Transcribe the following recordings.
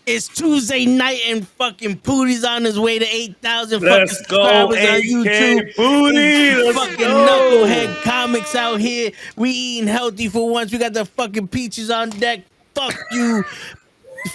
It's Tuesday night and fucking Pootie's on his way to 8,000 fucking Let's go, subscribers on 8K YouTube. Pootie. It's Let's fucking go. Knucklehead Comics out here. We eating healthy for once. We got the fucking peaches on deck. Fuck you.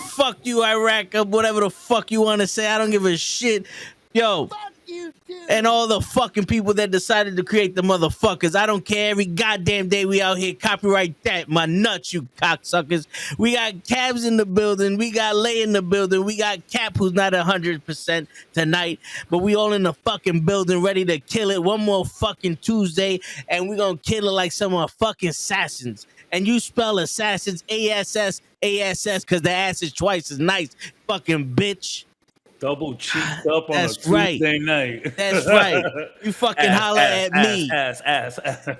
Fuck you, Iraq, or whatever the fuck you want to say. I don't give a shit. Yo. Fuck you too. And all the fucking people that decided to create the motherfuckers. I don't care. Every goddamn day we out here copyright that. My nuts, you cocksuckers. We got Cabs in the building. We got Lay in the building. We got Cap, who's not 100% tonight. But we all in the fucking building ready to kill it. One more fucking Tuesday. And we gonna kill it like some fucking assassins. And you spell assassins ASSASS because the ass is twice as nice. Fucking bitch. Double cheeked up on That's a Tuesday right. night. That's right. You fucking holler at me. Ass.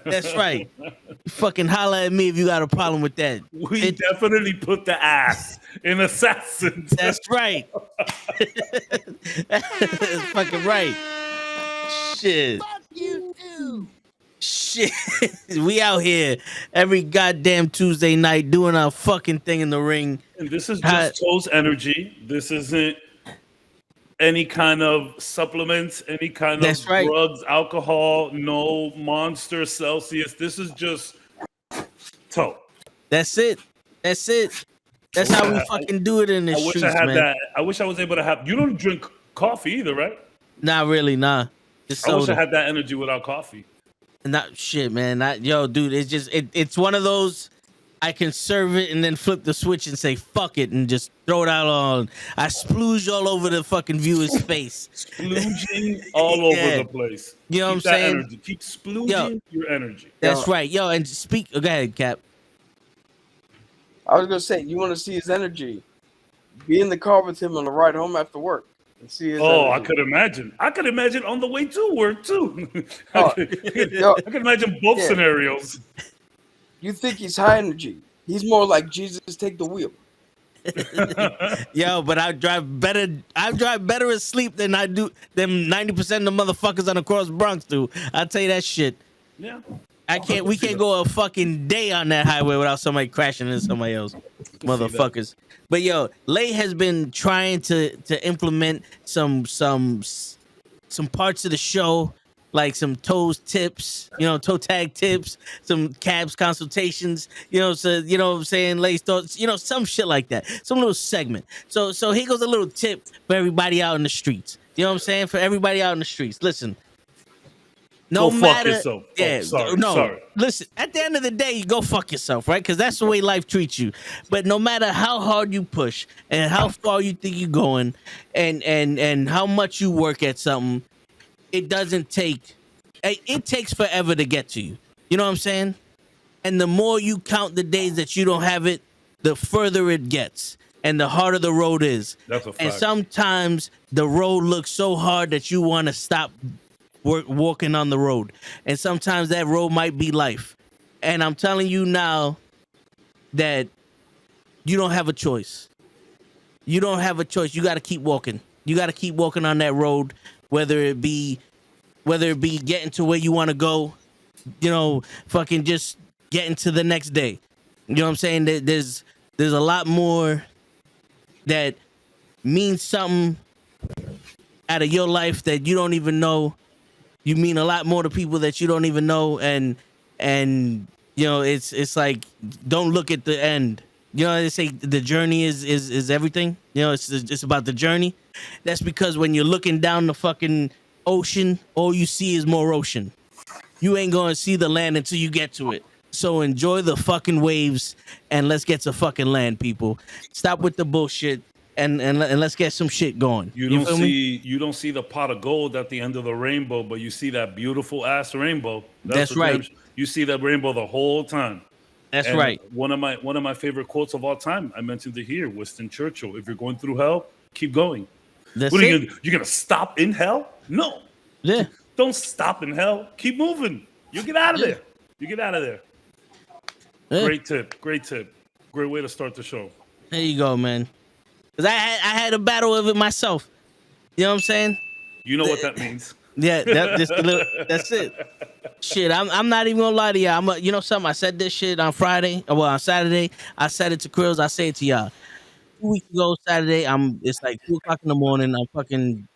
That's right. You fucking holler at me if you got a problem with that. We definitely put the ass in assassins. That's right. That's fucking right. Shit. Fuck you too. Shit. We out here every goddamn Tuesday night doing our fucking thing in the ring. And this is just Toes energy. This isn't any kind of supplements, any kind of drugs, alcohol, no Monster, Celsius. This is just Toe. That's it. That's it. That's how we fucking do it in the streets, I had man. that. I wish I was able to have. You don't drink coffee either, right? Not really, nah. Just soda. I wish I had that energy without coffee. Not shit, man. Not yo, dude. It's just it's one of those. I can serve it and then flip the switch and say fuck it and just throw it out on. I splooge all over the fucking viewer's face. Splooging all over the place. You know what I'm saying? Energy. Keep splooging your energy. That's right. Yo, and speak. Go ahead, Cap. I was gonna say, you want to see his energy? Be in the car with him on the ride home after work and see his. Oh, energy. I could imagine. I could imagine on the way to work too. Oh, I could imagine both scenarios. You think he's high energy? He's more like Jesus. Take the wheel. Yo, but I drive better asleep than I do than 90% of the motherfuckers on the cross Bronx do. I'll tell you that shit. Yeah. We can't go a fucking day on that highway without somebody crashing into somebody else. Motherfuckers. But yo, Lay has been trying to implement some parts of the show, like some toes tips, toe tag tips, some cabs consultations, so you know what I'm saying, Lay's thoughts, some shit like that. Some little segment. So here goes a little tip for everybody out in the streets. You know what I'm saying? For everybody out in the streets. Listen. No matter, fuck yourself. Sorry. Listen, at the end of the day, you go fuck yourself, right? Because that's the way life treats you. But no matter how hard you push and how far you think you're going and how much you work at something, it takes forever to get to you. You know what I'm saying? And the more you count the days that you don't have it, the further it gets and the harder the road is. That's a fact. And sometimes the road looks so hard that you want to stop walking on the road, and sometimes that road might be life. And I'm telling you now that you don't have a choice. You don't have a choice. You got to keep walking. You got to keep walking on that road, whether it be getting to where you want to go, fucking just getting to the next day. You know what I'm saying? There's a lot more that means something out of your life that you don't even know. You mean a lot more to people that you don't even know, and it's like, don't look at the end. They say the journey is everything. It's about the journey. That's because when you're looking down the fucking ocean, all you see is more ocean. You ain't gonna see the land until you get to it. So enjoy the fucking waves and let's get to fucking land, people. Stop with the bullshit. And let's get some shit going. You don't see the pot of gold at the end of the rainbow, but you see that beautiful ass rainbow. That's right. You see that rainbow the whole time. That's right. One of my favorite quotes of all time, I mentioned it here, Winston Churchill. If you're going through hell, keep going. That's what are it. you're gonna stop in hell? No. Yeah. Don't stop in hell. Keep moving. You get out of there. You get out of there. Yeah. Great tip. Great way to start the show. There you go, man. Cause I had a battle of it myself. You know what I'm saying? You know what that means. Yeah, that's it. Shit, I'm not even gonna lie to y'all. You know something? I said this shit on Friday. Well, on Saturday, I said it to Krills. I say it to y'all. 2 weeks ago Saturday, it's like 2 o'clock in the morning. I'm fucking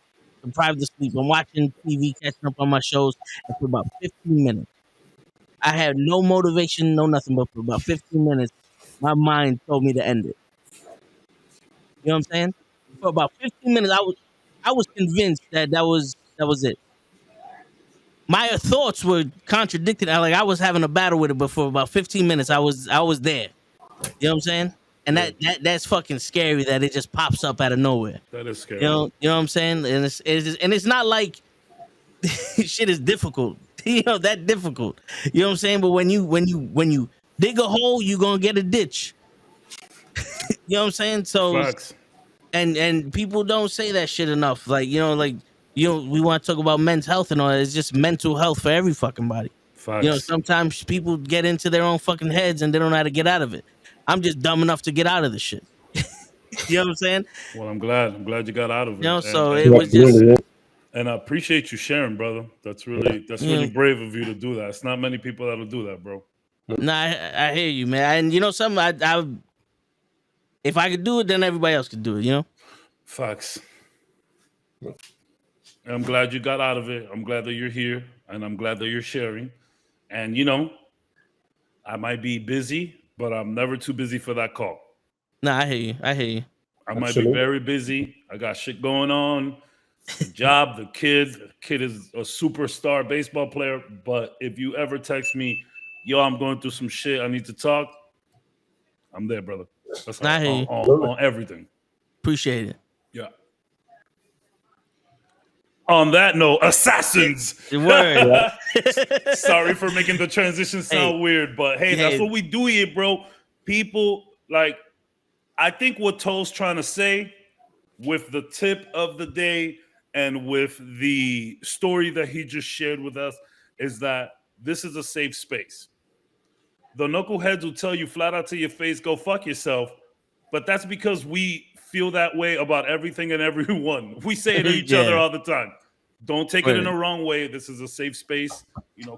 deprived of sleep. I'm watching TV, catching up on my shows, and for about 15 minutes, I had no motivation, no nothing, but for about 15 minutes, my mind told me to end it. You know what I'm saying? For about 15 minutes, I was convinced that was it. My thoughts were contradicted. I was having a battle with it, but for about 15 minutes, I was there. You know what I'm saying? And that's fucking scary that it just pops up out of nowhere. That is scary. You know what I'm saying? And it's not like shit is difficult. That difficult. You know what I'm saying? But when you dig a hole, you're gonna get a ditch. You know what I'm saying? So Facts. And people don't say that shit enough. Like, we want to talk about men's health and all that. It's just mental health for every fucking body. Facts. Sometimes people get into their own fucking heads and they don't know how to get out of it. I'm just dumb enough to get out of the shit. You know what I'm saying? Well, I'm glad you got out of it. It was just. And I appreciate you sharing, brother. That's really brave of you to do that. It's not many people that'll do that, bro. Nah, I hear you, man. And something, I if I could do it, then everybody else could do it. Facts. And I'm glad you got out of it. I'm glad that you're here, and I'm glad that you're sharing. And I might be busy, but I'm never too busy for that call. Nah, I hear you. I might be very busy. I got shit going on. The job, the kid. The kid is a superstar baseball player. But if you ever text me, yo, I'm going through some shit, I need to talk, I'm there, brother. That's on everything. Appreciate it. Yeah. On that note, assassins. Word. Sorry for making the transition sound weird, but hey, that's what we do here, bro. People, I think what Toe's trying to say with the tip of the day and with the story that he just shared with us is that this is a safe space. The knuckleheads will tell you flat out to your face, go fuck yourself. But that's because we feel that way about everything and everyone. We say it to each other all the time. Don't take it in the wrong way. This is a safe space.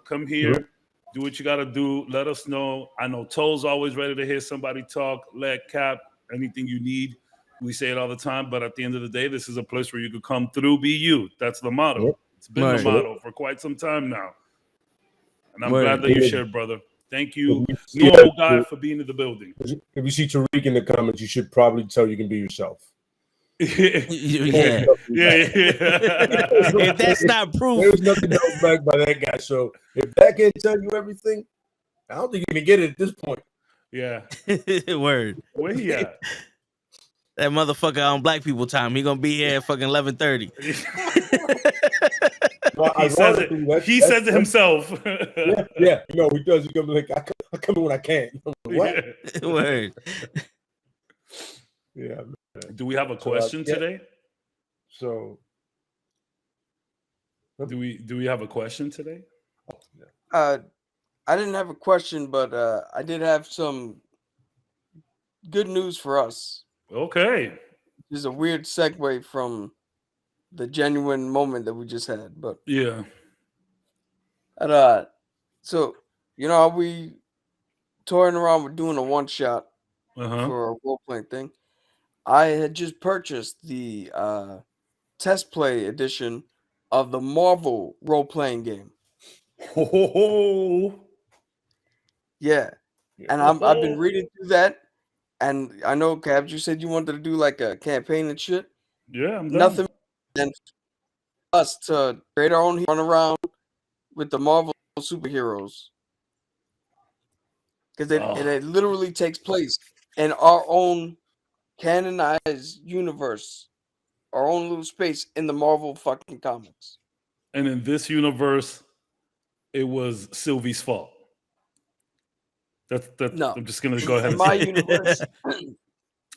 Come here, do what you got to do. Let us know. I know Toe's always ready to hear somebody talk. Let Cap, anything you need. We say it all the time. But at the end of the day, this is a place where you could come through, be you. That's the motto. It's been the motto for quite some time now. And I'm glad that you shared, brother. Thank you, normal guy, for being in the building. If you see Tariq in the comments, you should probably tell you can be yourself. Yeah. If that's not proof, there's nothing held back by that guy. So if that can't tell you everything, I don't think you can get it at this point. Yeah. Word. Where he at? That motherfucker on Black People time. He gonna be here at fucking 11:30. Well, he says it himself. Yeah. He does. He's gonna be like, I come in when I can. What? Yeah. Word. Yeah. Man. Do we have a question today? So, do we have a question today? I didn't have a question, but I did have some good news for us. Okay. This is a weird segue from the genuine moment that we just had, but yeah. So how we touring around with doing a one shot for a role playing thing. I had just purchased the test play edition of the Marvel role playing game. Oh. Yeah, and I've been reading through that, and I know, Cabs, you said you wanted to do like a campaign and shit. Yeah, I'm done. Nothing than us to create our own, run around with the Marvel superheroes, because it literally takes place in our own canonized universe, our own little space in the Marvel fucking comics. And in this universe, it was Sylvie's fault. No. I'm just gonna go ahead and my say universe.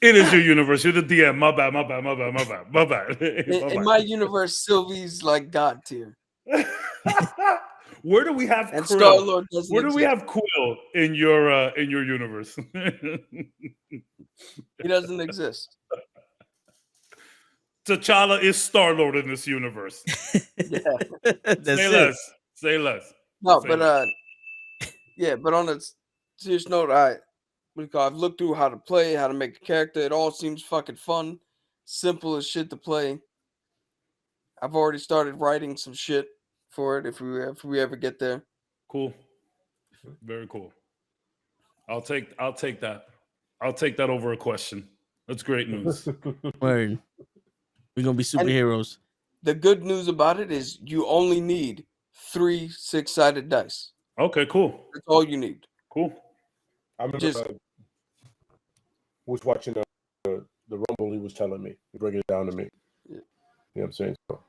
It is your universe. You're the DM. My bad. In my universe, Sylvie's like God tier. Where do we have and Krill? Star-Lord Where do we have Quill in your universe? He doesn't exist. T'Challa is Star-Lord in this universe. Yeah. Say less. No, Say but less. yeah, but on a serious note, I've looked through how to play, how to make a character. It all seems fucking fun, simple as shit to play. I've already started writing some shit for it if we ever get there. Cool. Very cool. I'll take that. I'll take that over a question. That's great news. Word. We're gonna be superheroes. And the good news about it is you only need 3 6-sided dice. Okay, cool. That's all you need. Cool. I remember was watching the Rumble. He was telling me, he breaking it down to me. Yeah. You know what I'm saying? So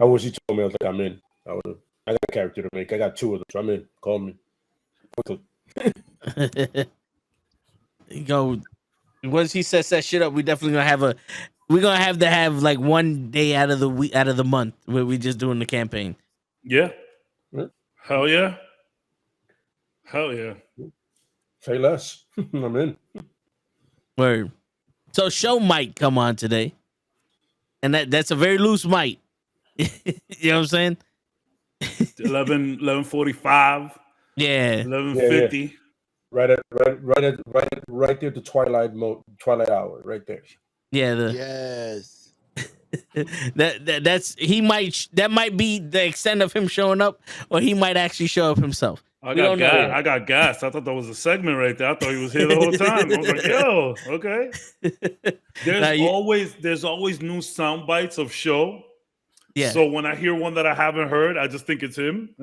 I wish he told me. I was like, I'm in. I got a character to make. I got 2 of them. So I'm in. Call me. Go. Once he sets that shit up, we definitely gonna have we're gonna have to have like one day out of the week, out of the month, where we just doing the campaign. Yeah. Hell yeah. Hell yeah. Say less. I'm in. Word. So show might come on today, and that's a very loose might. You know what I'm saying? 11:45. Yeah. 11:50. Yeah. Right at there, the twilight hour, right there. Yeah. Yes. that might be the extent of him showing up, or he might actually show up himself. I got gas. I thought that was a segment right there. I thought he was here the whole time. I was like, yo, okay. There's always new sound bites of show. Yeah. So when I hear one that I haven't heard, I just think it's him.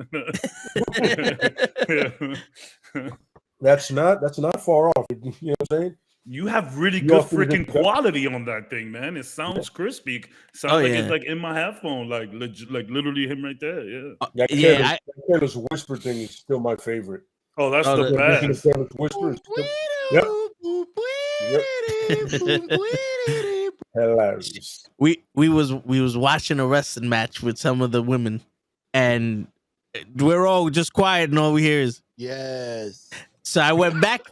That's not far off. You know what I'm saying? You have really good freaking quality on that thing, man. It sounds crispy. Sounds it's like in my headphone, like literally him right there. Yeah. That careless whisper thing is still my favorite. Oh, that's the best. Careless whisper. Yep. Hilarious. We was watching a wrestling match with some of the women, and we're all just quiet, and all we hear is yes. So I went back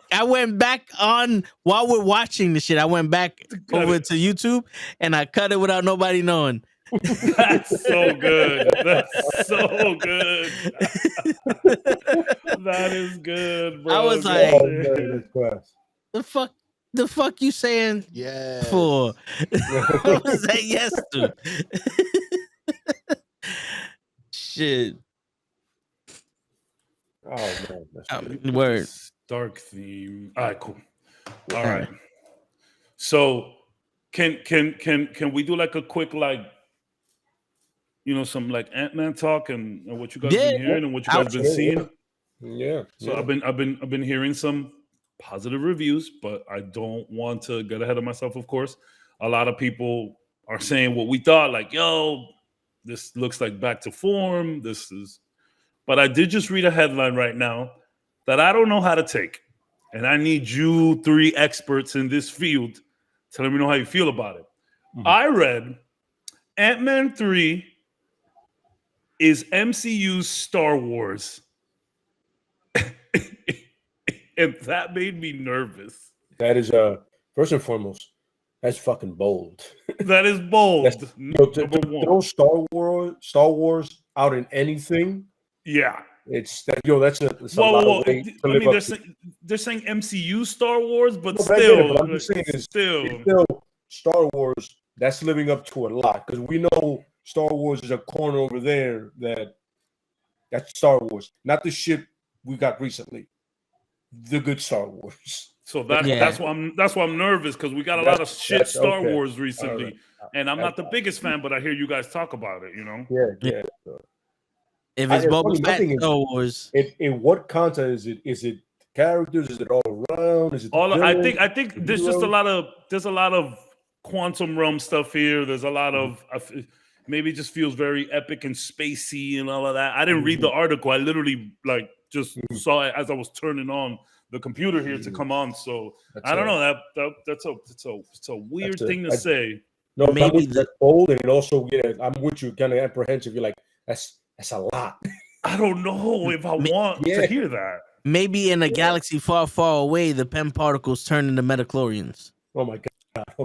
on while we're watching the shit. I went back over to YouTube and I cut it without nobody knowing. That's so good. That's so good. That is good, bro. I was like, the fuck you saying? Yeah. For I was like, yes, dude. Shit. Oh man, word. Dark theme. All right, cool. All right. So can we do like a quick some like Ant-Man talk and what you guys been hearing and what you guys been seeing? Yeah. So I've been hearing some positive reviews, but I don't want to get ahead of myself, of course. A lot of people are saying what we thought, like, yo, this looks like back to form. But I did just read a headline right now that I don't know how to take. And I need you 3 experts in this field to let me know how you feel about it. Mm-hmm. I read Ant-Man 3 is MCU's Star Wars. And that made me nervous. That is, first and foremost, that's fucking bold. That is bold. To throw Star Wars out in anything. Yeah, that's a lot of weight to live up to. They're saying MCU Star Wars, but what I'm saying is still Star Wars. That's living up to a lot because we know Star Wars is a corner over there that's Star Wars, not the shit we got recently. The good Star Wars. So that's why I'm nervous because we got a lot of shit Star Wars recently, right. And I'm not the biggest fan, but I hear you guys talk about it. You know? Yeah. If it's Boba Fett Star Wars, in what content is it? Is it characters? Is it all around? Is it I think there's just a lot of quantum realm stuff here. There's a lot of maybe it just feels very epic and spacey and all of that. I didn't read the article. I literally just saw it as I was turning on the computer here to come on. So I don't know. That's a weird thing to say. No, maybe that's bold, and it also I'm with you, kind of apprehensive. You're like that's a lot. I don't know if I want to hear that. Maybe in a galaxy far, far away, the PEM particles turn into metachlorians. Oh my god! I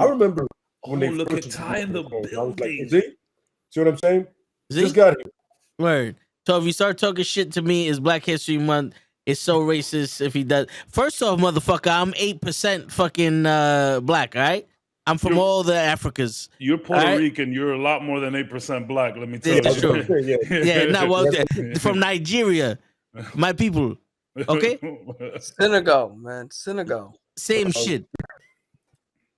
remember when they look at Ty in the building. I was like, is it? See what I'm saying? Just got it. Word. So if you start talking shit to me, it's Black History Month. It's so racist if he does. First off, motherfucker, I'm 8% fucking black. All right, I'm from all the Africas. You're Puerto Rican. You're a lot more than 8% black. Let me tell you. That's true. From Nigeria, my people. Okay. Senegal, man. Senegal. Same shit.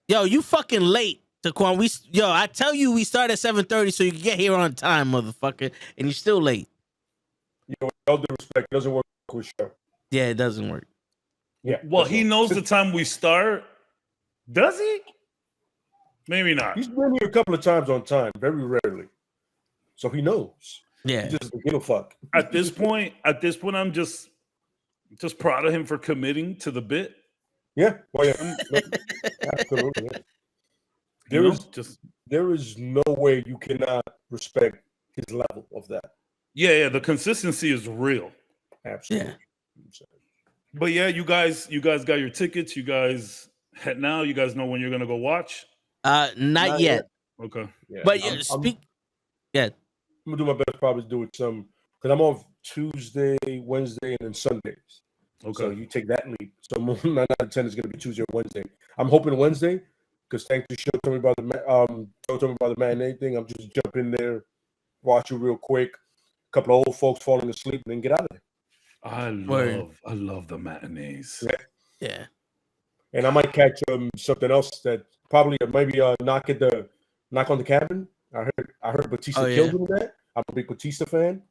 Yo, you fucking late, Taquan. I tell you, we start at 7:30 so you can get here on time, motherfucker, and you're still late. With all due respect, it doesn't work with show. Yeah, it doesn't work. Yeah. Well, he knows the time we start. Does he? Maybe not. He's been here a couple of times on time, very rarely. So he knows. Yeah. He just doesn't give a fuck. At this point, I'm just proud of him for committing to the bit. Yeah. Well, yeah. Absolutely. Yeah. There is no way you cannot respect his level of that. Yeah. The consistency is real. Absolutely. Yeah. But yeah, you guys got your tickets. You guys now. You guys know when you're gonna go watch. Not yet. Okay. Yeah. But yeah. I'm gonna do my best. Probably do it some because I'm off Tuesday, Wednesday, and then Sundays. Okay. So you take that leap. So 9 out of 10 is gonna be Tuesday or Wednesday. I'm hoping Wednesday because thanks to Show told me about the matinee thing. I'm just jump in there, watch it real quick. A couple of old folks falling asleep, and then get out of there. I love the matinees. Yeah. And I might catch something else that probably maybe knock on the cabin. I heard Batista killed him in that. I'm a big Batista fan.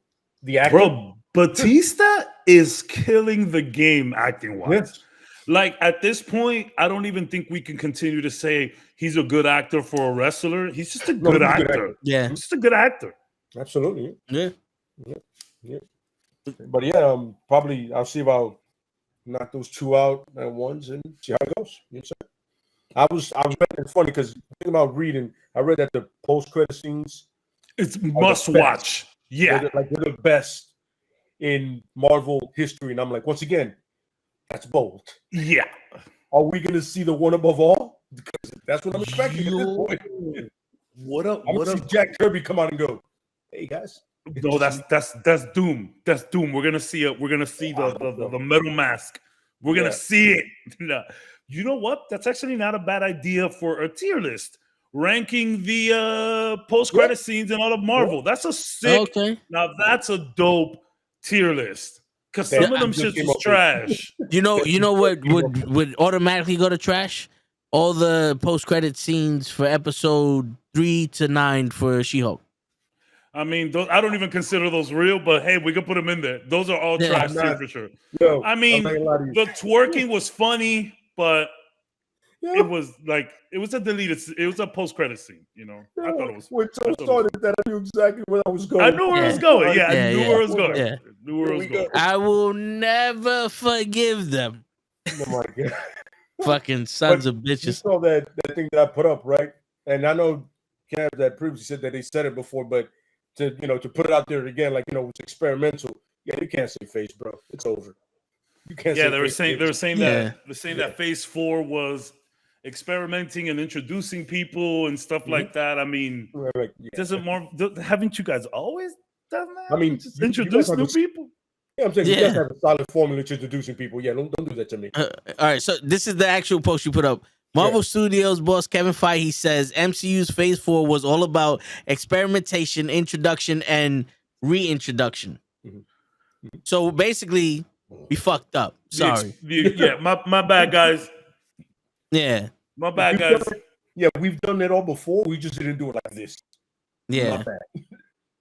The actor. Bro, Batista is killing the game acting wise. Yes. Like at this point, I don't even think we can continue to say he's a good actor for a wrestler. He's just a good actor. Yeah. He's just a good actor. Absolutely. Yeah. But yeah, probably I'll see if I'll knock those two out at once and see how it goes. You know what I'm saying? I was it's funny because thinking about reading, I read that the post-credit scenes it's must watch. Yeah. They're the best in Marvel history. And I'm like, once again, that's bold. Yeah. Are we gonna see the one above all? Because that's what I'm expecting at this point. What up? I'm gonna see Jack Kirby come out and go, hey guys. No, that's Doom. That's Doom. We're gonna see the metal mask. We're gonna see it. You know what? That's actually not a bad idea for a tier list. Ranking the post-credit scenes in all of Marvel. That's a sick. Okay. Now that's a dope tier list. Because some of them shits is trash. You know what would automatically go to trash? All the post-credit scenes for episode 3 to 9 for She-Hulk. I mean, I don't even consider those real, but hey, we can put them in there. Those are all trash too, for sure. I mean, the twerking was funny, but it was a deleted. It was a post-credit scene. You know, I thought it was. When Tom started that, I knew exactly where I was going. I knew where it was going. Yeah, I knew where it was going. Yeah. Knew where it was going. I will never forgive them. Oh my god! Fucking sons of bitches. You saw that thing that I put up, right? And I know Cam that previously said that they said it before, but to put it out there again, like it's experimental. Yeah, you can't say face, bro. It's over. You can't. Yeah, they were saying that Phase 4 was experimenting and introducing people and stuff like that. I mean, haven't you guys always done that? I mean, just introduce new people. Yeah, I'm saying you guys have a solid formula to introducing people. Yeah, don't do that to me. All right, so this is the actual post you put up. Marvel Studios boss Kevin Feige says MCU's Phase 4 was all about experimentation, introduction, and reintroduction. Mm-hmm. So basically, we fucked up. Sorry. My bad, guys. Yeah. My bad, guys. We've done that all before. We just didn't do it like this. Yeah. My bad.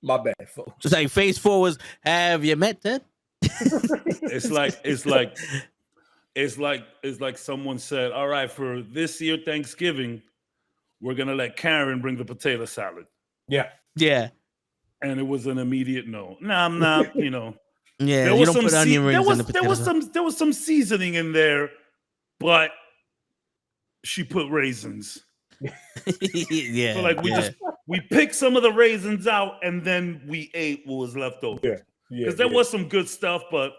My bad, folks. It's like Phase 4 was, have you met that? It's like someone said, all right, for this year Thanksgiving, we're gonna let Karen bring the potato salad. Yeah. Yeah. And it was an immediate no. No, I'm not, Yeah, there was some there was some seasoning in there, but she put raisins. Yeah. So we picked some of the raisins out and then we ate what was left over. Yeah. Because there was some good stuff, but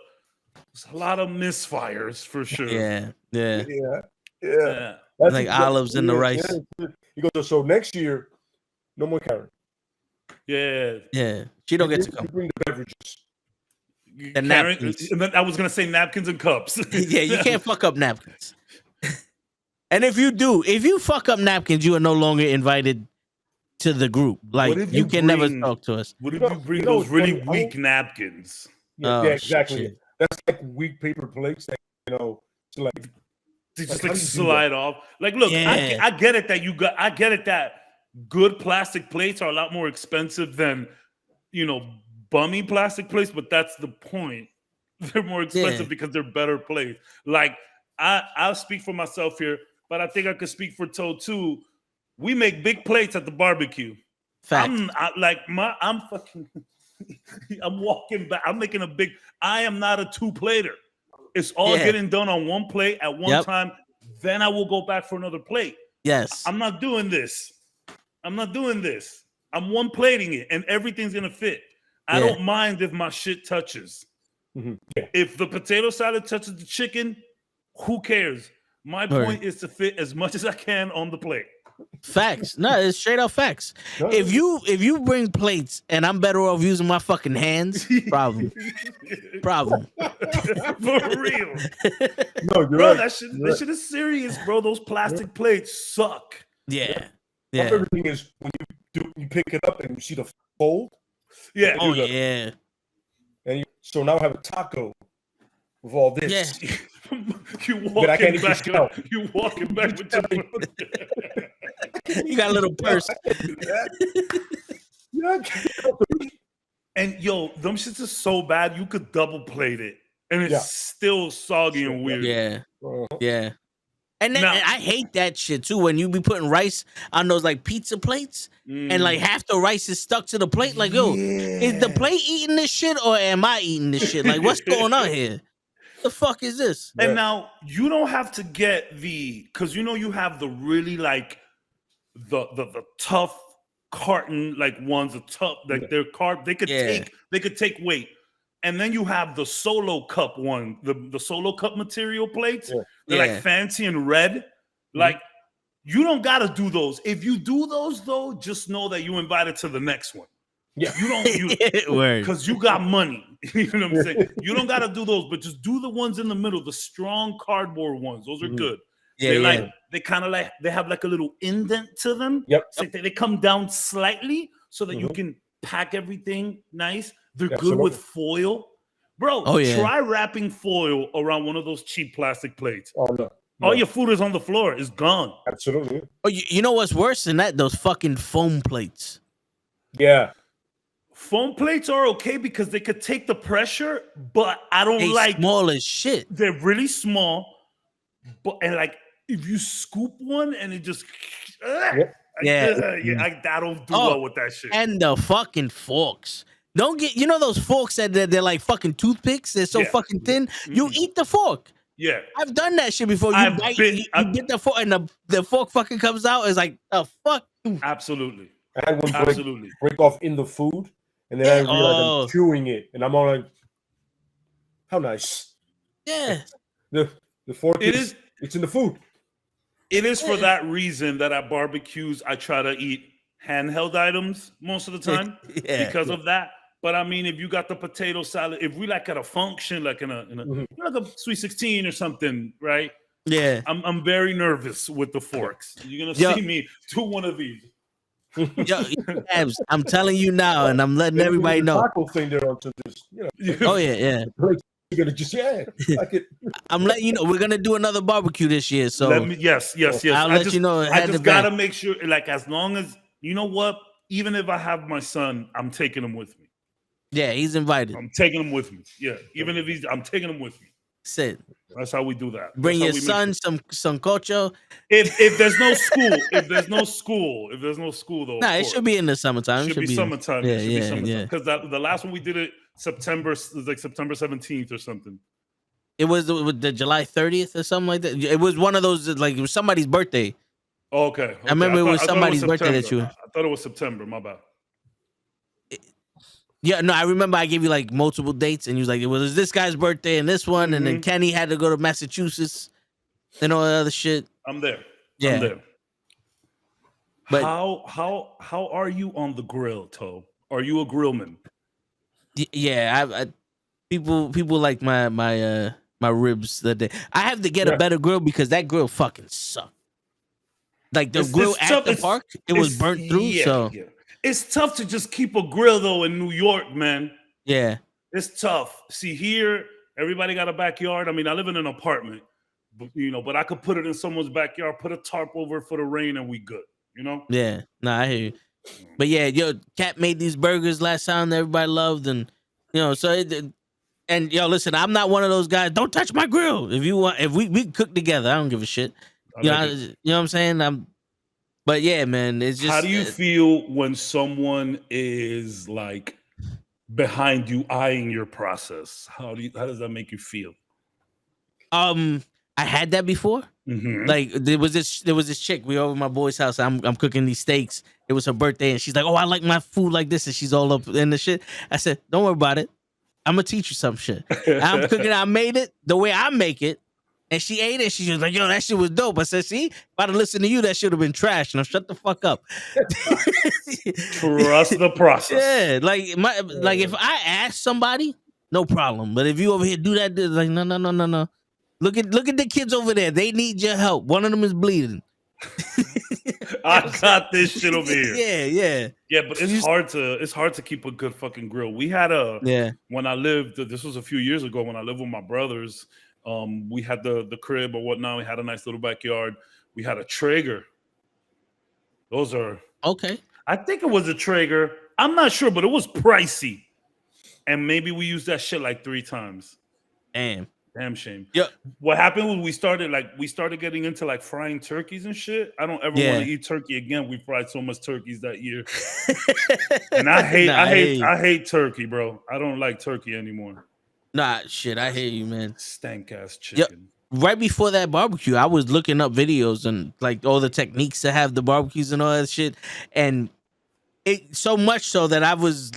there's a lot of misfires for sure. Yeah. That's like olives in the rice. You go, so next year, no more Karen. Yeah. She don't get to come. Bring the beverages. The napkins. I was gonna say napkins and cups. Yeah, you can't fuck up napkins. And if you fuck up napkins, you are no longer invited to the group. Like you can never talk to us. What if you bring those really weak napkins? Yeah, exactly. Shit. That's like weak paper plates that to like they just like slide off. Like, look, I get it that I get it that good plastic plates are a lot more expensive than bummy plastic plates, but that's the point. They're more expensive because they're better plates. Like I'll speak for myself here, but I think I could speak for Toe too. We make big plates at the barbecue. Fact. I'm fucking I'm walking back. I'm making I am not a two-plater. It's all getting done on one plate at one time. Then I will go back for another plate. Yes. I'm not doing this. I'm one plating it and everything's gonna fit. I don't mind if my shit touches. Mm-hmm. Yeah. If the potato salad touches the chicken, who cares? My point is to fit as much as I can on the plate. Facts. No, it's straight up facts. If you bring plates and I'm better off using my fucking hands, problem. For real. No, you're bro, right. That shit is serious, bro. Those plastic plates suck. Yeah. My favorite thing is when you pick it up and you see the fold. Yeah. Oh yeah. And so now I have a taco with all this. Yeah. You walking back with your you got a little purse. And yo, them shits are so bad you could double plate it and it's still soggy and weird. Yeah. Yeah. And then I hate that shit too when you be putting rice on those like pizza plates and like half the rice is stuck to the plate. Like, yo, is the plate eating this shit or am I eating this shit? Like, what's going on here? The fuck is this? And now you don't have to get because you have the really like the tough carton like ones, the tough like they're they could take weight. And then you have the solo cup one, the solo cup material plates. They're like fancy and red. Like you don't gotta do those. If you do those though, just know that you invited to the next one. Yeah, you don't because you got money. You know what I'm saying? You don't gotta do those, but just do the ones in the middle, the strong cardboard ones. Those are good. Yeah, they kind of like they have like a little indent to them. Yep. It's like they come down slightly so that you can pack everything nice. They're good with foil. Bro, try wrapping foil around one of those cheap plastic plates. Oh, no. All your food is on the floor. It's gone. Absolutely. Oh, you know what's worse than that? Those fucking foam plates. Yeah. Foam plates are okay because they could take the pressure, but I don't like small as shit. They're really small, and like if you scoop one and it just I don't do well with that shit. And the fucking forks. Don't get those forks that they're like fucking toothpicks. They're so fucking thin. You eat the fork. Yeah, I've done that shit before. You get the fork and the fork fucking comes out. It's like the fuck. Absolutely. I had one break off in the food, and then I realized I'm chewing it, and I'm all like, "How nice." Yeah. The fork it's in the food. It is for that reason that at barbecues I try to eat handheld items most of the time because of that. But I mean, if you got the potato salad, if we like at a function, like in a like a Sweet 16 or something, right? Yeah. I'm very nervous with the forks. You're gonna see me do one of these. Yo, I'm telling you now, and I'm letting everybody know. Taco thing there onto this, Oh yeah. You're gonna just like it. I'm letting you know we're gonna do another barbecue this year. So yes. I'll let you know. I just gotta make sure, like, as long as you know what, even if I have my son, I'm taking him with me. Yeah, he's invited. I'm taking him with me. Yeah, even if I'm taking him with me. Sit. That's how we do that. Bring your son some cocho. If there's no school, if there's no school though. Nah, it should be in the summertime. It should be summertime. Yeah. Because the last one we did it September 17th or something. It was the July 30th or something like that. It was one of those like it was somebody's birthday. Oh, okay. I remember it was somebody's birthday that you. I thought it was September. My bad. Yeah, no, I remember I gave you like multiple dates, and you was like, it was this guy's birthday and this one, and then Kenny had to go to Massachusetts and all that other shit. I'm there. Yeah. I'm there. But how are you on the grill, Toe? Are you a grillman? Yeah, people like my ribs that day. I have to get a better grill because that grill fucking sucked. Like the grill at the park, it was burnt through. So it's tough to just keep a grill though in New York, man. Yeah, it's tough. See, here everybody got a backyard. I mean, I live in an apartment, but I could put it in someone's backyard, put a tarp over it for the rain, and we good. You know? Yeah. Nah, I hear you. But yeah, Cat made these burgers last time that everybody loved, and and listen, I'm not one of those guys. Don't touch my grill. If we cook together, I don't give a shit. You know what I'm saying? But yeah, man, it's just. How do you feel when someone is like behind you, eyeing your process? How does that make you feel? I had that before. Mm-hmm. Like there was this chick. We were over at my boy's house. I'm cooking these steaks. It was her birthday, and she's like, "Oh, I like my food like this," and she's all up in the shit. I said, "Don't worry about it. I'm gonna teach you some shit." I'm cooking. I made it the way I make it, and she ate it. She was like, "Yo, that shit was dope." I said, "See, if I'd have listened to you, that should have been trash." Now shut the fuck up. Trust the process. Yeah, like if I ask somebody, no problem. But if you over here do that, like no. Look at the kids over there. They need your help. One of them is bleeding. I got this shit over here. Yeah. But it's hard to keep a good fucking grill. We had when I lived. This was a few years ago when I lived with my brothers. We had the crib or whatnot. We had a nice little backyard. We had a Traeger. Those are okay. I think it was a Traeger. I'm not sure, but it was pricey. And maybe we used that shit like 3 times. Damn shame. Yeah. What happened was we started getting into like frying turkeys and shit. I don't ever want to eat turkey again. We fried so much turkeys that year. And I hate turkey, bro. I don't like turkey anymore. Nah, shit. I hear you, man. Stank ass chicken. Right before that barbecue, I was looking up videos and like all the techniques to have the barbecues and all that shit. And it so much so that I was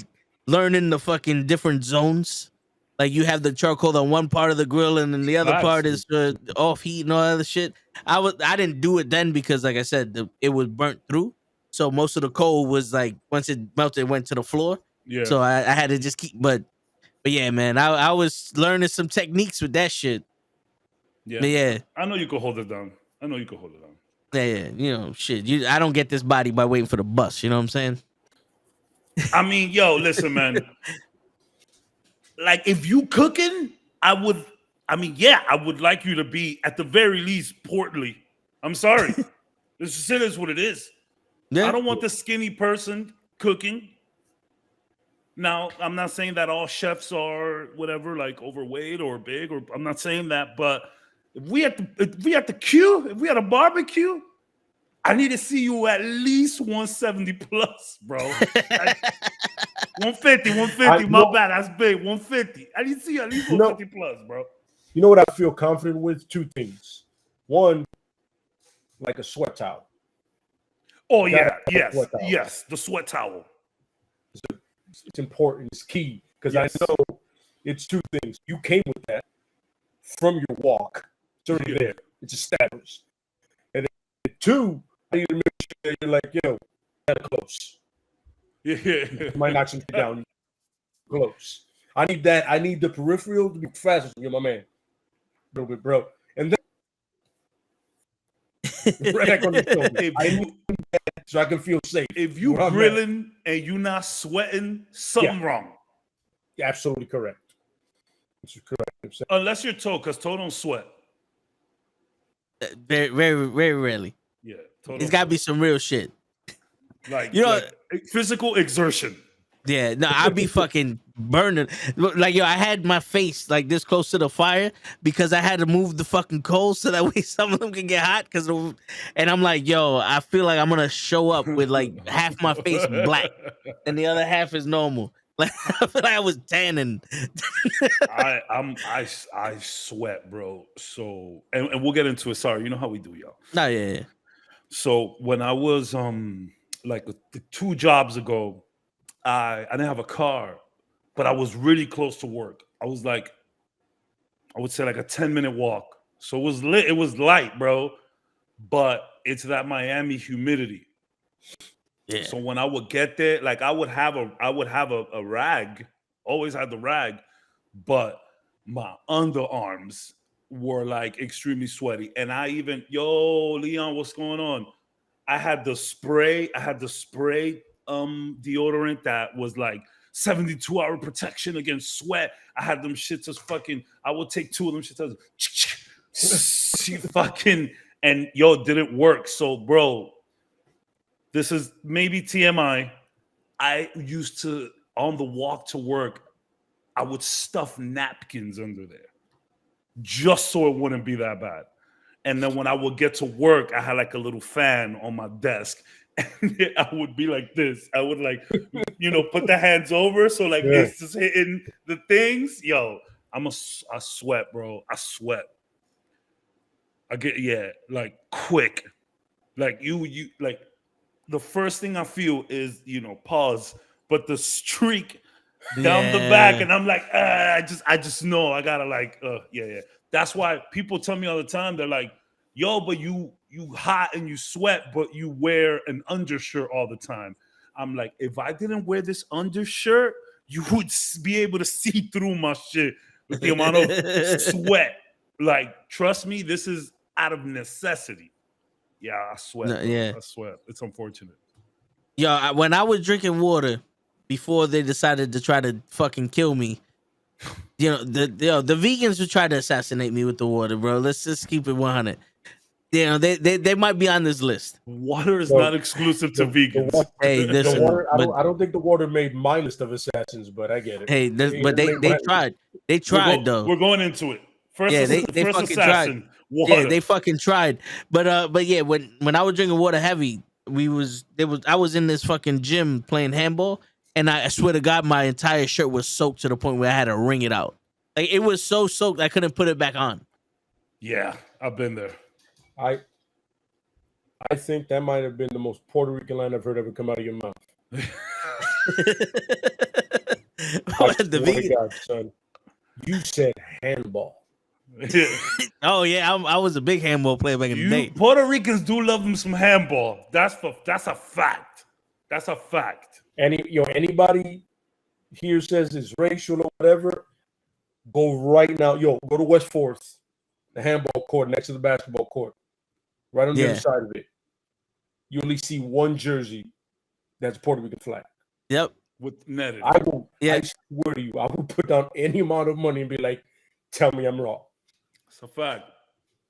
learning the fucking different zones. Like you have the charcoal on one part of the grill, and then the other part is off heat and all that other shit. I didn't do it then because, like I said, it was burnt through. So most of the coal was like once it melted, it went to the floor. Yeah. So I had to just keep. But yeah, man, I was learning some techniques with that shit. Yeah. But yeah. I know you can hold it down. Yeah. Shit. I don't get this body by waiting for the bus. You know what I'm saying? I mean, yo, listen, man. Like if you cooking, I would like you to be at the very least portly. I'm sorry. This is what it is. Yeah. I don't want the skinny person cooking. Now, I'm not saying that all chefs are whatever, like overweight or big, or I'm not saying that, but if we at a barbecue, I need to see you at least 170 plus, bro. 150, my bad. That's big. 150. I need to see you at least 150 plus, bro. You know what I feel confident with? 2 things. One, like a sweat towel. Oh, yeah. Yes. The sweat towel. It's important. It's key. Because I know it's 2 things. You came with that from your walk. It's already there. It's established. And then 2, I need to make sure that you're like, yo, kind of close. Yeah. Might knock something down. Close. I need that. I need the peripheral to be faster. You're my man. A little bit, bro. And then right on the shoulder. I need that so I can feel safe. If you grilling and you not sweating, something wrong. Yeah, absolutely correct. That's correct. Unless you're toe, because toe don't sweat. Very, very, very rarely. Yeah. It's got to be some real shit. Like physical exertion. Yeah, no, I'd be fucking burning. Like, I had my face like this close to the fire because I had to move the fucking coals so that way some of them can get hot. And I'm like, yo, I feel like I'm gonna show up with like half my face black and the other half is normal. Like I feel like I was tanning. I sweat, bro. So and we'll get into it. Sorry, you know how we do, y'all. No, yeah. So when I was like 2 jobs ago, I didn't have a car, but I was really close to work. I was like, I would say like a 10-minute walk. So it was lit. It was light, bro. But it's that Miami humidity. Yeah. So when I would get there, like I would have a rag. Always had the rag, but my underarms were like extremely sweaty. And I even, Leon, what's going on? I had the spray deodorant that was like 72-hour protection against sweat. I had them shits as fucking, I would take 2 of them shits fucking, and didn't work. So bro, this is maybe TMI. I used to, on the walk to work, I would stuff napkins under there just so it wouldn't be that bad. And then when I would get to work, I had like a little fan on my desk, and I would be like this. I would like, put the hands over so like it's just hitting the things. I sweat, bro. I sweat. I get like quick. Like you like the first thing I feel is pause, but the streak down the back, and I'm like, I just know I gotta like, That's why people tell me all the time, they're like, but you hot and you sweat, but you wear an undershirt all the time. I'm like, if I didn't wear this undershirt, you would be able to see through my shit with the amount of sweat. Like, trust me, this is out of necessity. Yeah, I sweat. I sweat. It's unfortunate. When I was drinking water before they decided to try to fucking kill me, the vegans would try to assassinate me with the water, bro. Let's just keep it 100. They might be on this list. Water is not exclusive to vegans. Hey, listen, water, I don't think the water made my list of assassins, but I get it. Hey, but they tried. They tried though. We're going into it. First, they first fucking assassin. tried. Water. Yeah, they fucking tried. But yeah, when I was drinking water heavy, I was in this fucking gym playing handball, and I swear to God, my entire shirt was soaked to the point where I had to wring it out. Like, it was so soaked I couldn't put it back on. Yeah, I've been there. I think that might have been the most Puerto Rican line I've heard ever come out of your mouth. God, son. You said handball. Oh yeah, I was a big handball player back in the day. Puerto Ricans do love them some handball. That's a fact. That's a fact. Anybody here says it's racial or whatever, go right now. Go to West 4th, the handball court next to the basketball court, right on the other side of it. You only see one jersey that's a Puerto Rican flag. Yep. With netted. I swear to you, I will put down any amount of money and be like, tell me I'm wrong. It's a fact.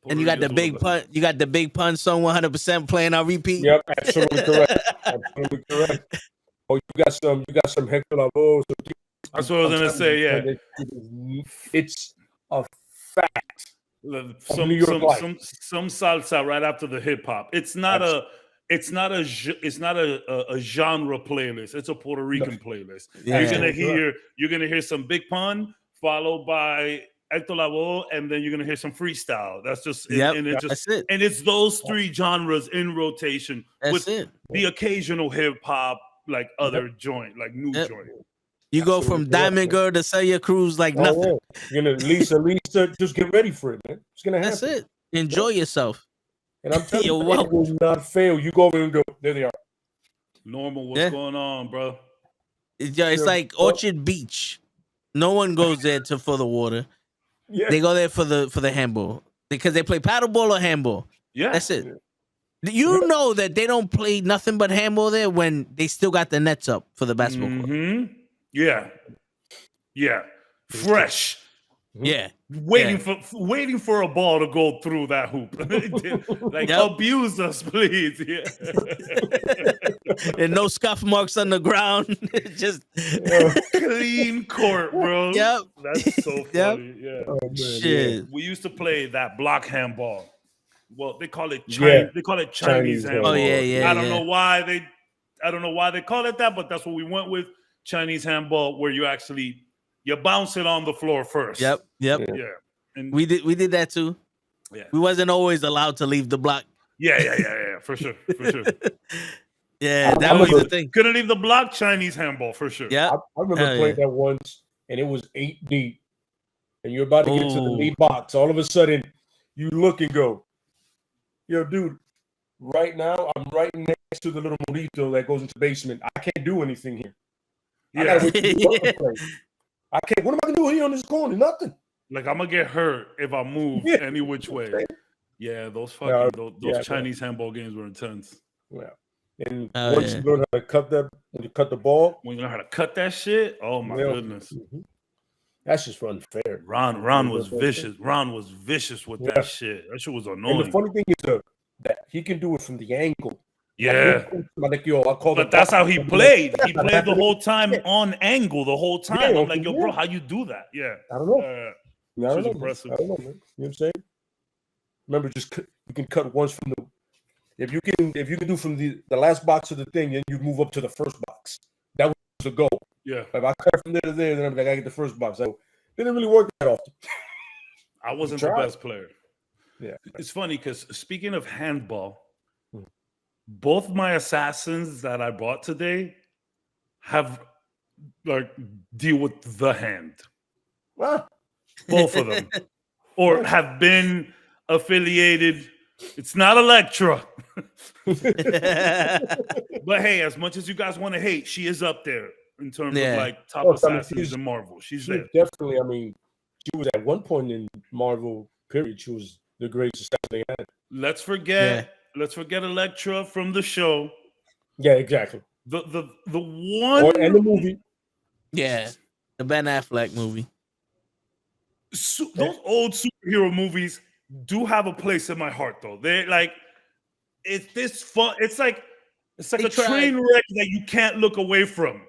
And you got the big pun. You got the big pun song 100% playing on repeat. Yep, absolutely correct. Absolutely correct. Oh, you got some Hector Lavoe. That's what I was gonna say. Yeah, it's a fact. Some salsa right after the hip hop. It's not a genre playlist. It's a Puerto Rican playlist. Yeah. You're gonna hear some big pun followed by Hector Lavoe, and then you're gonna hear some freestyle. That's just that's it. And it's those 3 genres in rotation with the occasional hip hop, like other joint, like new joint. You go from Diamond Girl to Celia Cruz like nothing. You're gonna Lisa, just get ready for it, man. It's gonna happen. That's it. Enjoy yourself. And I'm telling you, it will not fail. You go over and go, there they are. Normal, what's going on, bro? It's like Orchard Beach. No one goes there for the water. Yeah. They go there for the handball because they play paddleball or handball. Yeah, that's it. You know that they don't play nothing but handball there when they still got the nets up for the basketball court. Yeah, fresh. Yeah, waiting for a ball to go through that hoop. Like, abuse us, please. Yeah. And no scuff marks on the ground. Just clean court, bro. Yep. That's so funny. Yeah. Oh, man, shit. We used to play that block handball. Well, they call it Chinese. They call it Chinese handball. Oh yeah. I don't know why they call it that, but that's what we went with. Chinese handball, where you bounce it on the floor first. Yep. Yeah. And we did that too. Yeah. We wasn't always allowed to leave the block. Yeah. For sure. Yeah, that was the thing. Couldn't leave the block. Chinese handball for sure. Yeah. I remember playing that once, and it was 8 deep, and you're about to get to the lead box. All of a sudden, you look and go, yo, dude, right now I'm right next to the little morito that goes into the basement. I can't do anything here. Yeah. I can't. What am I gonna do here on this corner? Nothing. Like I'm gonna get hurt if I move any which way. Yeah, those fucking those Chinese handball games were intense. Yeah. And once you learn how to cut that, when you cut the ball, when you learn how to cut that shit, oh my goodness, that's just unfair. Ron was vicious. Ron was vicious with that shit. That shit was annoying. And the funny thing is that he can do it from the angle. Yeah, but that's how he played. He played the whole time on angle the whole time. Yeah, I'm like, yo, bro, how you do that? Yeah, I don't know. I don't know, impressive. I don't know, man. You know what I'm saying? Remember, you can cut once from the. If you can do from the last box of the thing, then you move up to the first box. That was the goal. Yeah. If I cut from there to there, then I'm like, I gotta get the first box. So it didn't really work that often. I wasn't the best player. Yeah. It's funny because speaking of handball, both my assassins that I bought today have deal with the hand. What? Both of them. Or have been affiliated. It's not Elektra. But hey, as much as you guys want to hate, she is up there in terms of like top assassins in Marvel. She's there. Definitely, I mean, she was at one point in Marvel, period. She was the greatest assassin they had. Let's forget Elektra from the show. Yeah, exactly. The one and the movie. Yeah. The Ben Affleck movie. Those old superhero movies do have a place in my heart, though. They're like, it's this fun. It's like a train wreck that you can't look away from.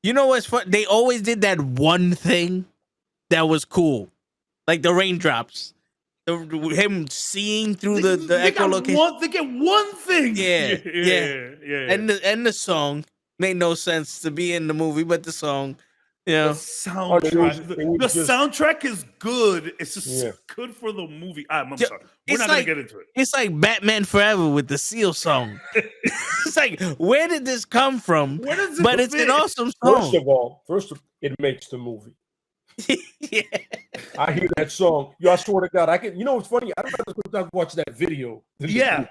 You know what's fun? They always did that one thing that was cool, like the raindrops. Him seeing through the echolocation. They get one thing. Yeah. And the song made no sense to be in the movie, but the song. Yeah, the soundtrack. The soundtrack is good. It's just good for the movie. I'm sorry. We're not gonna get into it. It's like Batman Forever with the Seal song. It's like, where did this come from? But it's an awesome song. First of all, it makes the movie. Yeah. I hear that song. Yo, I swear to God, I can. You know what's funny? I don't know if watch that video. Yeah.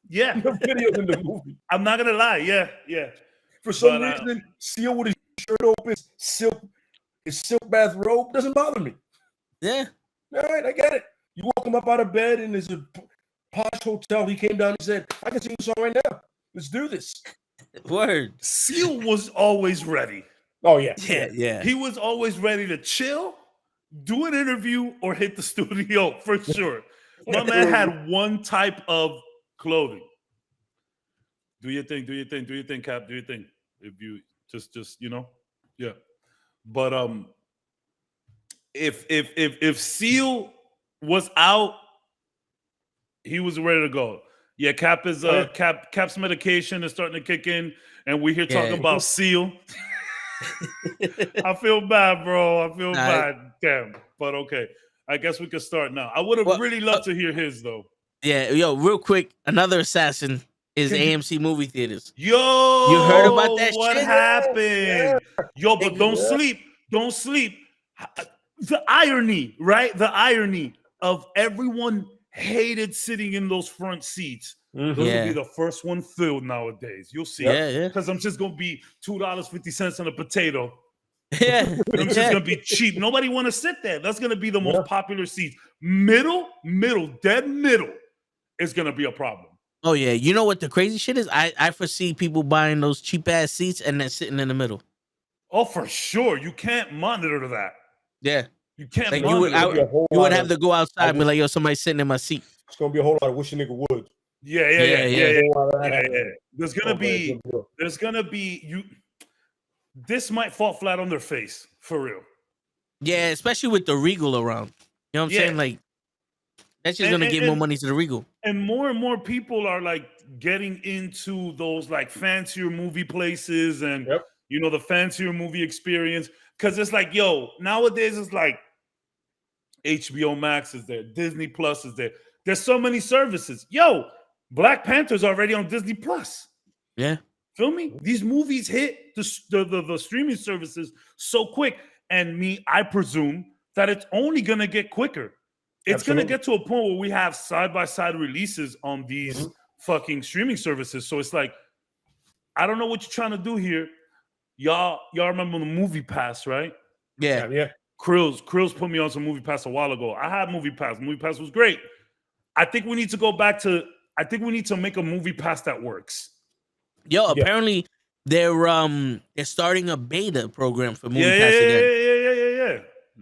The video in the movie. I'm not gonna lie. Yeah. For some reason, Seal with his shirt open, his silk bath robe doesn't bother me. Yeah. All right, I get it. You woke him up out of bed and there's a posh hotel. He came down and said, I can sing a song right now. Let's do this. Word. Seal was always ready. Oh, yeah. Yeah. He was always ready to chill, do an interview, or hit the studio for sure. My man had one type of clothing. Do your thing, Cap. Do your thing. If you just yeah. But if Seal was out, he was ready to go. Yeah, Cap's medication is starting to kick in, and we're here talking about Seal. I feel bad, bro. I feel bad. Damn. But okay. I guess we can start now. I would have really loved to hear his though. Yeah, yo, real quick, another assassin is AMC movie theaters. Yo, you heard about that what shit? Happened? Yeah. Yo, but don't sleep. Don't sleep. The irony, right? The irony of everyone hated sitting in those front seats. Those will be the first one filled nowadays. You'll see. Yeah. Because I'm just gonna be $2.50 on a potato. Yeah. I'm just gonna be cheap. Nobody want to sit there. That's gonna be the most popular seats. Middle, dead middle is gonna be a problem. Oh yeah. You know what the crazy shit is? I foresee people buying those cheap ass seats and then sitting in the middle. Oh, for sure. You can't monitor that. Yeah. You can't like monitor you would have to go outside and be like, yo, somebody's sitting in my seat. It's gonna be a whole lot of wish a nigga would. Yeah. There's gonna be you. This might fall flat on their face for real. Yeah, especially with the Regal around. You know what I'm saying? Like that's just gonna give more money to the Regal. And more people are like getting into those like fancier movie places and the fancier movie experience. Cause it's like, yo, nowadays it's like HBO Max is there, Disney Plus is there. There's so many services. Yo, Black Panther's already on Disney Plus. Yeah. Feel me? These movies hit the streaming services so quick. And I presume that it's only going to get quicker. It's going to get to a point where we have side-by-side releases on these fucking streaming services. So it's like, I don't know what you're trying to do here. Y'all remember the Movie Pass, right? Yeah. Krills put me on some Movie Pass a while ago. I had Movie Pass. Movie Pass was great. I think we need to go back to. I think we need to make a Movie Pass that works. Yo, apparently they're starting a beta program for Movie Pass again. Yeah.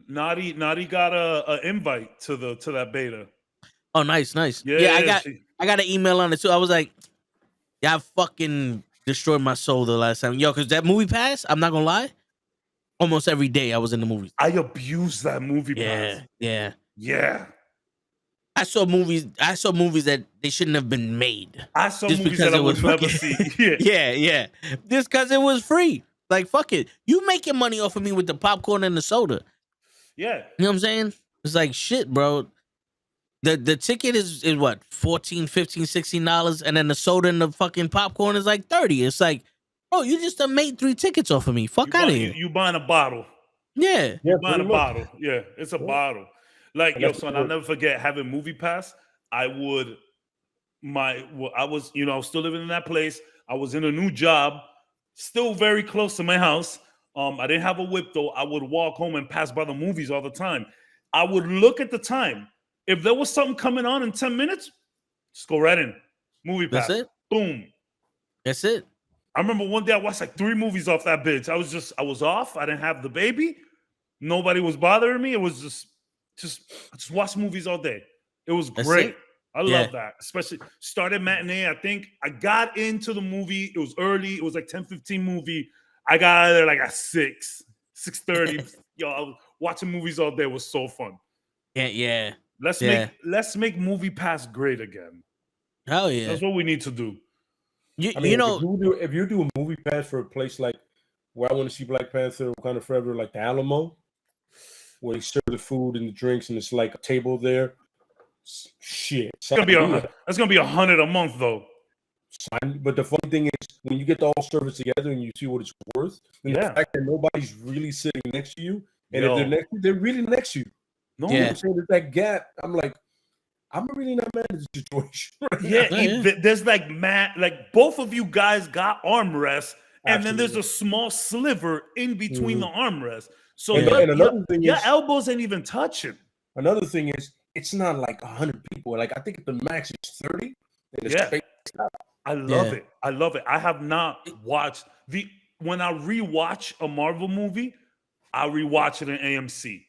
Naughty got a invite to that beta. Oh, nice. Yeah, I got an email on it too. I was like, yeah, I fucking destroyed my soul the last time. Yo, because that Movie Pass, I'm not gonna lie, almost every day I was in the movies. I abused that Movie Pass. Yeah. I saw movies that they shouldn't have been made. I saw movies that I would never see. Yeah. Just because it was free. Like, fuck it. You making money off of me with the popcorn and the soda. Yeah. You know what I'm saying? It's like, shit, bro. The ticket is what? $14, $15, $16, and then the soda and the fucking popcorn is like $30. It's like, bro, you just made 3 tickets off of me. Fuck out of here. You buying a bottle. Yeah. You buying a bottle. Yeah, it's a bottle. Like, yo, son, I'll never forget having Movie Pass. I was still living in that place. I was in a new job, still very close to my house. I didn't have a whip though. I would walk home and pass by the movies all the time. I would look at the time. If there was something coming on in 10 minutes, just go right in. Movie Pass. That's it. Boom. That's it. I remember one day I watched like 3 movies off that bitch. I was off. I didn't have the baby. Nobody was bothering me. It was just watch movies all day. It was great. I love that. Especially started matinee. I think I got into the movie. It was early. It was like 10:15 movie. I got out of there like at 6:30. Yo, I was watching movies all day. It was so fun. Yeah. Let's make Movie Pass great again. Hell yeah. That's what we need to do. If you do a Movie Pass for a place like where I want to see Black Panther, Wakanda Forever, like the Alamo, where they serve the food and the drinks and it's like a table there. Shit. That's gonna be $100 a month though. But the funny thing is, when you get the all service together and you see what it's worth, and the fact that nobody's really sitting next to you, and if they're next to you, they're really next to you. No, you know what I'm saying? There's that gap. I'm like, I'm really not mad at the situation. There's like both of you guys got armrests, and then there's a small sliver in between the armrests. So your elbows ain't even touching. Another thing is, it's not like 100 people. Like I think the max is 30. I love it. I have not watched when I rewatch a Marvel movie, I rewatch it in AMC.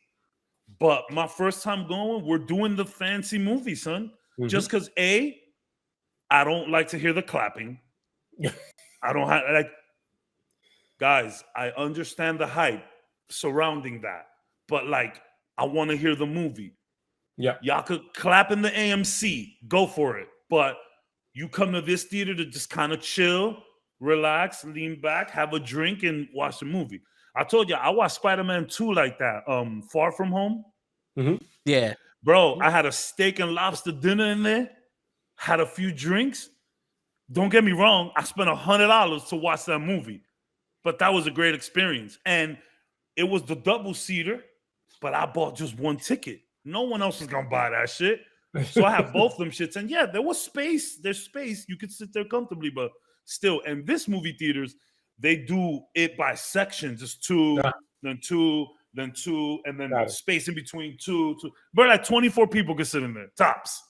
But my first time going, we're doing the fancy movie, son. Mm-hmm. Just because I don't like to hear the clapping. I don't have guys, I understand the hype surrounding that, but I want to hear the movie. Yeah, y'all could clap in the AMC, go for it. But you come to this theater to just kind of chill, relax, lean back, have a drink, and watch the movie. I told you I watched Spider-Man 2 like that. Far From Home. Mm-hmm. Yeah, bro, I had a steak and lobster dinner in there. Had a few drinks. Don't get me wrong, I spent $100 to watch that movie, but that was a great experience. And it was the double seater, but I bought just one ticket. No one else was gonna buy that shit. So I have both them shits. And yeah, there was space. There's space. You could sit there comfortably, but still. And this movie theaters, they do it by sections. It's 2, then 2, then 2, and then space in between 2. But like 24 people can sit in there, tops.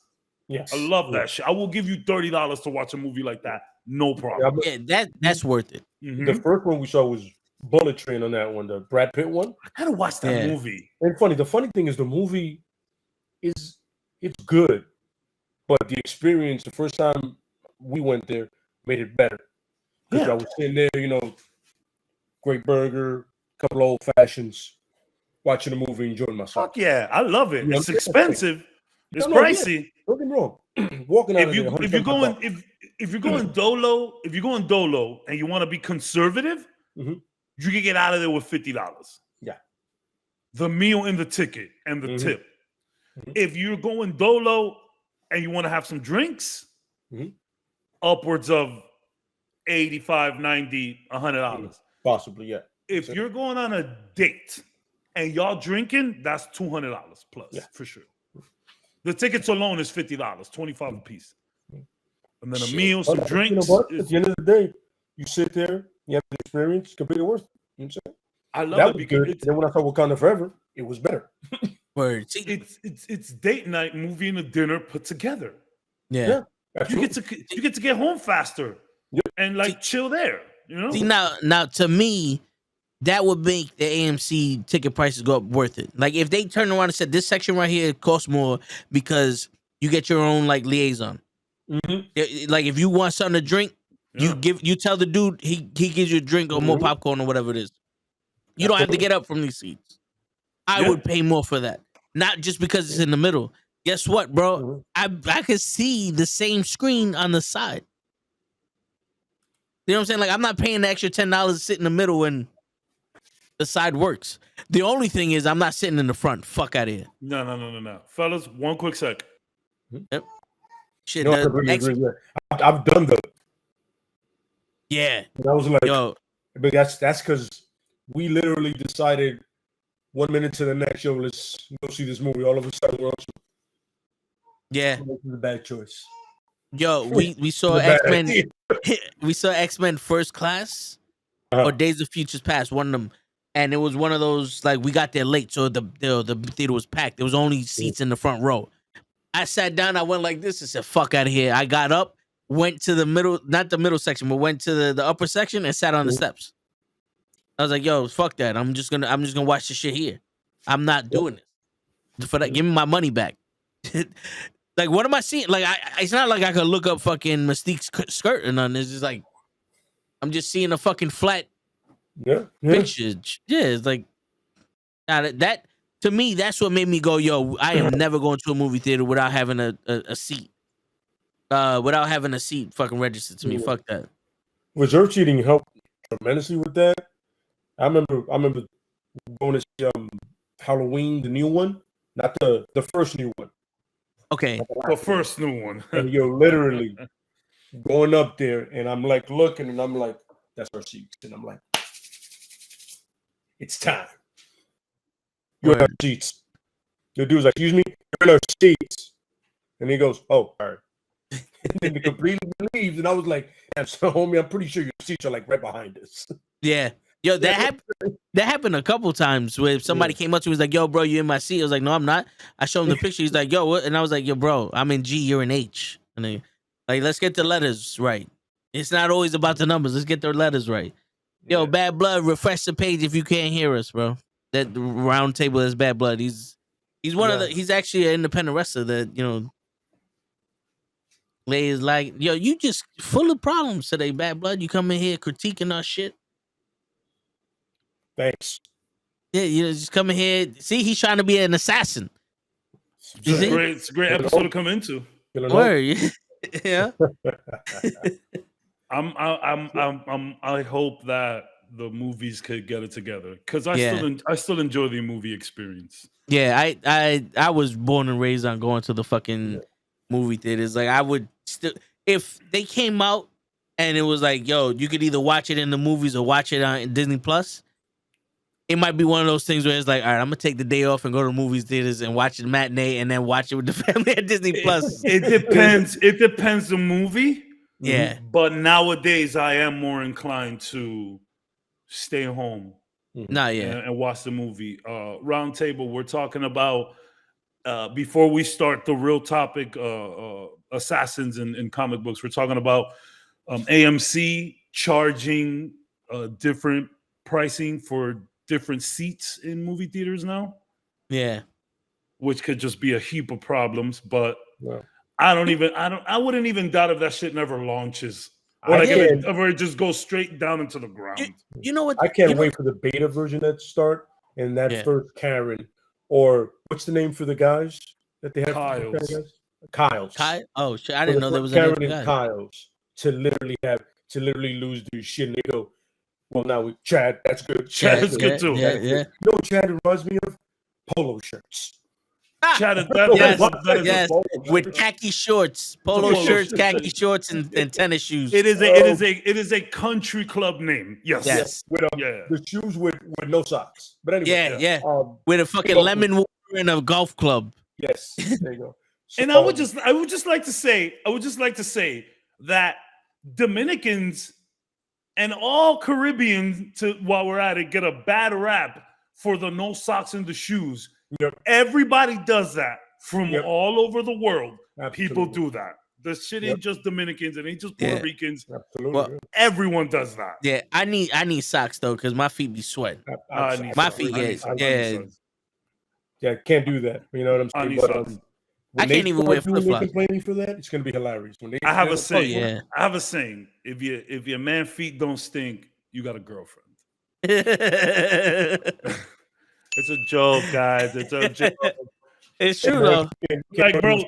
Yes. I love that shit. I will give you $30 to watch a movie like that. No problem. Yeah, that's worth it. Mm-hmm. The first one we saw was Bullet Train on that one, the Brad Pitt one. I gotta watch that movie. And the funny thing is the movie it's good, but the experience the first time we went there made it better. Because I was sitting there, great burger, couple of old fashions, watching a movie, enjoying myself. Fuck yeah, I love it. It's expensive. It's pricey. Don't get me wrong. Walking out if you're going dolo and you want to be conservative, mm-hmm. you can get out of there with $50. Yeah. The meal and the ticket and the mm-hmm. tip. Mm-hmm. If you're going dolo and you want to have some drinks, mm-hmm. upwards of $85, $90, $100. Possibly, yeah. If you're going on a date and y'all drinking, that's $200 plus for sure. The tickets alone is $50, $25 a piece. And then a meal, some drinks. At the end of the day, you sit there, you have the experience, completely worth it. You know what I'm saying? I love that it was because good. Then when I saw Wakanda Forever, it was better. Word. It's date night, movie and a dinner put together. Yeah. You get to get home faster and like chill there. You know. See now to me, that would make the AMC ticket prices go up worth it. Like if they turn around and said this section right here costs more because you get your own like liaison. Mm-hmm. Like if you want something to drink, you tell the dude he gives you a drink or more popcorn or whatever it is. You don't have to get up from these seats. I would pay more for that. Not just because it's in the middle. Guess what, bro? I could see the same screen on the side. You know what I'm saying? Like I'm not paying the extra $10 to sit in the middle when the side works. The only thing is I'm not sitting in the front. Fuck out of here. No. Fellas, one quick sec. Yep. Shit, No, I've done the. Yeah. And I was like, yo, but that's because we literally decided 1 minute to the next, yo, let's go see this movie. All of a sudden, we're on. Yeah. This is a bad choice. Yo, we saw X-Men. We saw X-Men First Class or Days of Futures Past, one of them. And it was one of those, like, we got there late, so the theater was packed. There was only seats in the front row. I sat down, I went like this and said, fuck out of here. I got up, went to the middle, not the middle section, but went to the upper section and sat on the steps. I was like, yo, fuck that. I'm just gonna watch this shit here. I'm not doing this. For that, give me my money back. Like, what am I seeing? Like, it's not like I could look up fucking Mystique's skirt or nothing. It's just like, I'm just seeing a fucking flat picture. Yeah, it's like, that to me, that's what made me go, yo, I am never going to a movie theater without having a seat. Without having a seat fucking registered to me. Fuck that. Reserve seating helped tremendously with that. I remember going to see Halloween, the new one, not the first new one. Okay. The first new one. And you're literally going up there, and I'm like looking, and I'm like, that's our seats. And I'm like, it's time. You're in our seats. The dude's like, excuse me, you're in our seats. And he goes, oh, all right. And then the completely leaves, and I was like, so homie, I'm pretty sure your seats are like right behind us. Yeah. Yo, that happened a couple times where somebody came up to me, was like, yo, bro, you in my seat? I was like, no, I'm not. I showed him the picture. He's like, yo, what? And I was like, yo, bro, I'm in G, you're in H. And they, like, let's get the letters right. It's not always about the numbers. Let's get their letters right. Yo, Bad Blood, refresh the page if you can't hear us, bro. That round table is Bad Blood. He's one of the. He's actually an independent wrestler that, you know, lays like, yo, you just full of problems today, Bad Blood. You come in here critiquing our shit. Thanks. Yeah, you know, just come in here. See, he's trying to be an assassin. It's a great episode to come into. Word. Yeah. I hope that the movies could get it together because I still enjoy the movie experience. Yeah, I was born and raised on going to the fucking movie theaters. Like, I would still, if they came out and it was like, yo, you could either watch it in the movies or watch it on Disney Plus. It might be one of those things where it's like, all right, I'm gonna take the day off and go to the movie theaters and watch the matinee and then watch it with the family at Disney Plus. It depends. It depends the movie. Yeah. But nowadays, I am more inclined to stay home. And watch the movie. Round table. We're talking about before we start the real topic, assassins in comic books. We're talking about AMC charging different pricing for different seats in movie theaters now. Yeah. Which could just be a heap of problems, but I wouldn't even doubt if that shit never launches. Or like if it just goes straight down into the ground. You know what? I can't wait for the beta version to start and that first Karen, or what's the name for the guys that they have? Kyle's. Kyle? Oh shit! I didn't know there was Karen and Kyle's to literally lose their shit and they go, well, now with Chad, that's good. Chad's good too. Yeah. You know what Chad reminds me of? Polo shirts. Chad is yes. With khaki shorts, polo shirts, khaki shorts, and tennis shoes. It is a country club name. Yes. With the shoes with no socks. But anyway, with a fucking lemon water and a golf club. Yes, there you go. So, and I would just like to say that Dominicans And all Caribbeans, while we're at it, get a bad rap for the no socks in the shoes. Yep. Everybody does that from Yep. all over the world. Absolutely. People do that. The shit ain't just Dominicans. It ain't just Puerto Ricans. Absolutely. Well, everyone does that. Yeah, I need socks though, because my feet be sweating. My feet get yeah, can't do that. You know what I'm saying? But I can't even wear flip flops. Complaining for that, it's gonna be hilarious. When I have a saying. I have a saying. If your man feet don't stink, you got a girlfriend. It's a joke, guys. It's a joke. It's true though. Like, bro,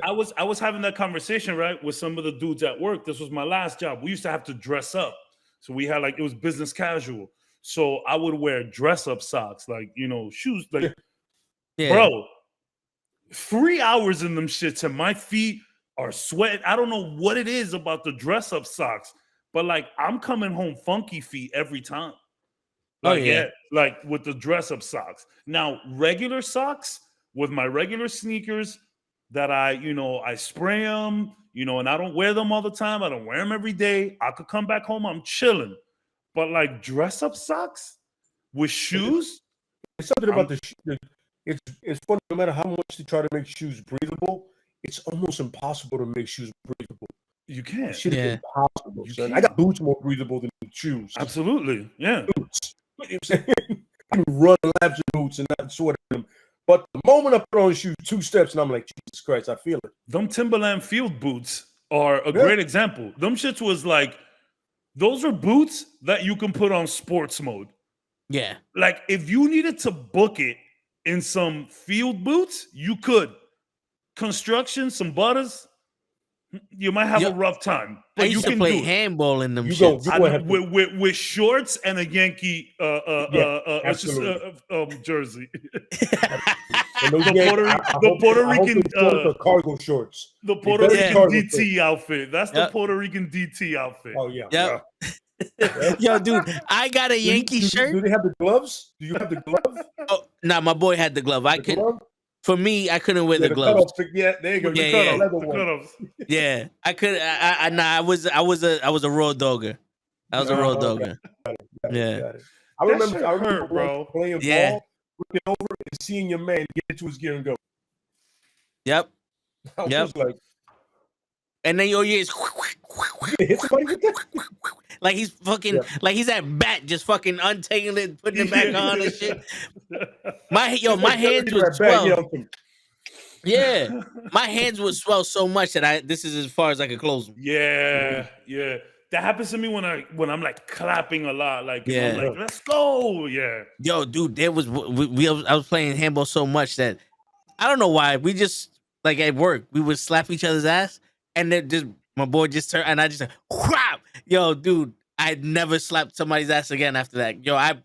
I was having that conversation, right, with some of the dudes at work. This was my last job. We used to have to dress up. So we had it was business casual. So I would wear dress up socks, like, shoes. Like, bro, 3 hours in them shits and my feet are sweating. I don't know what it is about the dress up socks, but like I'm coming home funky feet every time. Like, like with the dress up socks. Now, regular socks with my regular sneakers that I spray them, and I don't wear them all the time. I don't wear them every day. I could come back home, I'm chilling. But like dress up socks with shoes. It's something about the shoes. It's funny, no matter how much they try to make shoes breathable, it's almost impossible to make shoes breathable. You can't. Shit is impossible. Son. I got boots more breathable than shoes. Absolutely. Yeah. Boots. You know what I'm saying? I can run laps in boots and not sweat them. But the moment I put on shoes 2 steps and I'm like, Jesus Christ, I feel it. Them Timberland field boots are a great example. Them shits was like, those are boots that you can put on sports mode. Yeah. Like if you needed to book it in some field boots, you could. Construction, some butters, you might have a rough time. But I used to play handball in them shits. With shorts and a Yankee jersey. The Puerto Rican cargo shorts. The Puerto Rican DT outfit. That's the Puerto Rican DT outfit. Oh yeah. Yep. Yo, dude, I got a Yankee shirt. Do they have the gloves? Do you have the glove? Oh, nah, my boy had the glove. I could. For me, I couldn't wear the gloves. Yeah, there you go. The cutoffs. Yeah, I could. I was a road dogger. I was a road dogger. Yeah. I remember bro, playing ball, looking over and seeing your man get to his gear and go. Yep. I was like, and then your ears like he's fucking like he's at bat, just fucking untangling it, putting it back on and shit. My hands would swell. Yeah, my hands would swell so much that this is as far as I could close them. Yeah. That happens to me when I'm like clapping a lot. Like, I'm like, let's go. Yeah. Yo, dude, I was playing handball so much that I don't know why. We just like at work, we would slap each other's ass, and then just my boy just turned, and I just crap. Yo, dude, I'd never slapped somebody's ass again after that. Yo, I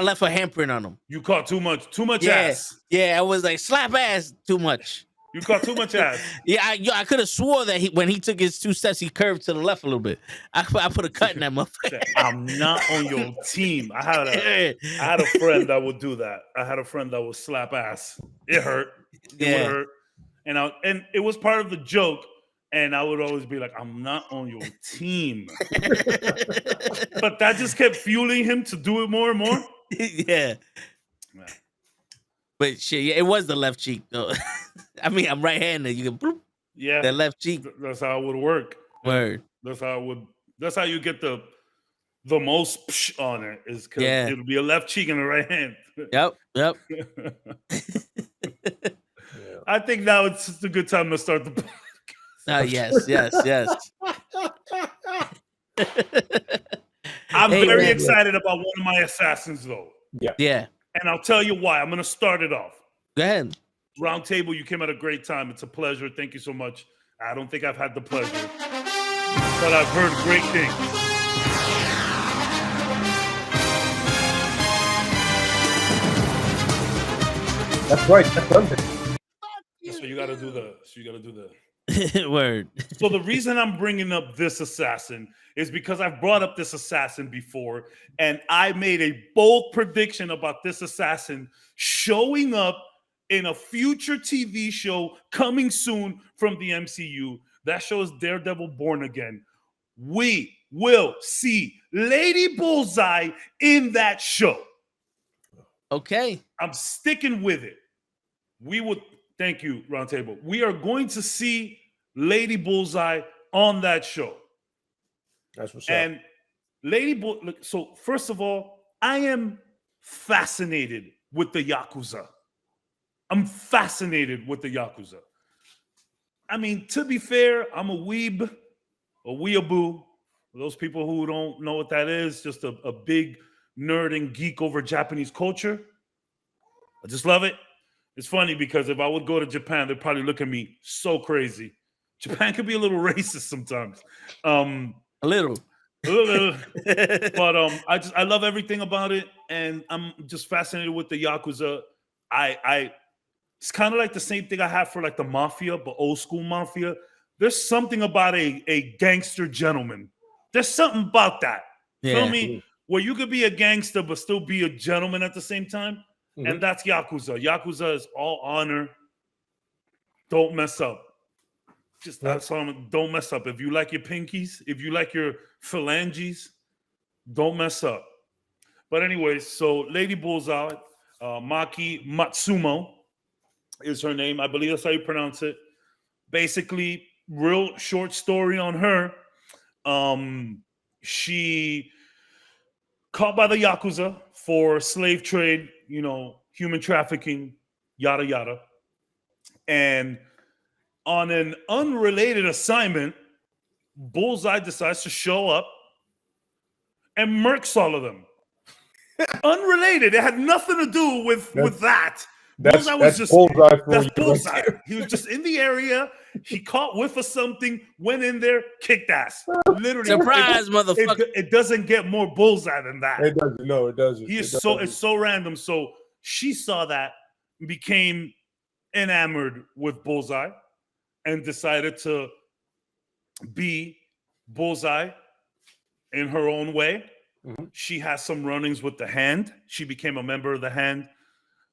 left a handprint on him. You caught too much ass. Yeah, I was like slap ass too much. You caught too much ass. Yeah, I could have swore that when he took his 2 steps, he curved to the left a little bit. I put a cut in that motherfucker. I'm not on your team. I had a friend that would do that. I had a friend that would slap ass. It hurt. It would hurt. And it was part of the joke. And I would always be like, I'm not on your team. But that just kept fueling him to do it more and more. Yeah. But shit, it was the left cheek though. I mean, I'm right-handed. You can bloop. Yeah. That left cheek. That's how it would work. Word. That's how you get the most psh on it, is because it'll be a left cheek and a right hand. Yep. I think now it's just a good time to start the podcast. Yes. I'm very excited about one of my assassins, though. Yeah. And I'll tell you why. I'm going to start it off. Go ahead. Round table, you came at a great time. It's a pleasure. Thank you so much. I don't think I've had the pleasure, but I've heard great things. That's right. That's Sunday. So you got to do the. Word. So the reason I'm bringing up this assassin is because I've brought up this assassin before, and I made a bold prediction about this assassin showing up in a future TV show coming soon from the MCU. That show is Daredevil Born Again. We will see Lady Bullseye in that show. Okay. I'm sticking with it. Thank you, Roundtable. We are going to see Lady Bullseye on that show. That's what's up. And so first of all, I am fascinated with the Yakuza. I'm fascinated with the Yakuza. I mean, to be fair, I'm a weeb, a weeaboo. For those people who don't know what that is, just a big nerd and geek over Japanese culture. I just love it. It's funny because if I would go to Japan, they'd probably look at me so crazy. Japan can be a little racist sometimes. A little. But I love everything about it, and I'm just fascinated with the Yakuza. It's kind of like the same thing I have for like the mafia, but old school mafia. There's something about a gangster gentleman. There's something about that. Yeah. Feel me? Where you could be a gangster but still be a gentleman at the same time. Mm-hmm. And that's Yakuza. Yakuza is all honor. Don't mess up. Don't mess up. If you like your pinkies, if you like your phalanges, don't mess up. But anyways, so Lady Bullseye, Maki Matsumo is her name. I believe that's how you pronounce it. Basically, real short story on her. She caught by the Yakuza for slave trade, human trafficking, yada, yada. And on an unrelated assignment, Bullseye decides to show up and murks all of them. Unrelated. It had nothing to do with that. Bullseye was just Bullseye. That's Bullseye. He was just in the area. He caught whiff of something, went in there, kicked ass. Literally, surprise, motherfucker! It doesn't get more Bullseye than that. It doesn't. No, it doesn't. It's so random. So she saw that, became enamored with Bullseye, and decided to be Bullseye in her own way. Mm-hmm. She has some run-ins with the Hand. She became a member of the Hand.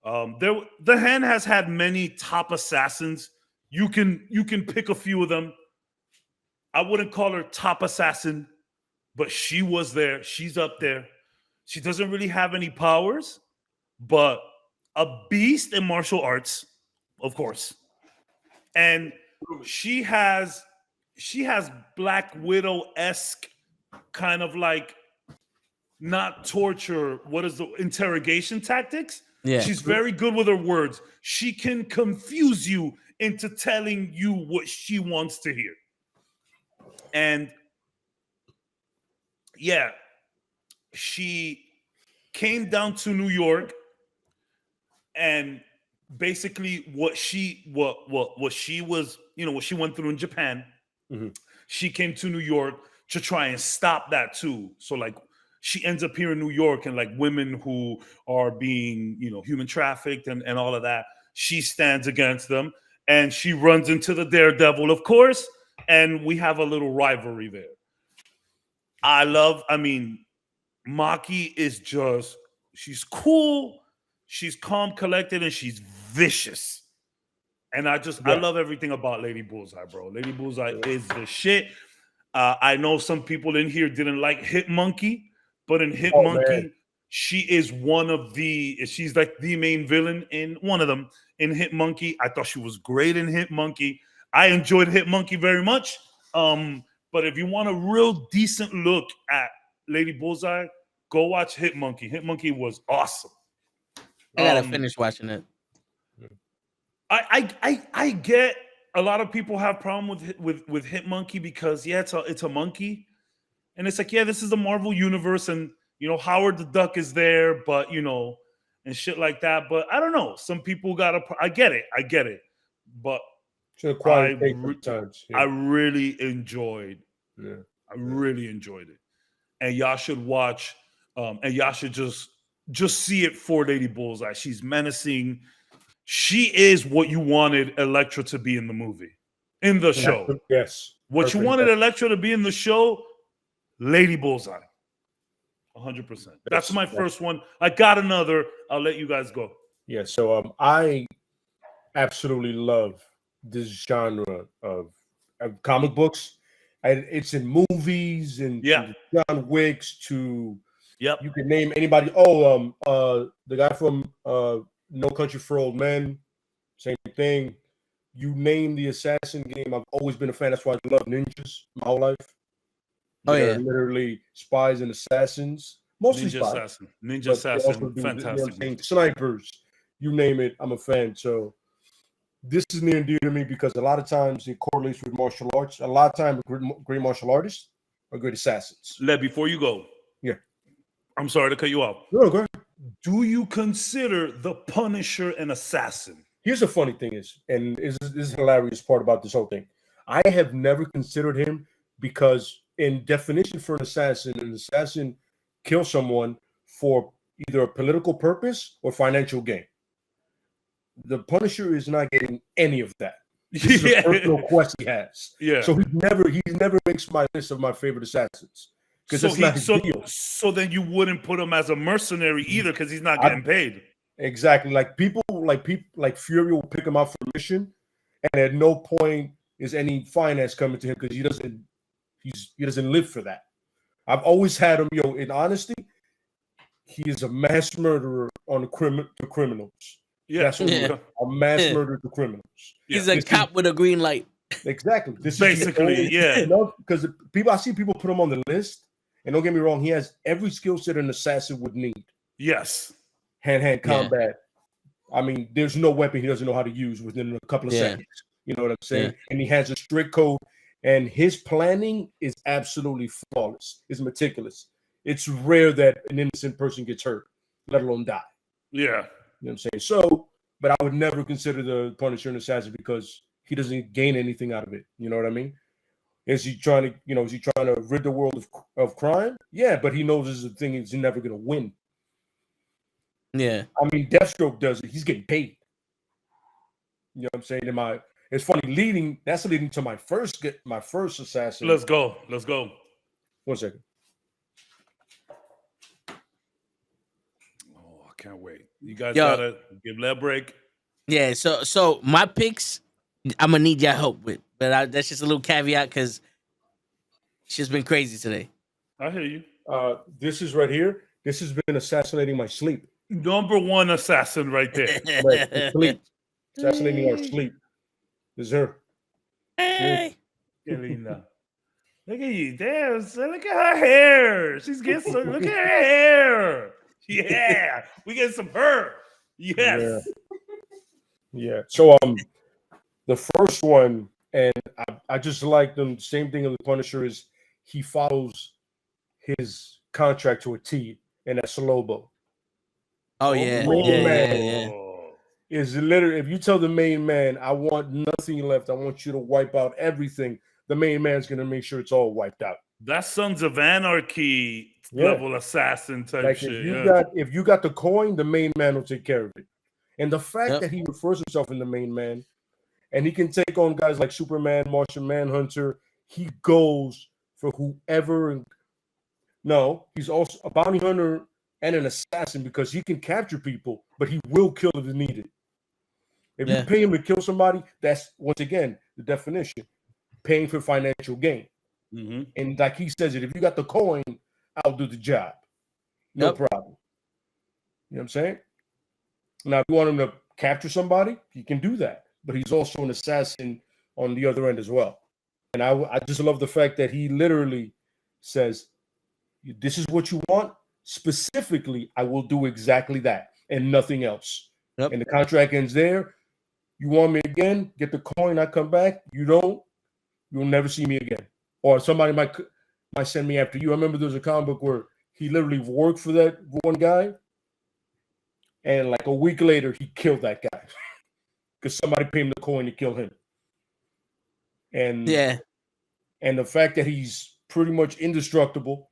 The Hand has had many top assassins. You can pick a few of them. I wouldn't call her top assassin, but she was there. She's up there. She doesn't really have any powers, but a beast in martial arts, of course. And she has Black Widow-esque kind of like not torture. What is the interrogation tactics? Yeah. She's very good with her words. She can confuse you into telling you what she wants to hear. And yeah, she came down to New York, and basically what she was, what she went through in Japan, mm-hmm. She came to New York to try and stop that too. So like she ends up here in New York, and like women who are being, human trafficked and all of that, she stands against them, and she runs into the Daredevil, of course, and we have a little rivalry there. Maki is she's cool, she's calm, collected, and she's vicious. And I love everything about Lady Bullseye, bro. Lady Bullseye is the shit. I know some people in here didn't like Hit Monkey, but in Hit Monkey, she is she's like the main villain in one of them. In Hit Monkey, I thought she was great in Hit Monkey. I enjoyed Hit Monkey very much. But if you want a real decent look at Lady Bullseye, go watch Hit Monkey. Hit Monkey was awesome. I gotta finish watching it. I get a lot of people have problem with Hit Monkey because it's a monkey, and it's like, this is the Marvel universe, and Howard the Duck is there, but and shit like that. But I don't know. Some people I get it, but I really enjoyed. Yeah. I really enjoyed it, and y'all should watch. And y'all should just see it for Lady Bullseye. She's menacing. She is what you wanted Elektra to be in the movie, in the show. Yes. What perfect. You wanted Elektra to be in the show, Lady Bullseye. 100%. That's my first one. I got another. I'll let you guys go. Yeah. So I absolutely love this genre of comic books. It's in movies and John Wicks to you can name anybody. The guy from No Country for Old Men, same thing. You name the assassin game, I've always been a fan. That's why I love ninjas my whole life. Literally spies and assassins. Mostly spies. Ninja assassin, fantastic. Snipers, you name it, I'm a fan. So this is near and dear to me because a lot of times it correlates with martial arts. A lot of times, great martial artists are great assassins. Before you go, I'm sorry to cut you off. No, go ahead. Do you consider the Punisher an assassin? Here's the funny thing this is hilarious part about this whole thing. I have never considered him because in definition for an assassin kills someone for either a political purpose or financial gain. The Punisher is not getting any of that. This is a personal quest he has. So he never makes my list of my favorite assassins. Because it's not his deal. So then you wouldn't put him as a mercenary either because he's not getting paid. Exactly. Like Fury will pick him out for a mission, and at no point is any finance coming to him because he doesn't live for that. I've always had him, in honesty, he is a mass murderer on the criminals. That's what a mass murderer to criminals. He's a cop with a green light. Exactly. This basically, because I see people put him on the list, and don't get me wrong, he has every skill set an assassin would need. Yes. Hand-to-hand combat. I mean, there's no weapon he doesn't know how to use within a couple of seconds. You know what I'm saying? And he has a strict code, and his planning is absolutely flawless. It's meticulous. It's rare that an innocent person gets hurt, let alone die. Yeah. You know what I'm saying? So, but I would never consider the Punisher an assassin because he doesn't gain anything out of it. You know what I mean? Is he trying to rid the world of crime? Yeah, but he knows this is a thing he's never going to win. Yeah. I mean, Deathstroke does it. He's getting paid. You know what I'm saying? It's funny, that's leading to my first assassin. Let's go. 1 second. Oh, I can't wait. You guys gotta give that a break. Yeah, so my picks, I'm gonna need your help with, but that's just a little caveat because she's been crazy today. I hear you. This is right here. This has been assassinating my sleep. Number one assassin right there. Sleep. Assassinating our sleep. This is her. Hey. Look at you. Damn, look at her hair. She's getting some. Look at her hair. Yeah. We get some hair. Yes. Yeah. So the first one, and I just like them. Same thing of the Punisher is he follows his contract to a T, and that's Lobo. Oh yeah. Is literally, if you tell the main man, I want nothing left, I want you to wipe out everything, the main man's gonna make sure it's all wiped out. That's Sons of Anarchy level assassin type shit. If you got the coin, the main man will take care of it. And the fact that he refers himself in the main man, and he can take on guys like Superman, Martian Manhunter, he goes for whoever. No, he's also a bounty hunter and an assassin because he can capture people, but he will kill if needed. If you pay him to kill somebody, that's, once again, the definition, paying for financial gain. Mm-hmm. And like he says it, if you got the coin, I'll do the job. No problem. You know what I'm saying? Now, if you want him to capture somebody, he can do that. But he's also an assassin on the other end as well. And I just love the fact that he literally says, this is what you want. Specifically, I will do exactly that and nothing else. And the contract ends there. You want me again? Get the coin. I come back. You don't. You'll never see me again. Or somebody might send me after you. I remember there was a comic book where he literally worked for that one guy, and like a week later, he killed that guy because somebody paid him the coin to kill him. And and the fact that he's pretty much indestructible.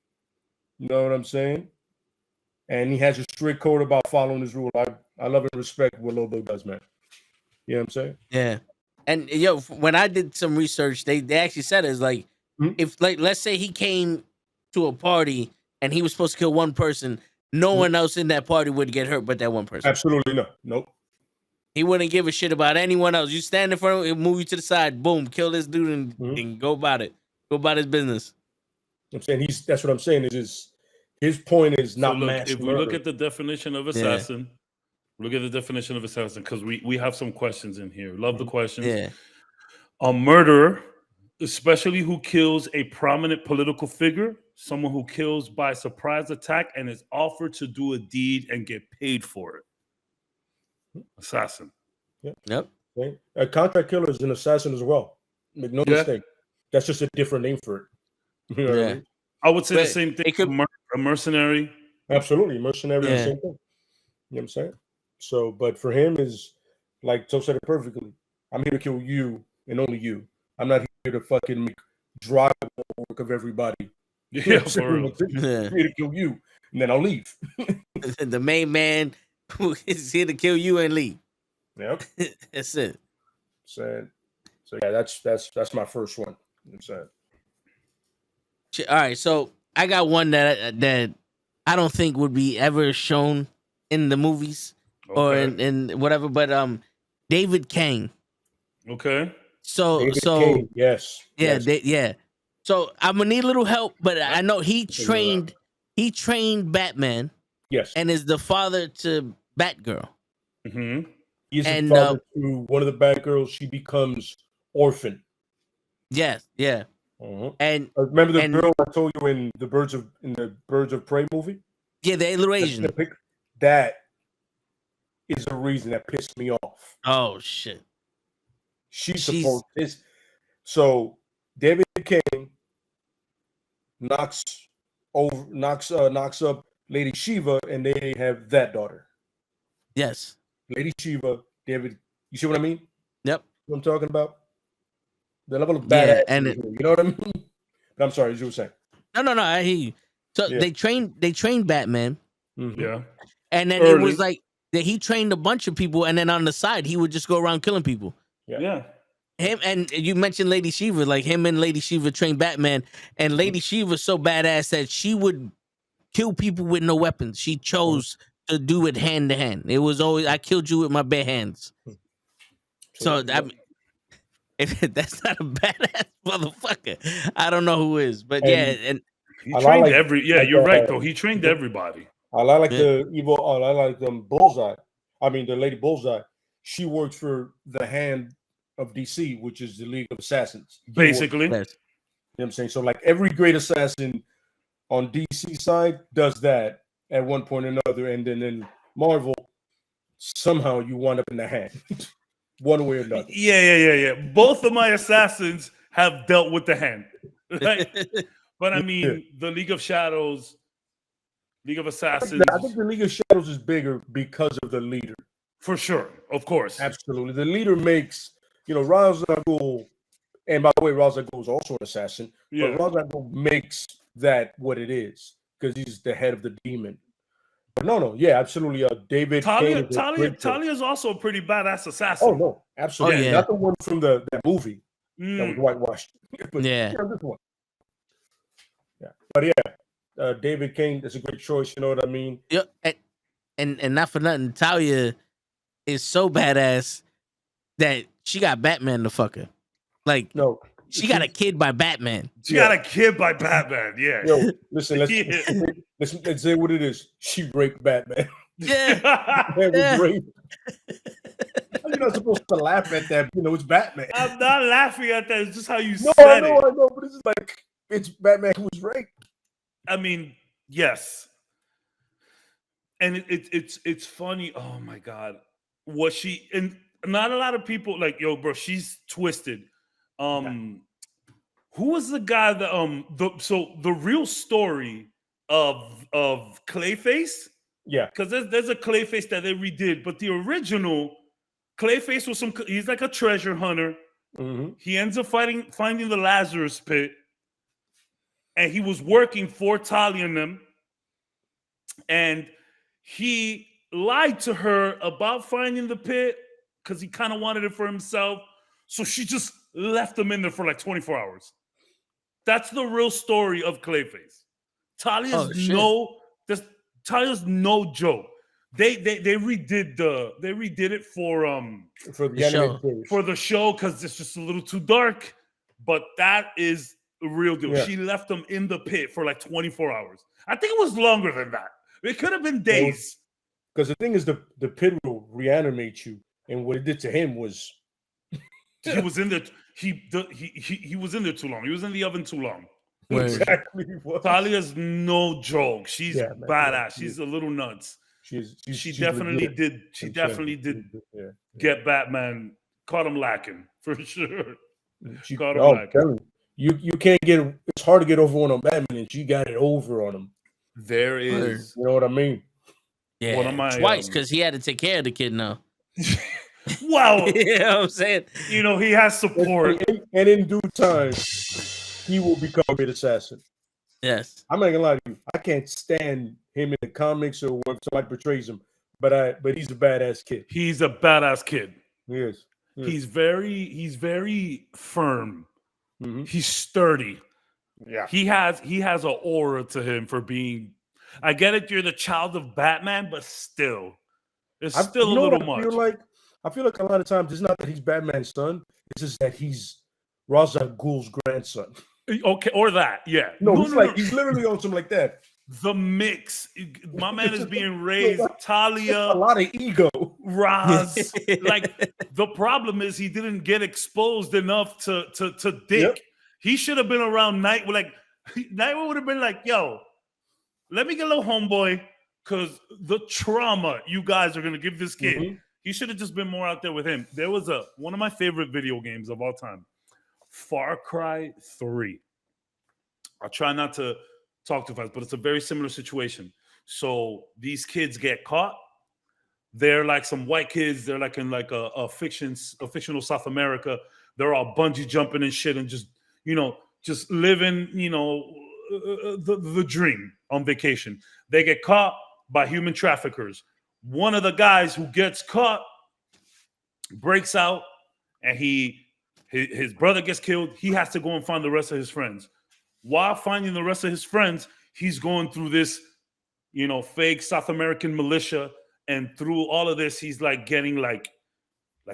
You know what I'm saying? And he has a strict code about following his rule. I love and respect what Lobo does, man. You know what I'm saying? Yeah. And when I did some research, they actually said it's like, if like let's say he came to a party and he was supposed to kill one person, no one else in that party would get hurt but that one person. Absolutely no. Nope. He wouldn't give a shit about anyone else. You stand in front of him, move you to the side, boom, kill this dude and go about it. Go about his business. I'm saying that's what I'm saying is his point is not mass if murder. we look at the definition of assassin, because we have some questions in here. Love the questions. Yeah. A murderer, especially who kills a prominent political figure, someone who kills by surprise attack and is offered to do a deed and get paid for it. Assassin. Yep. Okay. A contract killer is an assassin as well. Make no mistake. That's just a different name for it. You know what I mean? I would say the same thing. A mercenary. Absolutely. Mercenary, the same thing. You know what I'm saying? So, but for him is like Toe said it perfectly. I'm here to kill you and only you. I'm not here to fucking make drive work of everybody. Yeah, for real. I'm here to kill you, and then I'll leave. The main man who is here to kill you and leave. Yep. That's it. So yeah, that's my first one. All right, so I got one that I don't think would be ever shown in the movies or in whatever, but David Kane. Okay. So David Kane, yes. So I'm gonna need a little help, but I know he trained Batman. Yes. And is the father to Batgirl. Mm-hmm. He's the father to one of the Batgirls. She becomes orphan. Yes, yeah. Uh-huh. And remember the girl I told you in the Birds of Prey movie? Yeah, the little Asian. That is the reason that pissed me off. Oh shit. She's supposed to. So David Kane knocks up Lady Shiva, and they have that daughter. Yes. Lady Shiva, David. You see what I mean? Yep. What I'm talking about? The level of badass. And you know what I mean? But I'm sorry, as you were saying. No, I hear you. So they trained Batman. Mm-hmm. Yeah. And then it was like that he trained a bunch of people, and then on the side he would just go around killing people. Yeah. Him and you mentioned Lady Shiva, like him and Lady Shiva trained Batman, and Lady Shiva's so badass that she would kill people with no weapons. She chose to do it hand to hand. It was always, I killed you with my bare hands. So if that's not a badass motherfucker, I don't know who is. But and he trained you're right though. He trained everybody. I like the evil. I like Bullseye. I mean the Lady Bullseye. She works for the hand of DC, which is the League of Assassins. Basically. You know what I'm saying? So like every great assassin on DC side does that at one point or another, and then in Marvel, somehow you wind up in the hand. One way or another. Yeah. Both of my assassins have dealt with the hand. Right? But I mean, the League of Assassins. I think the League of Shadows is bigger because of the leader. For sure. Of course. Absolutely. The leader makes, Ra's al Ghul, and by the way, Ra's al Ghul is also an assassin, but Ra's al Ghul makes that what it is because he's the head of the demon. But no, absolutely. David Talia is also a pretty badass assassin. Oh no, absolutely. Not the one from that movie that was whitewashed. But, this one. Yeah, but David Kane is a great choice. You know what I mean? Yeah, and not for nothing, Talia is so badass that she got Batman to fuck her. Like she got a kid by Batman. She got a kid by Batman. Yeah. Yo, listen, let's say what it is. She raped Batman. Yeah. That was great. You're not supposed to laugh at that. It's Batman. I'm not laughing at that. It's just how you said it. I know, but it's like it's Batman who was raped. I mean, yes. And it's funny. Oh my God. Was she, and not a lot of people like, yo, bro, she's twisted. Who was the guy that the real story of Clayface? Yeah, because there's a Clayface that they redid, but the original Clayface was he's like a treasure hunter. Mm-hmm. He ends up finding the Lazarus pit, and he was working for Talia and them, and he lied to her about finding the pit because he kind of wanted it for himself. So she just left him in there for like 24 hours. That's the real story of Clayface. Talia's no joke. They redid it for the show because it's just a little too dark. But that is Real deal. Yeah. She left him in the pit for like 24 hours. I think it was longer than that. It could have been days. Because the thing is, the pit will reanimate you, and what it did to him was he was in there. He was in there too long. He was in the oven too long. Exactly. Talia's no joke. She's badass. She's a little nuts. She definitely did. She definitely did get Batman. Caught him lacking for sure. Caught him lacking. You can't get. It's hard to get over on Batman, and she got it over on him. There is. You know what I mean? Yeah, one of my, twice because he had to take care of the kid now. Wow. You know what I'm saying? You know, he has support. And in due time, he will become a great assassin. Yes. I'm not gonna lie to you. I can't stand him in the comics or when somebody portrays him, but he's a badass kid. He's a badass kid. Yes. He's very firm. Mm-hmm. He's sturdy. Yeah. He has an aura to him for being. I get it. You're the child of Batman, but still, it's still a little much. I feel like a lot of times it's not that he's Batman's son. It's just that he's Ra's al Ghul's grandson. Okay, or that. Yeah. No, he's literally on something like that. The mix. My man is being raised. Talia. A lot of ego. Raz. Like, the problem is he didn't get exposed enough to Dick. Yep. He should have been around Nightwing. Like, Nightwing would have been like, yo, let me get a little homeboy, because the trauma you guys are going to give this kid, he should have just been more out there with him. There was one of my favorite video games of all time, Far Cry 3. I'll try not to talk too fast, but it's a very similar situation. So these kids get caught. They're like some white kids. They're like in like a fictional South America. They're all bungee jumping and shit and just living, the dream on vacation. They get caught by human traffickers. One of the guys who gets caught breaks out, and his brother gets killed. He has to go and find the rest of his friends. While finding the rest of his friends, he's going through this, fake South American militia, and through all of this, he's like getting like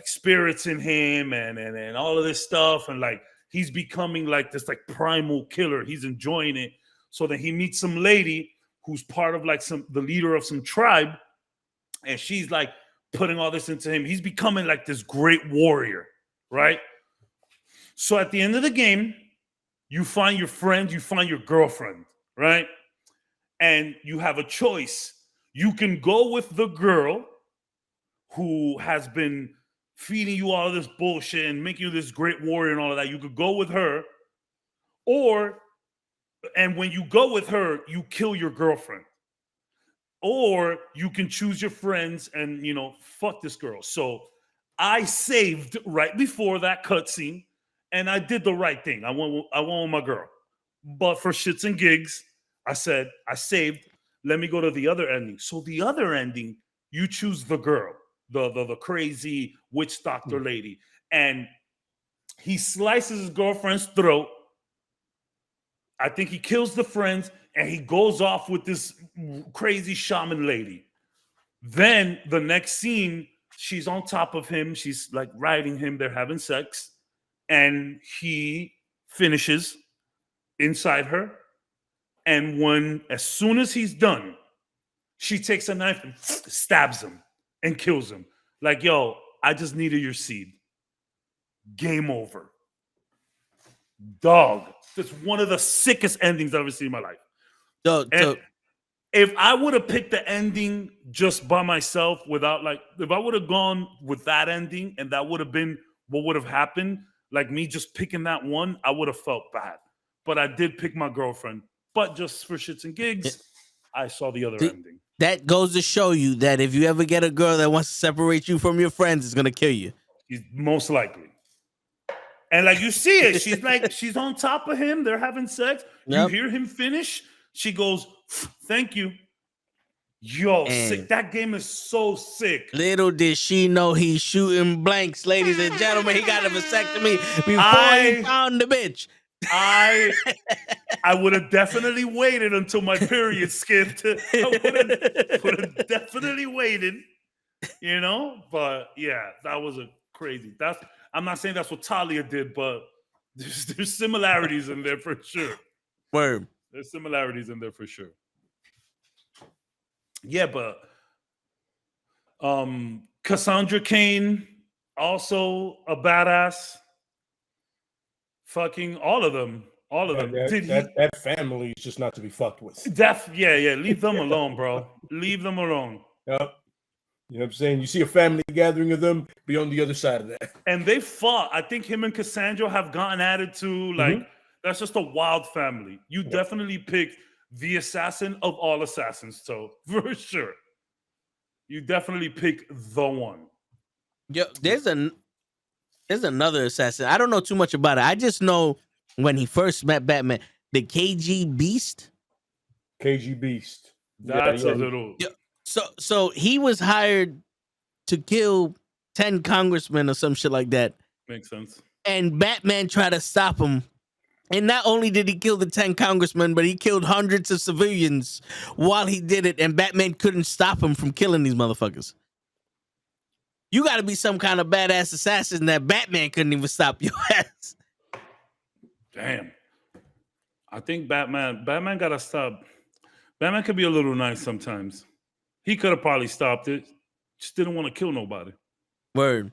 spirits in him and all of this stuff, and like he's becoming like this like primal killer. He's enjoying it. So then he meets some lady who's part of like the leader of some tribe, and she's like putting all this into him. He's becoming like this great warrior, right? So at the end of the game, you find your friend, you find your girlfriend, right? And you have a choice. You can go with the girl who has been feeding you all of this bullshit and making you this great warrior and all of that. You could go with her, and when you go with her, you kill your girlfriend. Or you can choose your friends and, fuck this girl. So I saved right before that cutscene, and I did the right thing. I went with my girl. But for shits and gigs, I said, I saved. Let me go to the other ending. So the other ending, you choose the girl, the crazy witch doctor lady. And he slices his girlfriend's throat. I think he kills the friends, and he goes off with this crazy shaman lady. Then the next scene, she's on top of him. She's like riding him. They're having sex. And he finishes inside her. And as soon as he's done, she takes a knife and stabs him and kills him. Like, yo, I just needed your seed. Game over. Dog. That's one of the sickest endings I've ever seen in my life. If I would have picked the ending just by myself if I would have gone with that ending and that would have been what would have happened, like me just picking that one, I would have felt bad. But I did pick my girlfriend. But just for shits and gigs, I saw the other ending. That goes to show you that if you ever get a girl that wants to separate you from your friends, it's going to kill you. He's most likely. And like you see it, she's on top of him. They're having sex. Yep. You hear him finish. She goes, thank you. Yo, sick. That game is so sick. Little did she know he's shooting blanks, ladies and gentlemen. He got a vasectomy before he found the bitch. I would have definitely waited until my period skipped. I would have definitely waited, But yeah, that was a crazy. I'm not saying that's what Talia did, but There's similarities in there for sure. Word. There's similarities in there for sure. Yeah, but Cassandra Cain, also a badass. Fucking all of them. All of them. That family is just not to be fucked with. Yeah. Leave them alone, bro. Leave them alone. Yep. You know what I'm saying? You see a family gathering of them, be on the other side of that. And they fought. I think him and Cassandra have gotten at it too. Like, that's just a wild family. You definitely picked the assassin of all assassins, so for sure. You definitely pick the one. Yo, there's another assassin. I don't know too much about it. I just know when he first met Batman, the KG Beast. KG Beast. That's a little. Yeah. So he was hired to kill 10 congressmen or some shit like that. Makes sense. And Batman tried to stop him. And not only did he kill the 10 congressmen, but he killed hundreds of civilians while he did it. And Batman couldn't stop him from killing these motherfuckers. You got to be some kind of badass assassin that Batman couldn't even stop your ass. Damn. I think Batman got to stop. Batman could be a little nice sometimes. He could have probably stopped it. Just didn't want to kill nobody. Word.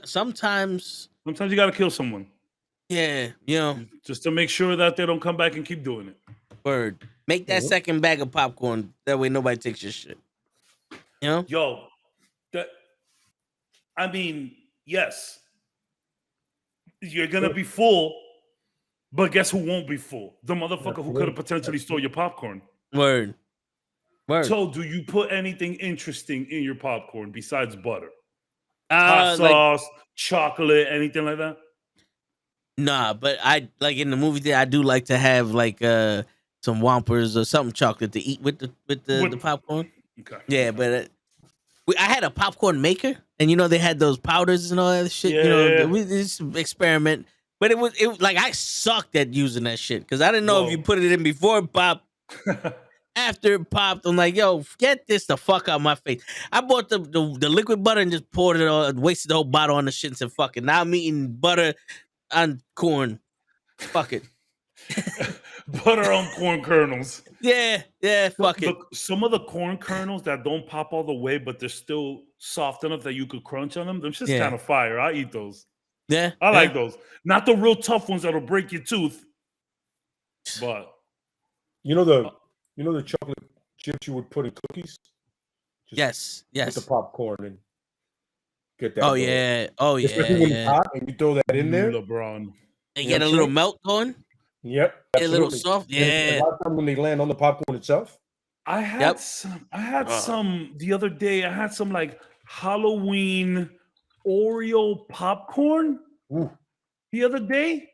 Sometimes you got to kill someone. Yeah, you know. Just to make sure that they don't come back and keep doing it. Word. Make that second bag of popcorn. That way nobody takes your shit. You know? Yo, yes. You're going to be full, but guess who won't be full? The motherfucker who could have potentially stole your popcorn. Word. So do you put anything interesting in your popcorn besides butter? Hot sauce, chocolate, anything like that? Nah, but I like in the movie theater, I do like to have like some Whompers or something chocolate to eat with the popcorn. Okay. Yeah, but I had a popcorn maker, and you know they had those powders and all that shit. Yeah. You know, we this experiment, but it was like I sucked at using that shit because I didn't know if you put it in before it popped. After it popped, I'm like, yo, get this the fuck out of my face. I bought the liquid butter and just poured it on, wasted the whole bottle on the shit and said, fuck it. Now I'm eating butter on corn. Fuck it. Butter on corn kernels. Yeah, fuck it. Some of the corn kernels that don't pop all the way, but they're still soft enough that you could crunch on them. Them just kind of fire. I eat those. Yeah. I like those. Not the real tough ones that'll break your tooth. But you know the chocolate chips you would put in cookies? Yes. With the popcorn and get that. Especially when it's hot and you throw that in there. LeBron. And get a little melt going. Yep. A little soft. Yeah. A lot of time when they land on the popcorn itself. I had some the other day. I had some like Halloween Oreo popcorn the other day.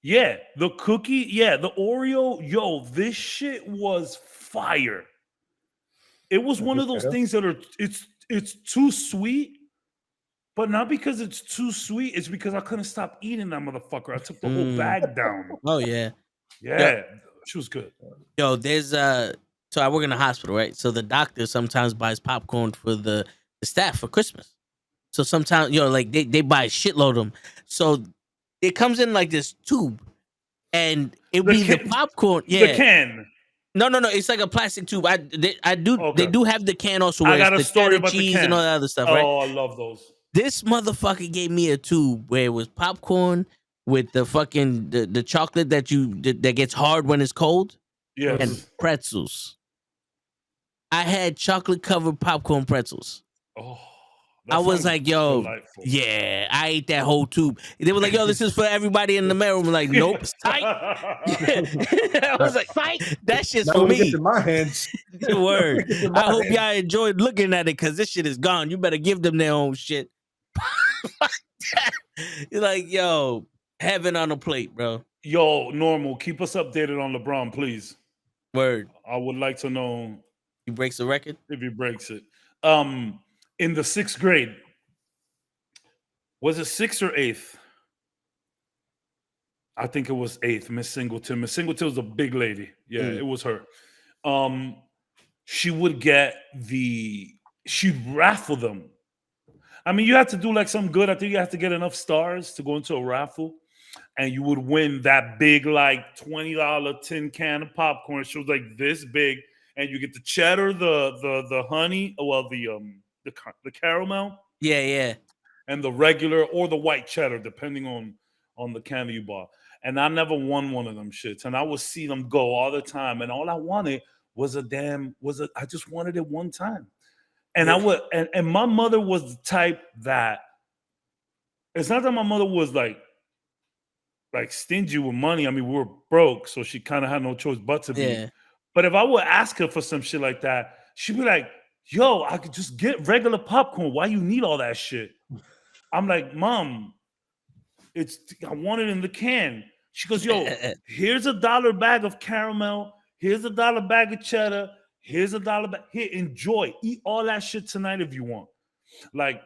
Yeah, the cookie. Yeah, the Oreo. Yo, this shit was fire. It was one of those things that are it's too sweet, but not because it's too sweet. It's because I couldn't stop eating that motherfucker. I took the whole bag down. Oh yeah. She was good. Yo, there's so I work in a hospital, right? So the doctor sometimes buys popcorn for the staff for Christmas. So sometimes, like they buy a shitload of them. So it comes in like this tube, and it be the popcorn. Yeah, the can. No. It's like a plastic tube. They do have the can also. Where I got it's a story about cheese the can and all that other stuff, right? Oh, I love those. This motherfucker gave me a tube where it was popcorn with the fucking the chocolate that gets hard when it's cold. Yes. And pretzels. I had chocolate covered popcorn pretzels. Oh. I was like, yo, delightful. Yeah, I ate that whole tube. They were like, yo, this is for everybody in the mail room. I'm like, nope, psych. I was like, psych, that shit's for me. In my hands. Word. I hope y'all enjoyed looking at it because this shit is gone. You better give them their own shit. You're like, yo, heaven on a plate, bro. Yo, Normal, keep us updated on LeBron, please. Word. I would like to know. He breaks the record? If he breaks it. In the 6th grade, was it 6th or 8th? I think it was 8th, Miss Singleton. Miss Singleton was a big lady. Yeah, it was her. She would get she'd raffle them. I mean, you had to do like something good. I think you had to get enough stars to go into a raffle, and you would win that big, like $20 tin can of popcorn. It was like this big, and you get the cheddar, the honey, well, the caramel, yeah, and the regular or the white cheddar, depending on the can that you bought. And I never won one of them shits, and I would see them go all the time, and all I wanted was I just wanted it one time. And I would, and my mother was the type that, it's not that my mother was like stingy with money. I mean, we were broke, so she kind of had no choice but to be. Yeah. But if I would ask her for some shit like that, she'd be like, yo, I could just get regular popcorn. Why you need all that shit? I'm like, Mom, I want it in the can. She goes, yo, here's $1 bag of caramel. Here's $1 bag of cheddar. Here's $1 bag. Here, enjoy. Eat all that shit tonight if you want. Like,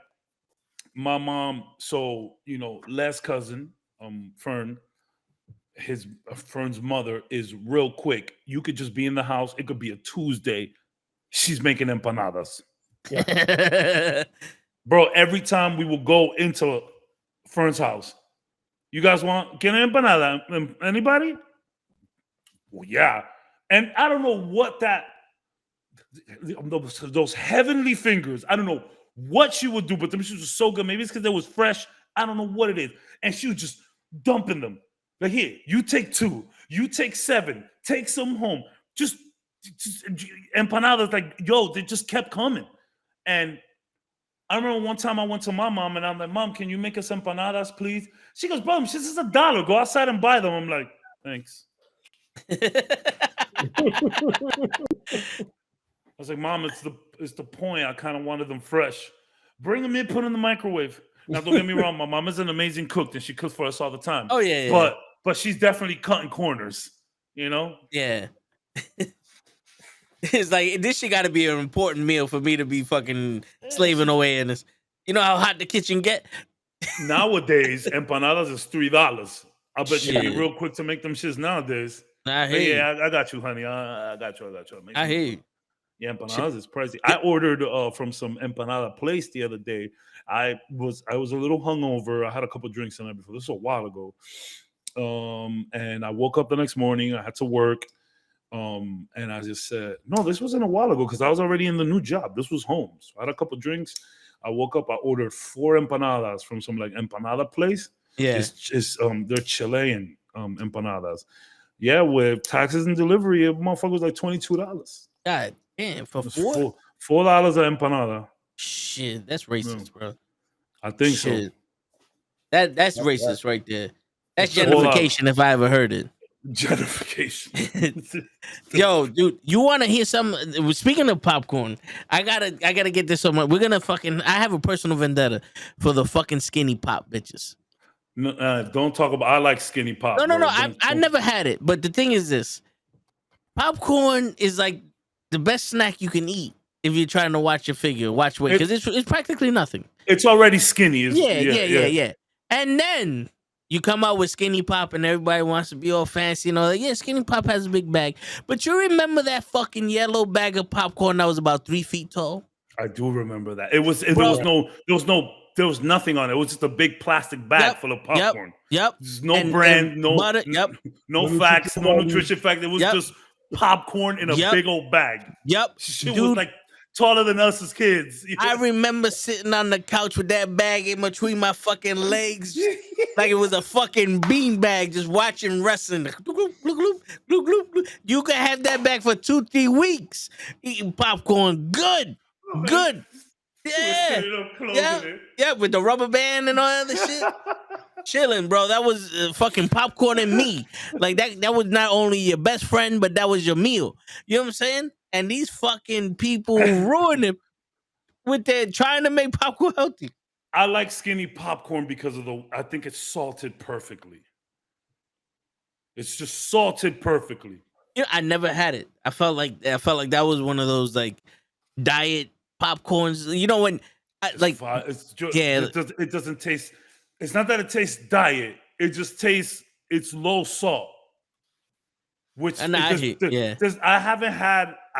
my mom, so, Les' cousin, Fern, Fern's mother is real quick. You could just be in the house. It could be a Tuesday. She's making empanadas. Bro, every time we would go into Fern's house, you guys get an empanada? Anybody? Well, yeah. And I don't know what those heavenly fingers, I don't know what she would do, but them shoes were so good. Maybe it's because they was fresh. I don't know what it is. And she was just dumping them. Like, here, you take 2. You take 7. Take some home. Just empanadas, like, yo, they just kept coming. And I remember one time I went to my mom and I'm like, Mom, can you make us empanadas, please? She goes, bro, this is $1. Go outside and buy them. I'm like, thanks. I was like, Mom, it's the point. I kind of wanted them fresh. Bring them in, put them in the microwave. Now, don't get me wrong. My mom is an amazing cook and she cooks for us all the time. Oh, yeah. But she's definitely cutting corners, Yeah. It's like, this shit got to be an important meal for me to be fucking slaving away in this. You know how hot the kitchen get? Nowadays, empanadas is $3. I bet you be real quick to make them shits nowadays. I hear you. I got you, honey. I got you. I hear you. Yeah, empanadas is pricey. I ordered from some empanada place the other day. I was a little hungover. I had a couple drinks the night before. This was a while ago. And I woke up the next morning. I had to work. And I just said, no, this wasn't a while ago because I was already in the new job. This was home. So I had a couple drinks. I woke up. I ordered 4 empanadas from some like empanada place. Yeah, they're Chilean empanadas. Yeah, with taxes and delivery, it motherfucker was like $22. God damn, for $4 an empanada. Shit, that's racist, bro. I think so. That's racist right there. That's gentrification if I ever heard it. Gentrification. Yo, dude, you want to hear something? Speaking of popcorn, I gotta get this on my. We're gonna fucking. I have a personal vendetta for the fucking skinny pop bitches. No, don't talk about. I like skinny pop. No. I never had it, but the thing is this: popcorn is like the best snack you can eat if you're trying to watch weight, because it's practically nothing. It's already skinny. Yeah. And then you come out with skinny pop, and everybody wants to be all fancy, skinny pop has a big bag. But you remember that fucking yellow bag of popcorn that was about 3 feet tall? I do remember that. There was nothing on it. It was just a big plastic bag full of popcorn. Yep. There's no brand, no butter, no facts, no nutrition fact. It was just popcorn in a big old bag. Yep. Shit was like taller than us as kids. I remember sitting on the couch with that bag in between my fucking legs, like it was a fucking bean bag, just watching wrestling. You could have that bag for 2-3 weeks eating popcorn. Good. Yeah, with the rubber band and all that other shit. Chilling, bro. That was fucking popcorn and me. Like that was not only your best friend, but that was your meal. You know what I'm saying? And these fucking people ruin it with their trying to make popcorn healthy. I like skinny popcorn because I think it's salted perfectly. It's just salted perfectly. Yeah, I never had it. I felt like that was one of those like diet popcorns. You know when it doesn't taste. It's not that it tastes diet. It just tastes. It's low salt. Which I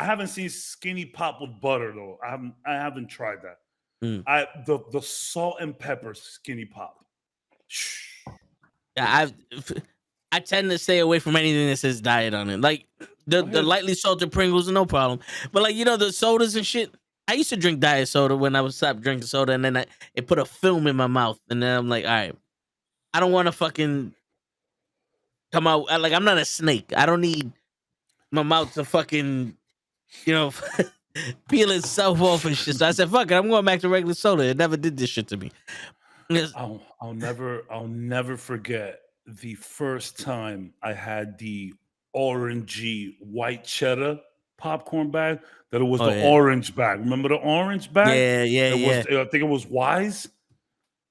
haven't seen skinny pop with butter though. I haven't tried that. The salt and pepper skinny pop. Yeah, I tend to stay away from anything that says diet on it. Like the lightly salted Pringles, no problem. But like the sodas and shit. I used to drink diet soda when I was stopped drinking soda, and then it put a film in my mouth, and then I'm like, all right, I don't want to fucking come out like I'm not a snake. I don't need my mouth to fucking peel itself off and shit. So I said, fuck it, I'm going back to regular soda. It never did this shit to me. I'll never forget the first time I had the orangey white cheddar popcorn bag. That it was orange bag. Remember the orange bag? Yeah. I think it was Wise.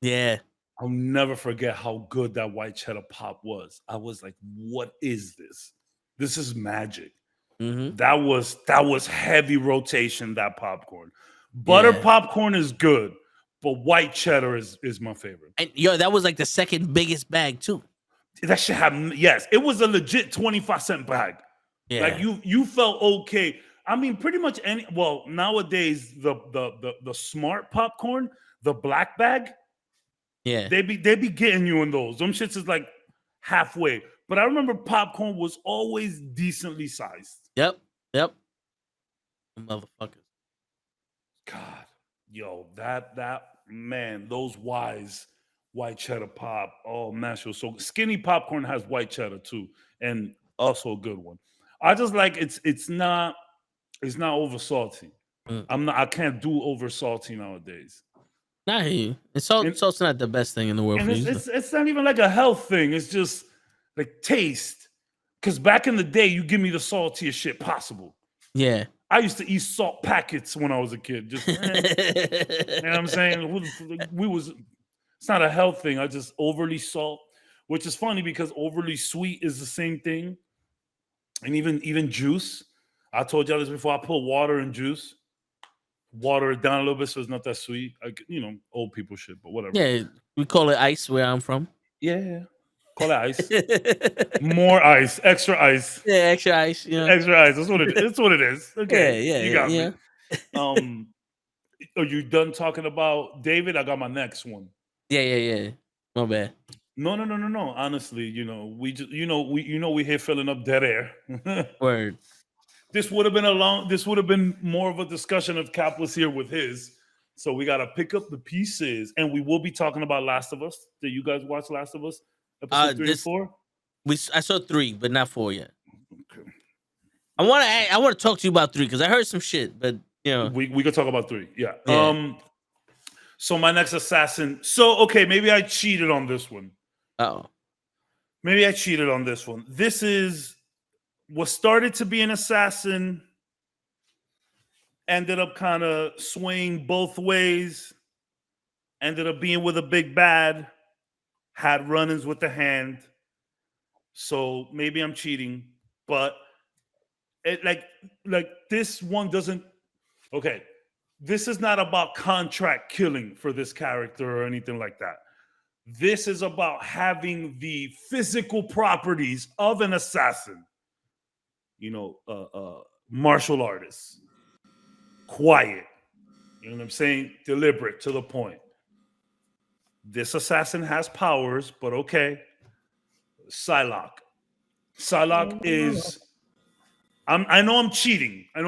Yeah. I'll never forget how good that white cheddar pop was. I was like, what is this? This is magic. Mm-hmm. That was heavy rotation, that popcorn. Butter popcorn is good, but white cheddar is my favorite. And that was like the second biggest bag too. That shit had, yes, it was a legit 25-cent bag. Yeah. Like you felt okay. I mean, pretty much nowadays the smart popcorn, the black bag, they be getting you in those. Them shits is like halfway. But I remember popcorn was always decently sized. Yep. Motherfuckers. God, that man, those Wise white cheddar pop. Oh man, so skinny popcorn has white cheddar too, and also a good one. I just like it's not over salty. I can't do over salty nowadays. Nah, I hear you. Salt's not the best thing in the world. And it's not even like a health thing. It's just like taste. Because back in the day, you give me the saltiest shit possible. Yeah. I used to eat salt packets when I was a kid. Just, you know what I'm saying? It's not a health thing. I just overly salt, which is funny because overly sweet is the same thing. And even juice. I told y'all this before. I put water in juice. Water it down a little bit so it's not that sweet. Old people shit, but whatever. Yeah, we call it ice where I'm from. Yeah. Call it ice. More ice. Extra ice. Yeah, extra ice. Yeah. Extra ice. That's what it is. Okay. Yeah. You got me. Are you done talking about David? I got my next one. Yeah. My bad. No. Honestly, we here filling up dead air. Word. This would have been more of a discussion if Cap was here with his. So we gotta pick up the pieces, and we will be talking about Last of Us. Did you guys watch Last of Us? Episode 3 and 4? I saw 3, but not 4 yet. Okay. I want to talk to you about 3 because I heard some shit, but we could talk about 3. Yeah. So my next assassin. So okay, maybe I cheated on this one. Maybe I cheated on this one. This is what started to be an assassin, ended up kind of swaying both ways, ended up being with a big bad, had run-ins with the hand. So maybe I'm cheating, but it like this one doesn't. Okay, this is not about contract killing for this character or anything like that. This is about having the physical properties of an assassin. Martial artist, quiet. You know what I'm saying? Deliberate, to the point. This assassin has powers, but okay. Psylocke. Psylocke is. I know I'm cheating. I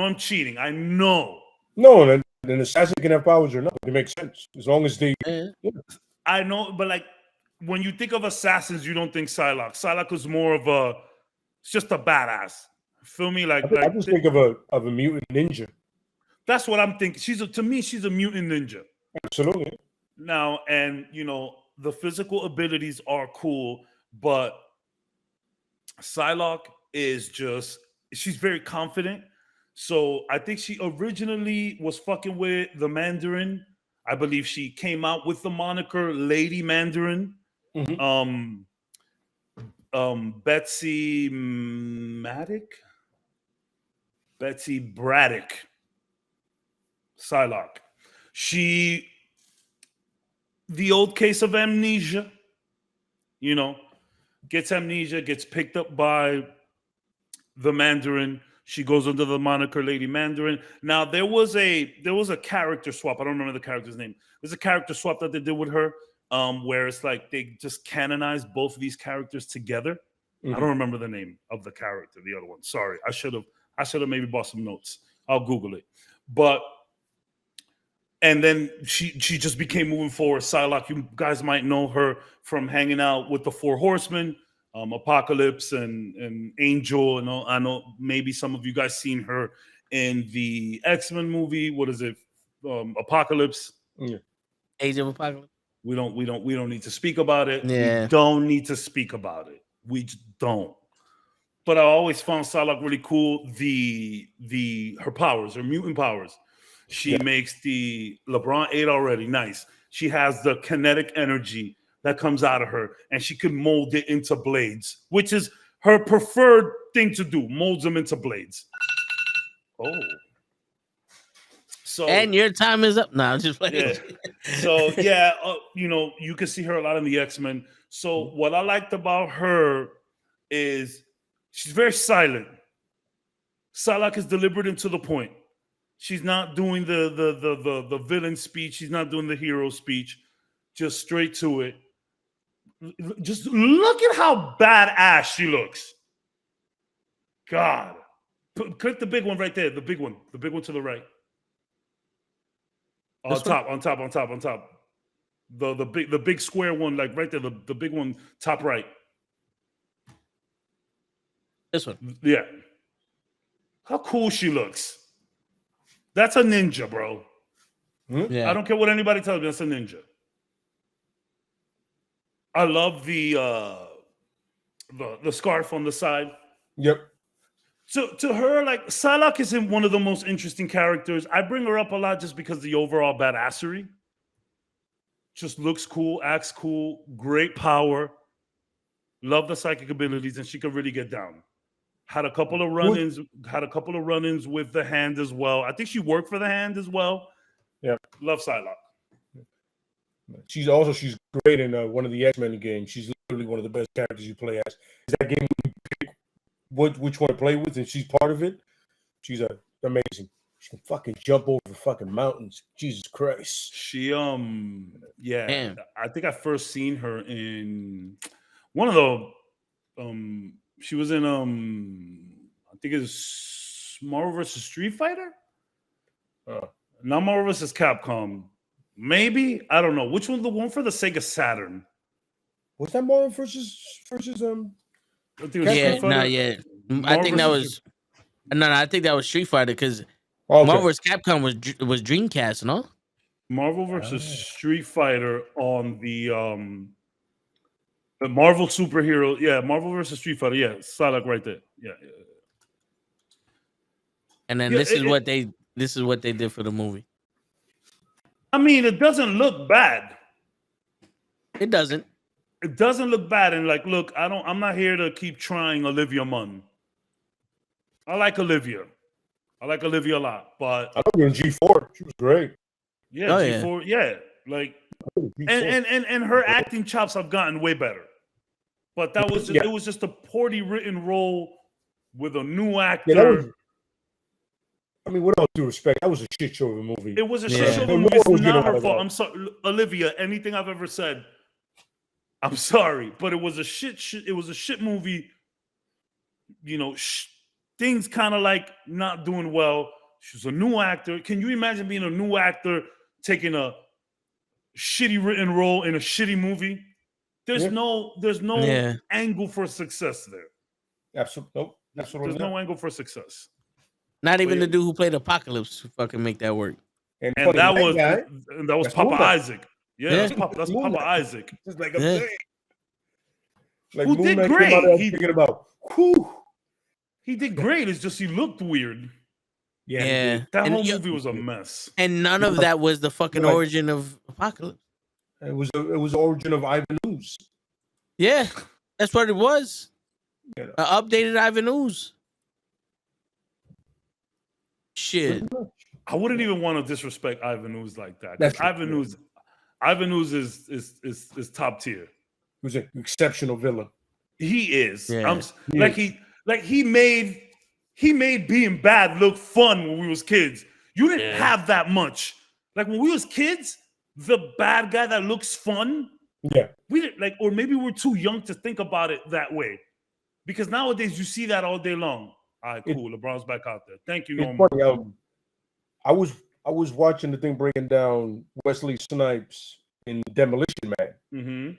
know. No, an assassin can have powers or not. It makes sense as long as they. Yeah. I know, but like when you think of assassins, you don't think Psylocke. Psylocke is more of it's just a badass. Feel me? I just think of a mutant ninja. That's what I'm thinking. To me, she's a mutant ninja. Absolutely. Now, and the physical abilities are cool, but Psylocke is she's very confident. So I think she originally was fucking with the Mandarin. I believe she came out with the moniker Lady Mandarin. Mm-hmm. Betsy Braddock. Psylocke. The old case of amnesia, gets amnesia, gets picked up by the Mandarin. She goes under the moniker Lady Mandarin. Now there was a character swap. I don't remember the character's name. There's a character swap that they did with her, where it's like they just canonized both of these characters together. I don't remember the name of the character, the other one. Sorry, I should have maybe bought some notes. I'll Google it. And then she just became moving forward. Psylocke, you guys might know her from hanging out with the Four Horsemen, Apocalypse and Angel. And I know maybe some of you guys seen her in the X-Men movie. What is it? Apocalypse. Yeah. Age of Apocalypse. We don't need to speak about it. Yeah. We don't need to speak about it. We just don't. But I always found Psylocke really cool. Her powers, her mutant powers. She makes the LeBron 8 already. Nice. She has the kinetic energy that comes out of her, and she could mold it into blades, which is her preferred thing to do. Molds them into blades. Oh. So, and your time is up now. Just playing. Yeah. So yeah, you can see her a lot in the X-Men. So what I liked about her is she's very silent. Psylocke is deliberate and to the point. She's not doing the villain speech. She's not doing the hero speech. Just straight to it. Just look at how badass she looks. God. Click the big one right there. The big one to the right. On top. The big square one, like right there, the big one, top right. This one. Yeah. How cool she looks. That's a ninja, bro. Yeah. I don't care what anybody tells me, that's a ninja. I love the scarf on the side. Yep. So to her, like, Psylocke isn't one of the most interesting characters. I bring her up a lot just because of the overall badassery. Just looks cool, acts cool, great power. Love the psychic abilities, and she could really get down. Had a couple of run-ins with the Hand as well. I think she worked for the Hand as well. Yeah. Love Psylocke. She's great in one of the X-Men games. She's literally one of the best characters you play as. Is that game when you pick which one to play with, and she's part of it? She's amazing. She can fucking jump over fucking mountains. Jesus Christ. She yeah. Damn. I think I first seen her in one of the she was in I think it's Marvel vs. Street Fighter. Not Marvel vs. Capcom. Maybe, I don't know. Which one? The one for the Sega Saturn. Was that Marvel versus Yeah, not yet. I think that was I think that was Street Fighter because Marvel vs. Capcom was Dreamcast, no? Marvel vs. Street Fighter on the Marvel superhero. Yeah, Marvel vs. Street Fighter. Yeah, Psylocke right there. Yeah. And then this is what they did for the movie. I mean, it doesn't look bad. It doesn't. It doesn't look bad. And like, look, I'm not here to keep trying Olivia Munn. I like Olivia a lot, but I know her in G4. She was great. Yeah, G4, yeah. Like, and her acting chops have gotten way better. But that was it was just a poorly written role with a new actor. I mean, with all due respect, that was a shit show of a movie. It was a shit show of a movie. It's not her fault. I'm sorry, Olivia. Anything I've ever said, I'm sorry, but it was a shit movie. You know, things kind of like not doing well. She's a new actor. Can you imagine being a new actor taking a shitty written role in a shitty movie? There's no angle for success there. Absolutely, nope. There's no angle for success. Not even the dude who played Apocalypse fucking make that work. And that was Papa Isaac. Yeah, that's Papa Isaac. Just like I'm saying. Like who did great. He did great. It's just he looked weird. Yeah. That whole movie was a mess. And none of that was the fucking origin of Apocalypse. It was the origin of Ivan Ooze. Yeah, that's what it was. An updated Ivan Ooze. Shit. I wouldn't even want to disrespect Ivan Ooze like that. Ivan Ooze is top tier. He was an exceptional villain. He is. Yeah. He he made being bad look fun when we was kids. You didn't have that much. Like when we was kids, the bad guy that looks fun. Yeah. We didn't like, or maybe we're too young to think about it that way. Because nowadays you see that all day long. All right, cool. LeBron's back out there. Thank you, Norman. Funny, I was watching the thing breaking down Wesley Snipes in Demolition Man. Mm-hmm.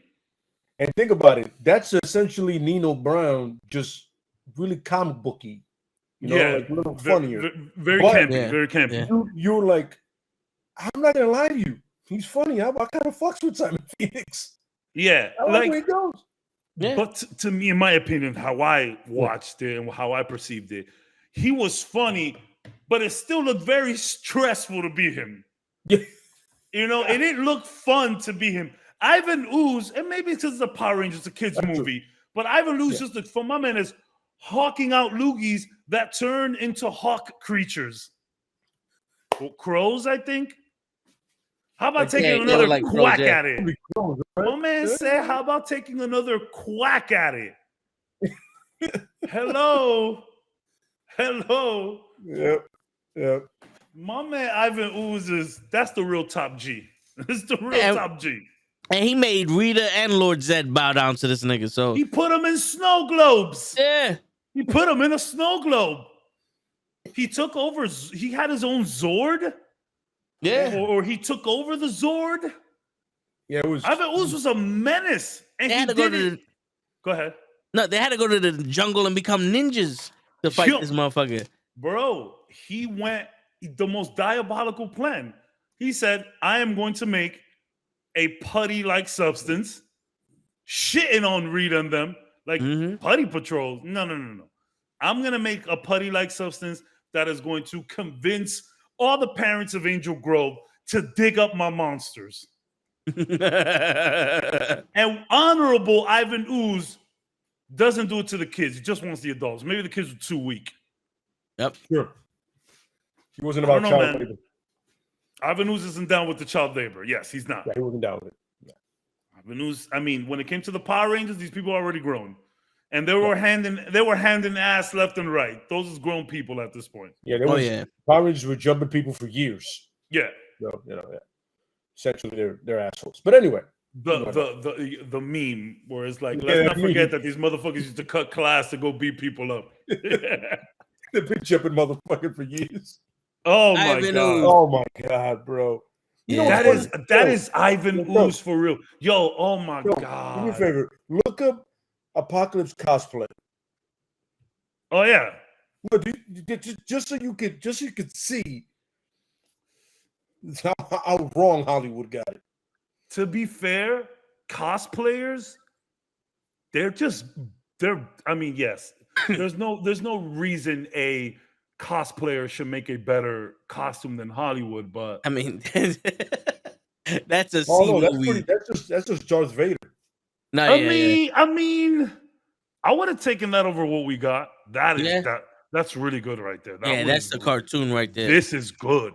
And think about it. That's essentially Nino Brown, just really comic booky. You know, like a little funnier. Very campy. Very campy. You're like, I'm not gonna lie to you. He's funny. I kind of fucks with Simon Phoenix. Yeah. I like where he goes. Yeah. But to me, in my opinion, how I watched it and how I perceived it, he was funny, but it still looked very stressful to be him. Yeah. You know, it didn't look fun to be him. Ivan Ooze, and maybe it's because it's a Power Rangers, a kids movie, but Ivan Ooze just looked fun. My man is hawking out loogies that turn into hawk creatures. Well, crows, I think. How about taking another quack at it? My man said, how about taking another quack at it? Hello. Yep. My man Ivan Ooze that's the real top G. It's the real top G. And he made Rita and Lord Zed bow down to this nigga. So he put him in snow globes. Yeah. He put him in a snow globe. He took over. He had his own Zord. Yeah. Or he took over the Zord. Yeah, it was. Ivan Ooze was a menace. And he did it. Go ahead. No, they had to go to the jungle and become ninjas to fight this motherfucker. Bro, he went the most diabolical plan. He said, I am going to make a putty-like substance, shitting on Rita and them, like putty patrols. No. I'm going to make a putty-like substance that is going to convince all the parents of Angel Grove to dig up my monsters. And honorable Ivan Ooze doesn't do it to the kids. He just wants the adults. Maybe the kids were too weak. Yep. Sure. He wasn't about child labor. Ivan Ooze isn't down with the child labor. Yes, he's not. Yeah, he wasn't down with it. Yeah. Ivan Ooze, I mean, when it came to the Power Rangers, these people are already grown. And they were handing ass left and right. Those is grown people at this point. Yeah, Power Rangers were jumping people for years. Yeah. So, essentially they're assholes. But anyway. The meme where it's like, let's not forget that these motherfuckers used to cut class to go beat people up. They've been jumping motherfucking for years. Oh my god! Oh my god, bro! You know that is Ivan Ooze for real. Yo, oh my god! Do me a favor. Look up Apocalypse cosplay. Oh yeah. Look, just so you could see how wrong Hollywood got it. To be fair, cosplayers, I mean, yes. There's no reason a cosplayer should make a better costume than Hollywood, but I mean, that's a that's just Darth Vader. No, I mean, I would have taken that over what we got. That's really good right there. That's the cartoon right there. This is good.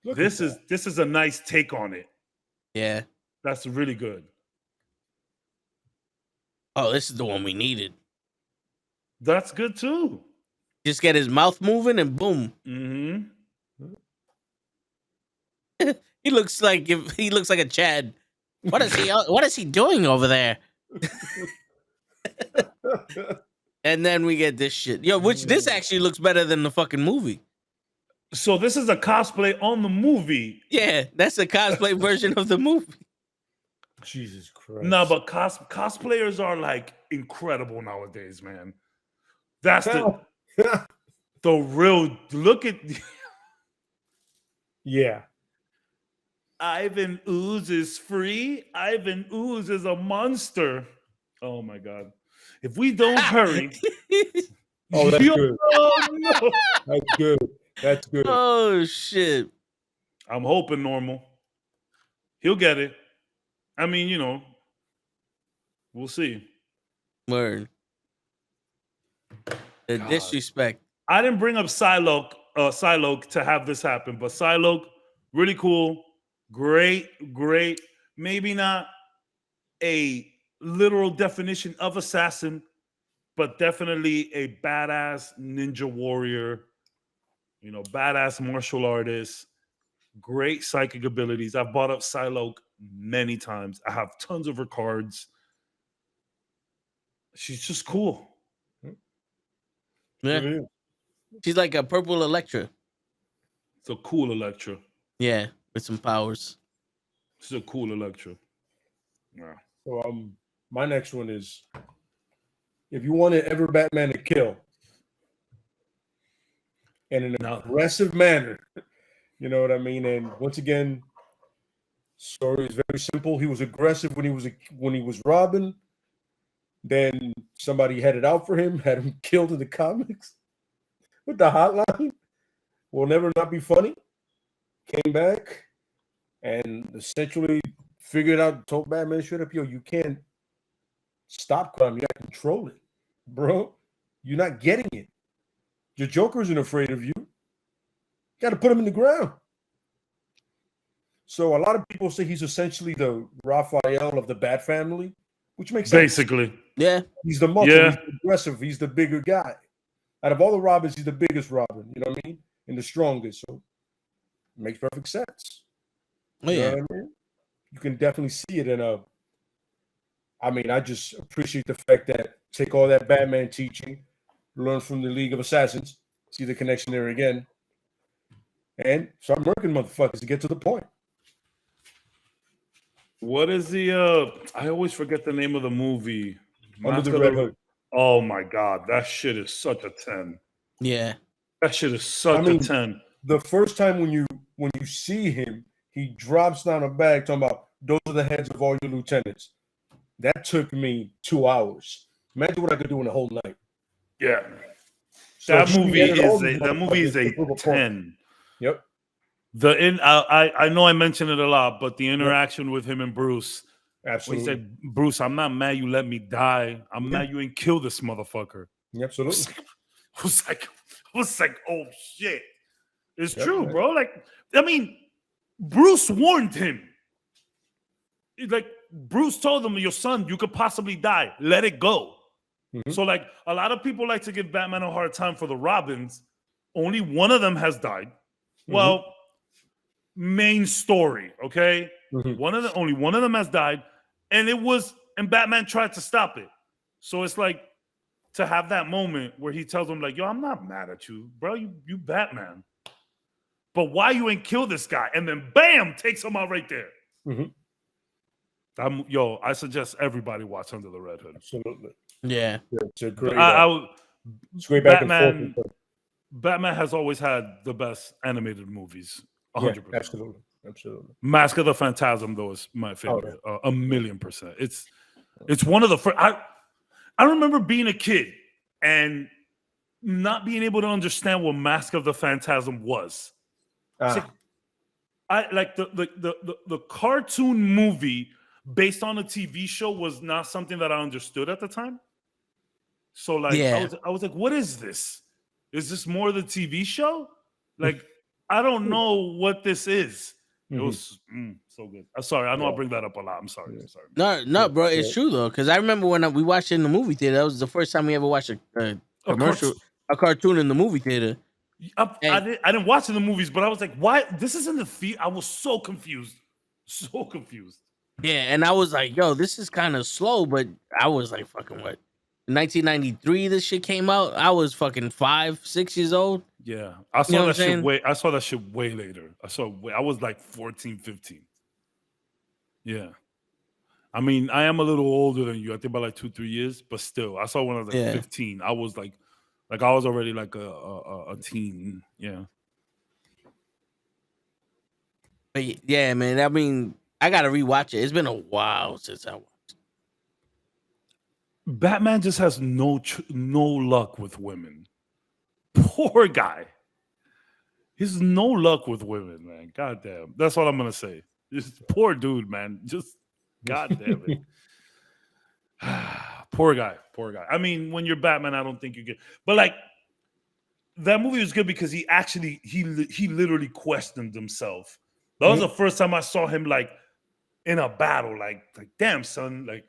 This is a nice take on it. Yeah, that's really good. Oh, this is the one we needed. That's good too. Just get his mouth moving and boom. Mm-hmm. He looks like a Chad. What is he doing over there? And then we get this shit. Which this actually looks better than the fucking movie. So this is a cosplay on the movie. Yeah, that's a cosplay version of the movie. Jesus Christ. No, but cosplayers are like incredible nowadays, man. That's the real look at. Yeah. Ivan Ooze is free. Ivan Ooze is a monster. Oh my god! If we don't hurry, that's good. No. That's good. That's good. Oh shit! I'm hoping Normal. He'll get it. I mean, we'll see. Word. The disrespect. I didn't bring up Psylocke to have this happen, but Psylocke, really cool, great. Maybe not a literal definition of assassin, but definitely a badass ninja warrior, badass martial artist, great psychic abilities. I've bought up Psylocke many times. I have tons of her cards. She's just cool. Yeah. She's like a purple Electra. It's a cool Electra. Yeah, with some powers. She's a cool Electra. Yeah. So my next one is, if you wanted every Batman to kill in an aggressive manner, you know what I mean? And once again, story is very simple. He was aggressive when he was robbing. Then somebody had it out for him, had him killed in the comics with the hotline. Will never not be funny. Came back and essentially figured out, told Batman straight up, yo, you can't stop crime. You got to control it, bro. You're not getting it. Your Joker isn't afraid of you. You got to put him in the ground. So a lot of people say he's essentially the Raphael of the Bat family, which makes sense. Basically. Yeah. He's the muscle, he's the aggressive, he's the bigger guy. Out of all the Robins, he's the biggest Robin, you know what I mean? And the strongest. So it makes perfect sense. Oh, yeah. You know what I mean? You can definitely see it in I just appreciate the fact that take all that Batman teaching, learn from the League of Assassins, see the connection there again, and start murking motherfuckers to get to the point. What is the I always forget the name of the movie. Under the Red Hood. Oh my god, that shit is such a 10. Yeah. That shit is such a 10. The first time when you see him, he drops down a bag talking about those are the heads of all your lieutenants. That took me 2 hours. Imagine what I could do in a whole night. Yeah. So that movie is a 10. Yep. I know I mentioned it a lot, but the interaction with him and Bruce. Absolutely. He said, Bruce, I'm not mad you let me die. I'm mad you ain't kill this motherfucker. Absolutely. I was like, oh shit. It's true, bro. Like, I mean, Bruce warned him. Like, Bruce told him, your son, you could possibly die. Let it go. Mm-hmm. So, like, a lot of people like to give Batman a hard time for the Robins. Only one of them has died. Mm-hmm. Well, main story, okay? Mm-hmm. Only one of them has died, and Batman tried to stop it. So it's like to have that moment where he tells him, like, yo, I'm not mad at you, bro. You Batman. But why you ain't kill this guy? And then bam, takes him out right there. Mm-hmm. I suggest everybody watch Under the Red Hood. Absolutely. Yeah. It's a great, it's great back and forth. Batman has always had the best animated movies. 100%. Yeah, absolutely. Mask of the Phantasm, though, is my favorite. 1,000,000%. It's one of the first. I remember being a kid and not being able to understand what Mask of the Phantasm was. Like the cartoon movie based on a TV show was not something that I understood at the time. So like I was like, what is this? Is this more the TV show? Like, I don't know what this is. It was so good. I'm sorry. I know I bring that up a lot. I'm sorry. No, bro. It's true, though. Because I remember when we watched it in the movie theater. That was the first time we ever watched a cartoon in the movie theater. I didn't watch it in the movies, but I was like, why? This is in the theater. I was so confused. Yeah, and I was like, yo, this is kind of slow, but I was like, fucking what? 1993, this shit came out. I was fucking 5, 6 years old. Yeah, I saw that shit I saw that shit way later. I was like 14, 15. Yeah, I mean, I am a little older than you. I think by like 2-3 years, but still, I saw when I was like 15. I was like I was already like a teen. Yeah. But yeah, man. I mean, I gotta rewatch it. It's been a while since I watched it. Batman just has no luck with women. Poor guy. He's no luck with women, man. God damn. That's all I'm gonna say. Just poor dude, man. Just god damn it. Poor guy. I mean, when you're Batman, I don't think you get. But like, that movie was good because he literally questioned himself. That was the first time I saw him like in a battle. Like damn son, like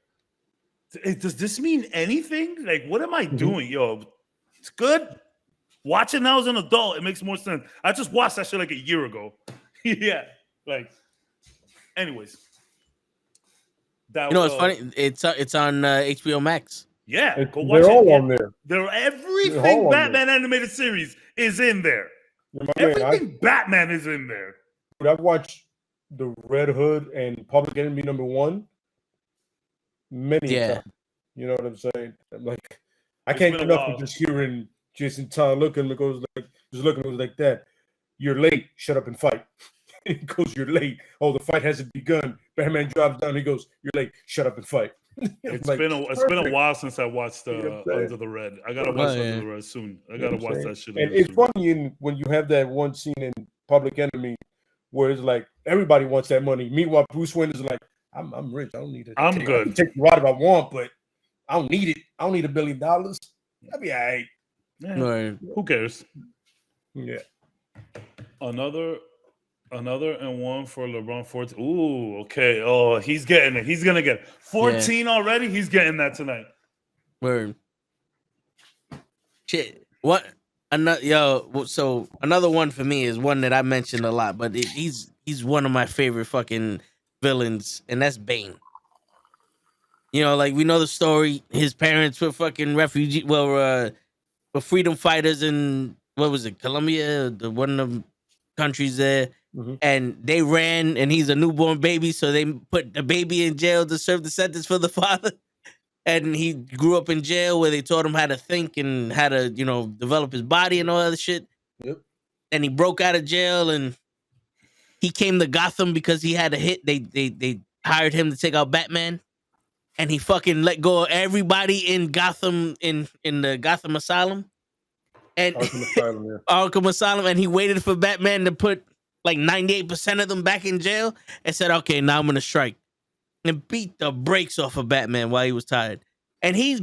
Does this mean anything? Like, what am I doing? Yo, it's good. Watch it now as an adult. It makes more sense. I just watched that shit like a year ago. Yeah. Like, anyways. It's funny. It's on HBO Max. Yeah, go watch they're it. all on there. Everything Batman animated series is in there. Everything Batman is in there. I've watched the Red Hood and Public Enemy #1 many times. You know what I'm saying? I'm like, I can't get enough of just hearing Jason Todd looking like that. You're late. Shut up and fight. He goes, you're late. Oh, the fight hasn't begun. Batman drops down. He goes, you're late. Shut up and fight. It's been a while since I watched Under the Red. I gotta watch Under the Red soon. I gotta watch that shit. And it's funny when you have that one scene in Public Enemy where it's like everybody wants that money. Meanwhile, Bruce Wayne is like, I'm rich. I don't need it. I'm good. I can take the ride if I want, but I don't need it. I don't need $1 billion. I'll be all right. Yeah. Who cares? Yeah. Another and one for LeBron 14. Ooh, okay. Oh, he's getting it. He's gonna get 14 already. He's getting that tonight. Word. Shit. What? So another one for me is one that I mentioned a lot, but he's one of my favorite fucking villains, and that's Bane. Like we know the story. His parents were fucking were freedom fighters in what was it, Colombia, one of the countries there. Mm-hmm. And they ran, and he's a newborn baby, so they put the baby in jail to serve the sentence for the father. And he grew up in jail where they taught him how to think and how to, develop his body and all that shit. Yep. And he broke out of jail, and he came to Gotham because he had a hit. They hired him to take out Batman, and he fucking let go of everybody in Gotham in the Gotham Asylum. And Arkham Asylum, and he waited for Batman to put like 98% of them back in jail and said, okay, now I'm going to strike. And beat the brakes off of Batman while he was tired. And he's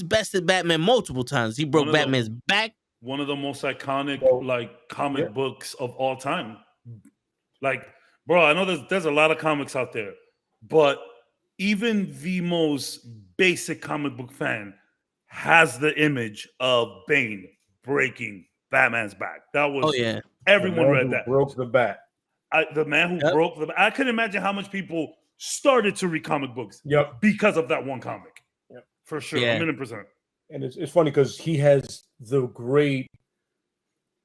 bested Batman multiple times. He broke Batman's back. One of the most iconic comic books of all time. Like, bro, I know there's a lot of comics out there, but even the most basic comic book fan has the image of Bane breaking Batman's back. That was everyone read that. Broke the bat. The man who broke the bat. I couldn't imagine how much people started to read comic books because of that one comic. Yep. For sure. 100%. And it's funny because he has the great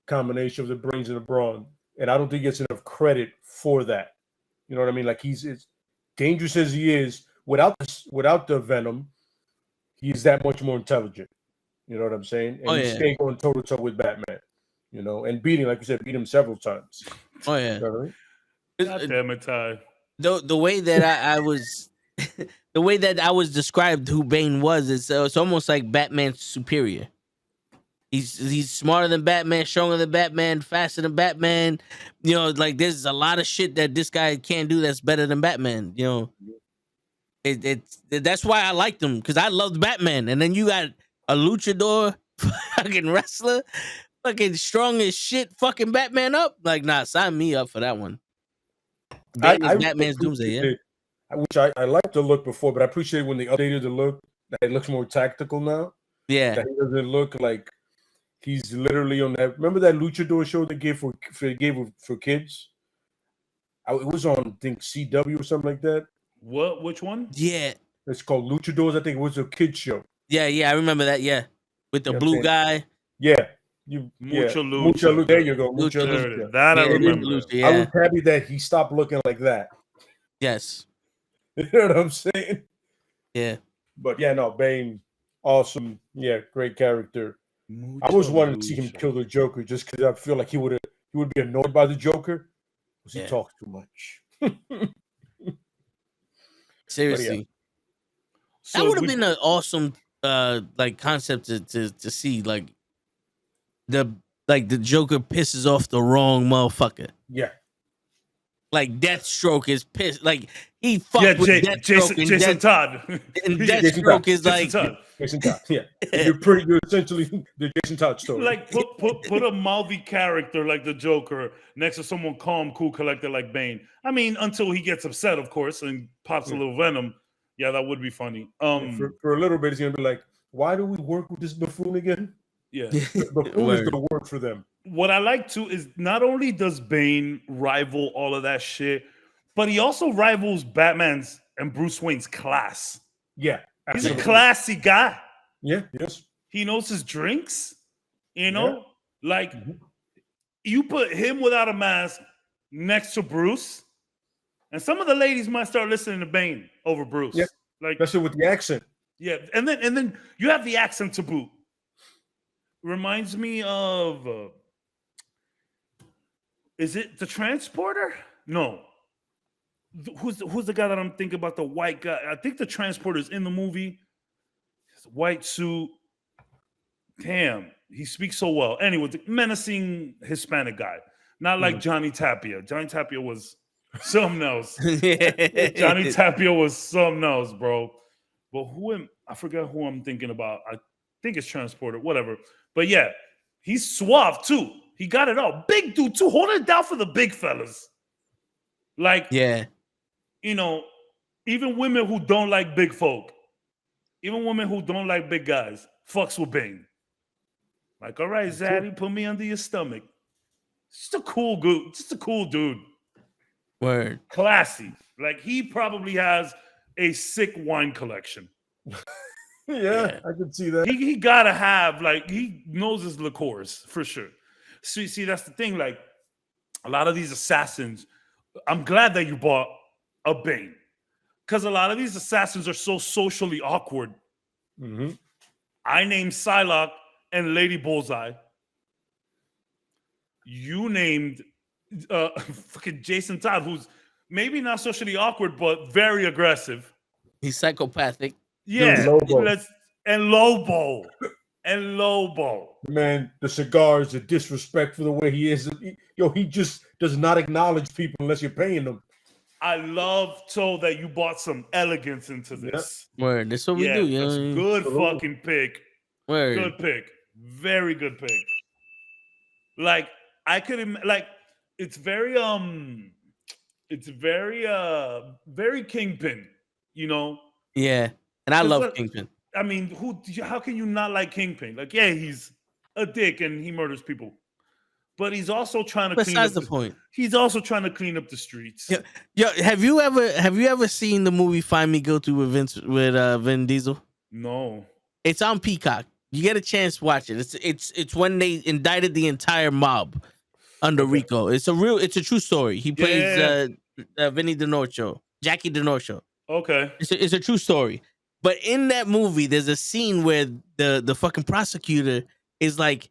combination of the brains and the brawn. And I don't think he gets enough credit for that. You know what I mean? Like he's as dangerous as he is without the venom, he's that much more intelligent. You know what I'm saying? And he's staying going toe to toe with Batman. And beating, like you said, beat him several times. Oh yeah. You know what I mean? God damn it, Ty. The way that I was, the way that I was described who Bane was, it's almost like Batman's superior. He's smarter than Batman, stronger than Batman, faster than Batman. Like there's a lot of shit that this guy can't do that's better than Batman. That's why I liked him, because I loved Batman, and then you got a luchador fucking wrestler, fucking strong as shit, fucking Batman up. Like, nah, sign me up for that one. Batman's Doomsday, Which I liked the look before, but I appreciate when they updated the look, that it looks more tactical now. Yeah. That he doesn't look like he's literally on that. Remember that luchador show they gave for kids? It was on, I think, CW or something like that. What? Which one? Yeah. It's called Luchadors. I think it was a kids show. Yeah, I remember that. Yeah. With the blue guy. Yeah. Mucha Lucha. There you go. Mucha Lucha. That I remember. I was happy that he stopped looking like that. Yes. You know what I'm saying? Yeah. But yeah, no, Bane, awesome. Yeah, great character. I always wanted to see him kill the Joker just because I feel like he would be annoyed by the Joker because he talks too much. Seriously. That would have been an awesome concept to see, like the Joker pisses off the wrong motherfucker. Yeah. Like Deathstroke is pissed. Like he fucked with Deathstroke. Jason Todd. And Deathstroke is like Jason Todd. Yeah. You're essentially the Jason Todd story. Like put a mouthy character like the Joker next to someone calm, cool, collected like Bane. I mean, until he gets upset, of course, and pops a little venom. Yeah, that would be funny. For a little bit, it's gonna be like, why do we work with this buffoon again? Yeah, the buffoon is the word for them. What I like too is not only does Bane rival all of that shit, but he also rivals Batman's and Bruce Wayne's class. Yeah, absolutely. He's a classy guy. Yeah, yes. He knows his drinks. You know, like you put him without a mask next to Bruce, and some of the ladies might start listening to Bane over Bruce. Yeah, like especially with the accent. Yeah, and then you have the accent to boot. Reminds me of is it the Transporter? No. Who's the guy that I'm thinking about? The white guy. I think the Transporter's in the movie. His white suit. Damn, he speaks so well. Anyway, the menacing Hispanic guy. Not like Johnny Tapia. Johnny Tapia was something else. Johnny Tapia was something else, bro. But I forget who I'm thinking about. I think it's Transporter, whatever. But yeah, he's suave too. He got it all. Big dude too. Holding it down for the big fellas. Like, you know, even women who don't like big folk, even women who don't like big guys, fucks with Bane. Like, all right, Zaddy, put me under your stomach. Just a cool dude. Word. Classy. Like, he probably has a sick wine collection. Yeah, I can see that. He gotta have, like, he knows his liqueurs for sure. See, that's the thing. Like, a lot of these assassins, I'm glad that you bought a Bane, because a lot of these assassins are so socially awkward. Mm-hmm. I named Psylocke and Lady Bullseye. You named fucking Jason Todd, who's maybe not socially awkward, but very aggressive. He's psychopathic. Yeah, Lobo. And Lobo. Man, the cigar is a disrespect for the way he is. He just does not acknowledge people unless you're paying them. I love, so that you bought some elegance into this. Word, that's what we do. That's a good fucking pick. Word. Good pick. Very good pick. Like, I could, like, it's very very Kingpin, you know? Yeah, and I love Kingpin. I mean, how can you not like Kingpin? Like, yeah, he's a dick and he murders people, but he's also trying to clean up the point. He's also trying to clean up the streets. Yo, have you ever seen the movie Find Me Guilty with Vin Diesel? No. It's on Peacock. You get a chance to watch it. It's when they indicted the entire mob under RICO. It's a true story. He plays Vinny DiNorcio, Jackie DiNorcio. Okay. It's a true story. But in that movie, there's a scene where the fucking prosecutor is like,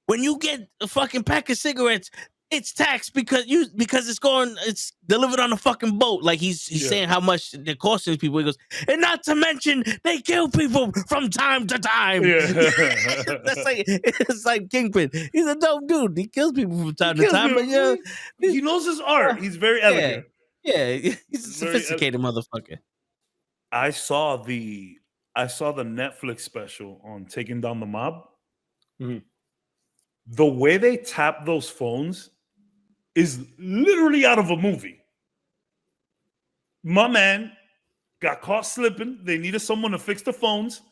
when you get a fucking pack of cigarettes, it's taxed because it's delivered on a fucking boat. Like he's saying how much they're costing people. He goes, and not to mention they kill people from time to time. Yeah. It's like Kingpin. He's a dope dude. He kills people from time to time. But he knows his art. He's very elegant. Yeah, he's a sophisticated motherfucker. I saw the Netflix special on Taking Down the Mob. Mm-hmm. The way they tap those phones is literally out of a movie. My man got caught slipping. They needed someone to fix the phones.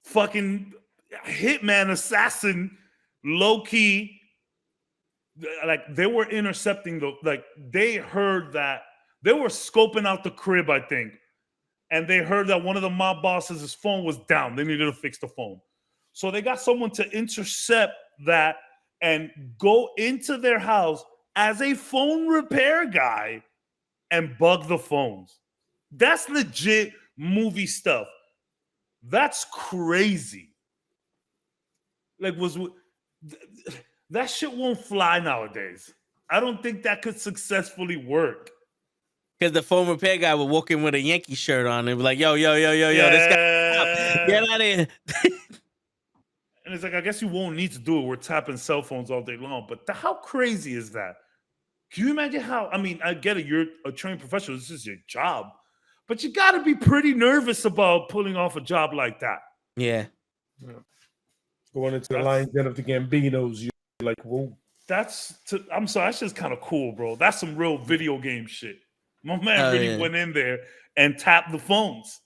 Fucking hitman, assassin, low key. Like, they were intercepting they heard that they were scoping out the crib, I think. And they heard that one of the mob bosses' phone was down. They needed to fix the phone. So they got someone to intercept that and go into their house as a phone repair guy and bug the phones. That's legit movie stuff. That's crazy. Like, that shit won't fly nowadays. I don't think that could successfully work. Because the phone repair guy would walk in with a Yankee shirt on and be like, yo, this guy, get out of here. And it's like, I guess you won't need to do it. We're tapping cell phones all day long. But how crazy is that? Can you imagine how? I mean, I get it. You're a trained professional. This is your job. But you got to be pretty nervous about pulling off a job like that. Yeah. Going into the lion's den of the Gambinos, you're like, whoa. I'm sorry. That's just kind of cool, bro. That's some real video game shit. My man really went in there and tapped the phones.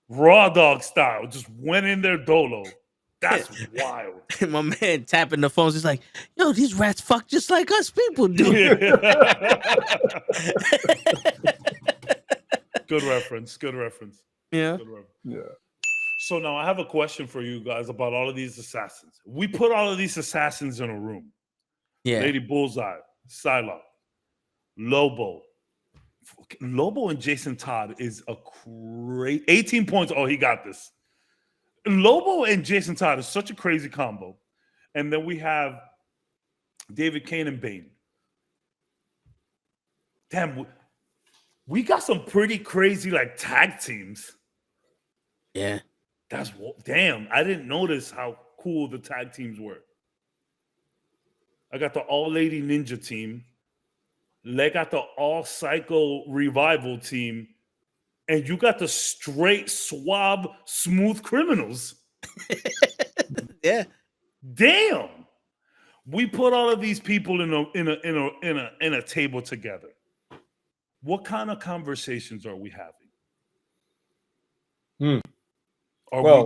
Raw dog style. Just went in there dolo. That's wild. My man tapping the phones. He's like, yo, these rats fuck just like us people do. Good reference. Good reference. Yeah. Good reference. Yeah. So now I have a question for you guys about all of these assassins. We put all of these assassins in a room. Yeah. Lady Bullseye, Psylocke, Lobo. Lobo and Jason Todd is a great 18 points. Oh, he got this. Lobo and Jason Todd is such a crazy combo. And then we have David Kane and Bane. Damn, we got some pretty crazy like tag teams. Yeah. Damn, I didn't notice how cool the tag teams were. I got the all-lady ninja team. I got the all-psycho revival team. And you got the straight, suave, smooth criminals. Yeah. Damn. We put all of these people in a table together. What kind of conversations are we having? Are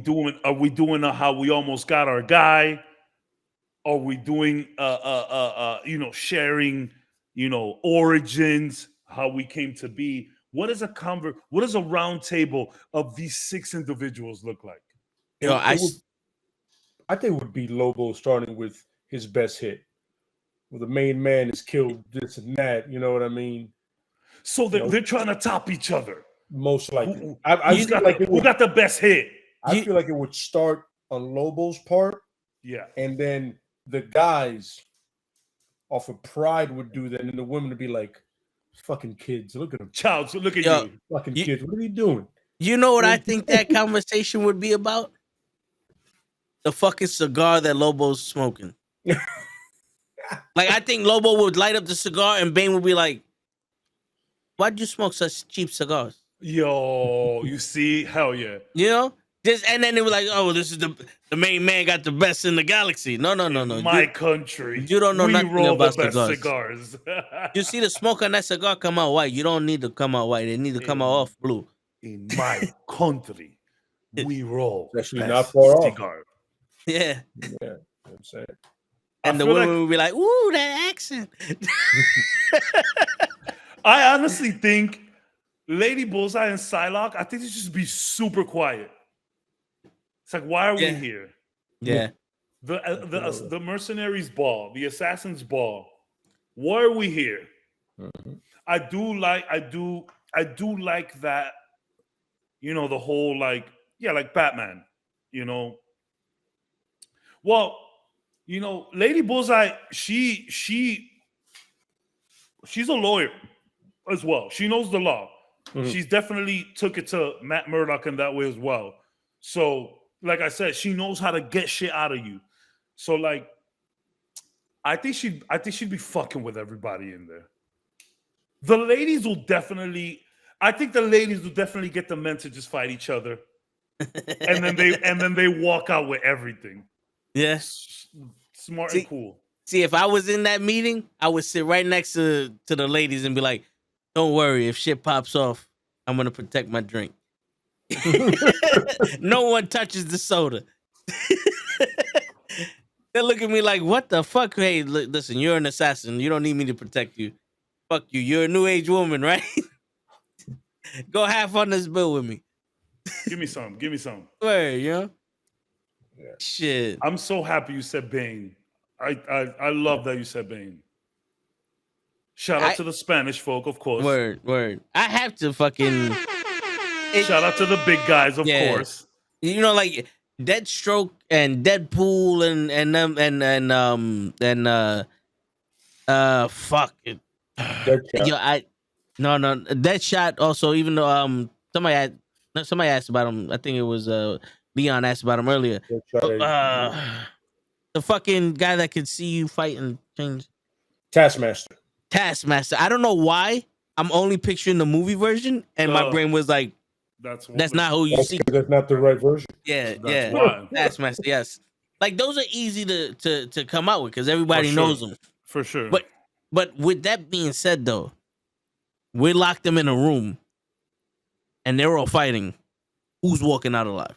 we doing how we almost got our guy? Are we doing sharing, origins, how we came to be? What does a round table of these 6 individuals look like? I think it would be Lobo starting with his best hit. Where the main man is killed, this and that, you know what I mean? So they're trying to top each other. Most likely. Who got the best hit? I feel like it would start on Lobo's part. Yeah. And then the guys off of pride would do that, and the women would be like, fucking kids, look at them. Child, so look at you. Fucking kids, what are you doing? You know what I think that conversation would be about? The fucking cigar that Lobo's smoking. Like, I think Lobo would light up the cigar and Bane would be like, why'd you smoke such cheap cigars? Yo, you see? Hell yeah. You know? And then they were like, oh, this is the main man got the best in the galaxy. No. My country. You don't know nothing roll about the best cigars. You see the smoke on that cigar come out white. You don't need to come out white. They need to come out off blue. In my country, we roll actually not far cigar. Off. Yeah. Yeah, I'm saying. And the women would be like, ooh, that accent. I honestly think Lady Bullseye and Psylocke, I think they should just be super quiet. It's like, why are we here? Yeah. The mercenaries ball, the assassins ball. Why are we here? Mm-hmm. I do like that. The whole like Batman. Well, Lady Bullseye, she's a lawyer as well. She knows the law. Mm-hmm. She's definitely took it to Matt Murdock in that way as well. So, like I said, she knows how to get shit out of you. So, like, I think she'd be fucking with everybody in there. The ladies will definitely get the men to just fight each other, and then they walk out with everything. Yes, smart and cool. See, if I was in that meeting, I would sit right next to the ladies and be like, "Don't worry, if shit pops off, I'm gonna protect my drink." No one touches the soda. They look at me like, what the fuck? Hey, listen, you're an assassin. You don't need me to protect you. Fuck you. You're a new age woman, right? Go half on this bill with me. Give me some. Where, yeah. Yeah. Shit. I'm so happy you said Bane. I love that you said Bane. Shout out to the Spanish folk, of course. Word. I have to fucking... Shout out to the big guys, of course. Like Deathstroke and Deadpool fuck it. Deadshot. Deadshot also. Even though somebody asked about him. I think it was Leon asked about him earlier. The fucking guy that could see you fight and change. Taskmaster. I don't know why. I'm only picturing the movie version, and my brain was like, that's not who you see. That's not the right version. Yeah. Taskmaster, yes. Like, those are easy to come out with because everybody knows them. For sure. But with that being said, though, we locked them in a room, and they're all fighting. Who's walking out alive?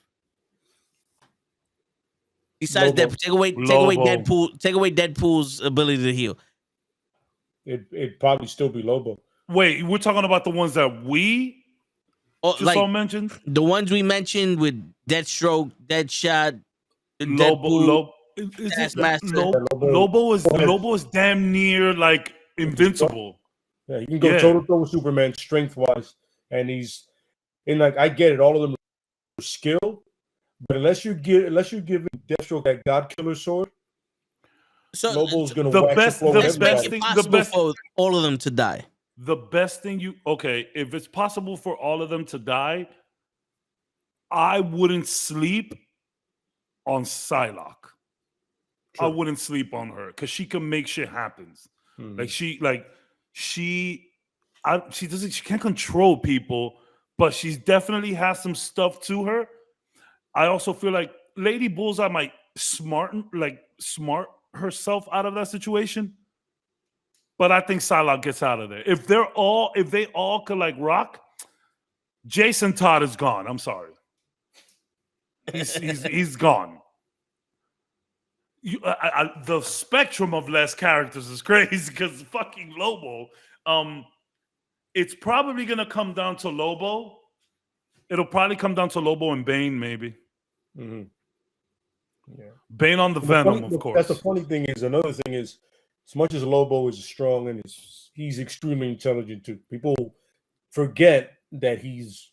Besides Lobo. that, take away Deadpool's ability to heal. It'd probably still be Lobo. Wait, we're talking about the ones that we just all mentioned? The ones we mentioned with Deathstroke, Deadshot, Lobo. Lobo is damn near like invincible. Yeah, you can go toe to toe with Superman strength wise, and I get it. All of them are skill, but unless you give Deathstroke that God Killer sword, Lobo's gonna the best thing for all of them to die. The best thing if it's possible for all of them to die, I wouldn't sleep on Psylocke. True. I wouldn't sleep on her because she can make shit happen. Mm-hmm. She can't control people, but she definitely has some stuff to her. I also feel like Lady Bullseye might smart herself out of that situation. But I think Psylocke gets out of there. If they all could like rock, Jason Todd is gone. I'm sorry. He's gone. The spectrum of less characters is crazy because fucking Lobo. It's probably gonna come down to Lobo. It'll probably come down to Lobo and Bane, maybe. Mm-hmm. Yeah. Bane on the Venom, of course. That's the funny thing is. Another thing is, as much as Lobo is strong and he's extremely intelligent too, people forget that he's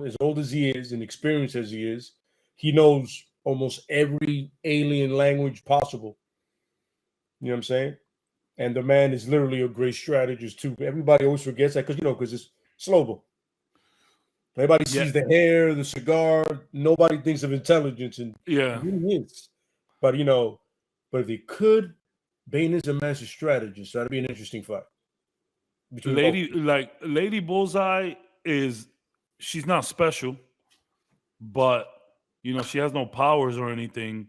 as old as he is and experienced as he is. He knows almost every alien language possible. You know what I'm saying? And the man is literally a great strategist too. Everybody always forgets that because it's Lobo. Everybody sees the hair, the cigar. Nobody thinks of intelligence, and he is. But if they could, Bane is a master strategist, so that'd be an interesting fight. Lady Bullseye she's not special, but she has no powers or anything.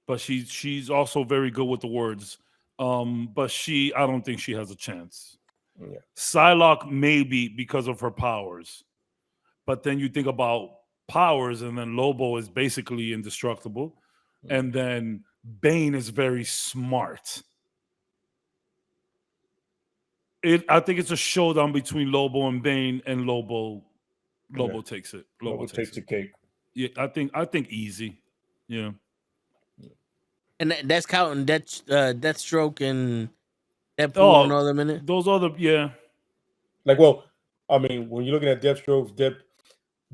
But she's also very good with the words. But I don't think she has a chance. Yeah. Psylocke maybe because of her powers. But then you think about powers, and then Lobo is basically indestructible. And then Bane is very smart. I think it's a showdown between Lobo and Bane, and Lobo takes it. Lobo takes the cake. Yeah, I think easy. Yeah. And that's counting Deathstroke and Deadpool and all them in it? Those other, yeah. When you're looking at Deathstroke,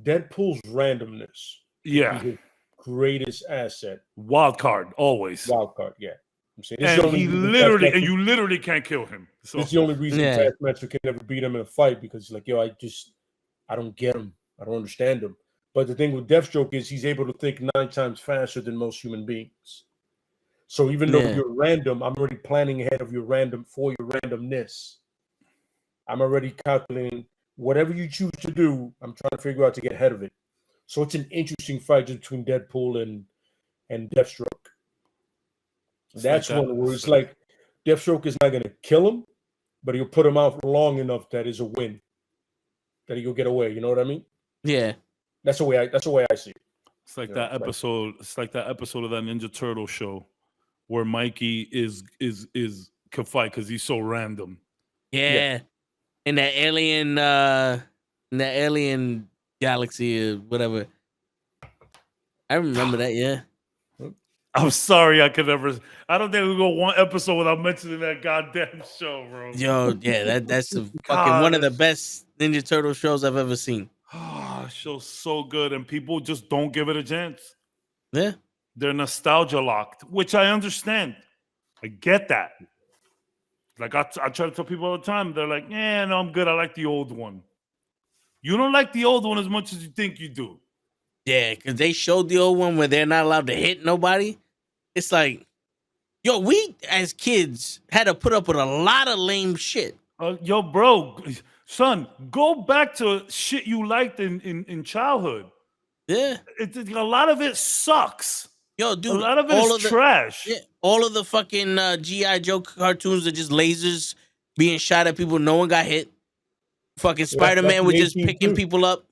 Deadpool's randomness. Yeah. His greatest asset. Wild card, always. Wild card, yeah. I'm saying, and you literally can't kill him. So. It's the only reason Taskmaster can never beat him in a fight, because he's like, I don't get him. I don't understand him. But the thing with Deathstroke is he's able to think 9 times faster than most human beings. So even though you're random, I'm already planning ahead of your randomness. I'm already calculating whatever you choose to do. I'm trying to figure out to get ahead of it. So it's an interesting fight between Deadpool and Deathstroke. That's one where it's like Deathstroke is not going to kill him, but he'll put him out long enough that is a win. That he'll get away. You know what I mean? Yeah. That's the way I see it. It's like that episode. It's like that episode of that Ninja Turtle show where Mikey can fight because he's so random. Yeah. In that alien galaxy or whatever. I remember that, yeah. I'm sorry, I don't think we go one episode without mentioning that goddamn show, bro. Yo, yeah, that's fucking one of the best Ninja Turtle shows I've ever seen. Show's so good, and people just don't give it a chance. Yeah. They're nostalgia locked, which I understand. I get that. Like I try to tell people all the time, they're like, "Yeah, no, I'm good. I like the old one." You don't like the old one as much as you think you do. Yeah, because they showed the old one where they're not allowed to hit nobody. It's like, yo, we as kids had to put up with a lot of lame shit. Yo, bro, son, go back to shit you liked in childhood. Yeah. A lot of it sucks. Yo, dude, a lot of it is trash. Yeah, all of the fucking G.I. Joe cartoons are just lasers being shot at people. No one got hit. Fucking Spider-Man was just picking people up.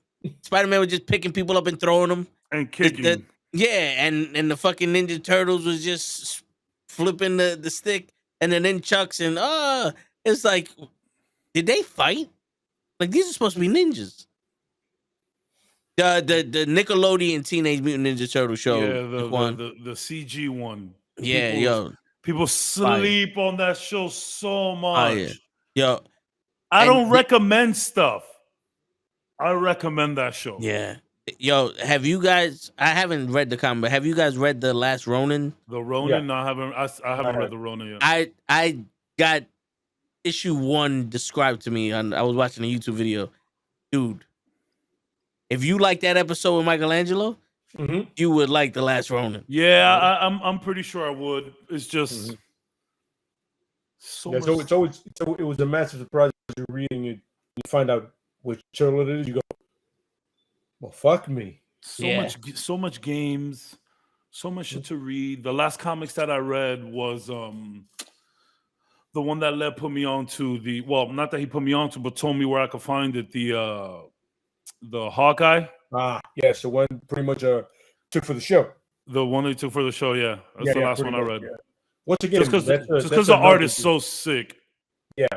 Spider-Man was just picking people up and throwing them and kicking. And the fucking Ninja Turtles was just flipping the stick and then nunchucks and it's like, did they fight? Like, these are supposed to be ninjas. The Nickelodeon Teenage Mutant Ninja Turtle show. Yeah, the CG one. Yeah, people sleep on that show so much. Yo, I don't recommend stuff. I recommend that show. Yeah. Yo, have you guys? I haven't read the comic, but have you guys read The Last Ronin? The Ronin? Yeah. No, I haven't read the Ronin yet. I got issue 1 described to me I was watching a YouTube video. Dude, if you like that episode with Michelangelo, you would like The Last Ronin. Yeah, I'm pretty sure I would. It's just it was a massive surprise as you're reading it. You find out which turtle it is. You go, well, fuck me. So much games, so much shit to read. The last comics that I read was the one that Led put me on to not that he put me on to, but told me where I could find it. The Hawkeye. Yes, the one pretty much took for the show. The one they took for the show, yeah. That's the last one I read. Yeah. Once again, just because the art is so sick. Yeah,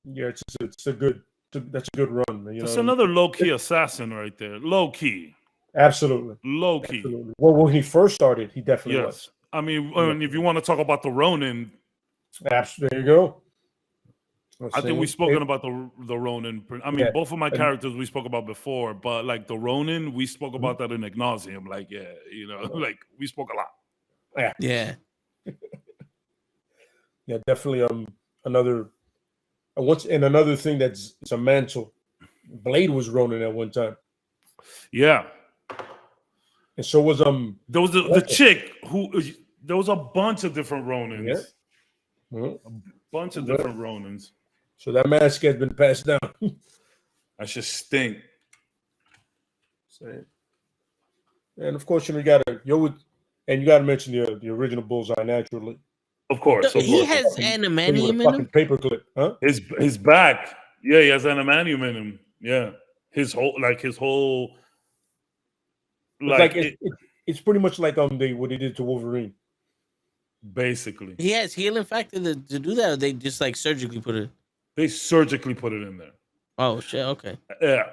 it's a good run. It's another low-key assassin right there. Low-key. Absolutely. Low-key. Absolutely. Well, when he first started, he definitely was. I mean, if you want to talk about the Ronin. There you go. I think we've spoken about the Ronin. I mean, both of my characters we spoke about before, but like the Ronin, we spoke about that in ad nauseum. Like, like we spoke a lot. Yeah. Yeah, definitely. Another thing it's a mantle. Blade was Ronin at one time. Yeah. And so was there was the chick who there was a bunch of different Ronins. Yeah. A bunch of different Ronins. So that mask has been passed down. That should stink. And of course, you gotta mention the original Bullseye naturally. Of course. He has animanium in him. Paperclip, huh? His back. Yeah, he has animanium in him. Yeah. His whole it's pretty much like what they did to Wolverine. Basically. He has healing factor to do that, or they just like surgically put it? They surgically put it in there. Oh shit, okay. Yeah.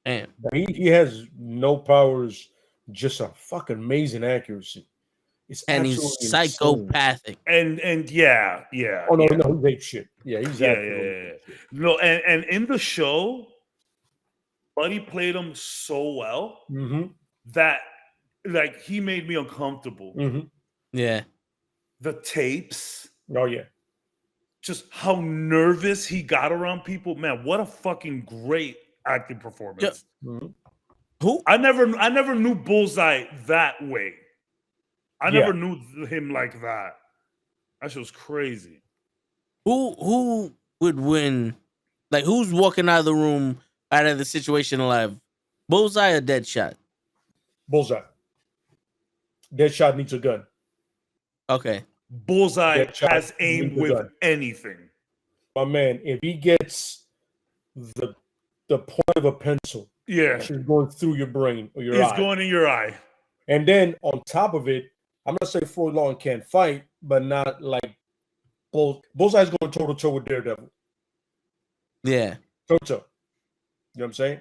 Damn. He has no powers, just a fucking amazing accuracy. And he's psychopathic. And yeah. Oh no, he raped shit. Yeah, he's No, and in the show, Buddy played him so well that like he made me uncomfortable. Yeah. The tapes. Oh yeah. Just how nervous he got around people. Man, what a fucking great acting performance. Yeah. Who? I never knew Bullseye that way. I never knew him like that. That shit was crazy. Who would win? Like, who's walking out of the room, out of the situation alive? Bullseye or Deadshot? Bullseye. Deadshot needs a gun. Okay. Bullseye has aim with anything. My man, if he gets the point of a pencil, it's going through your brain or your eye. It's going in your eye. And then on top of it, I'm not saying Floyd Long can't fight, but not like Bullseye's going toe to toe with Daredevil. Yeah. Toe to toe. You know what I'm saying?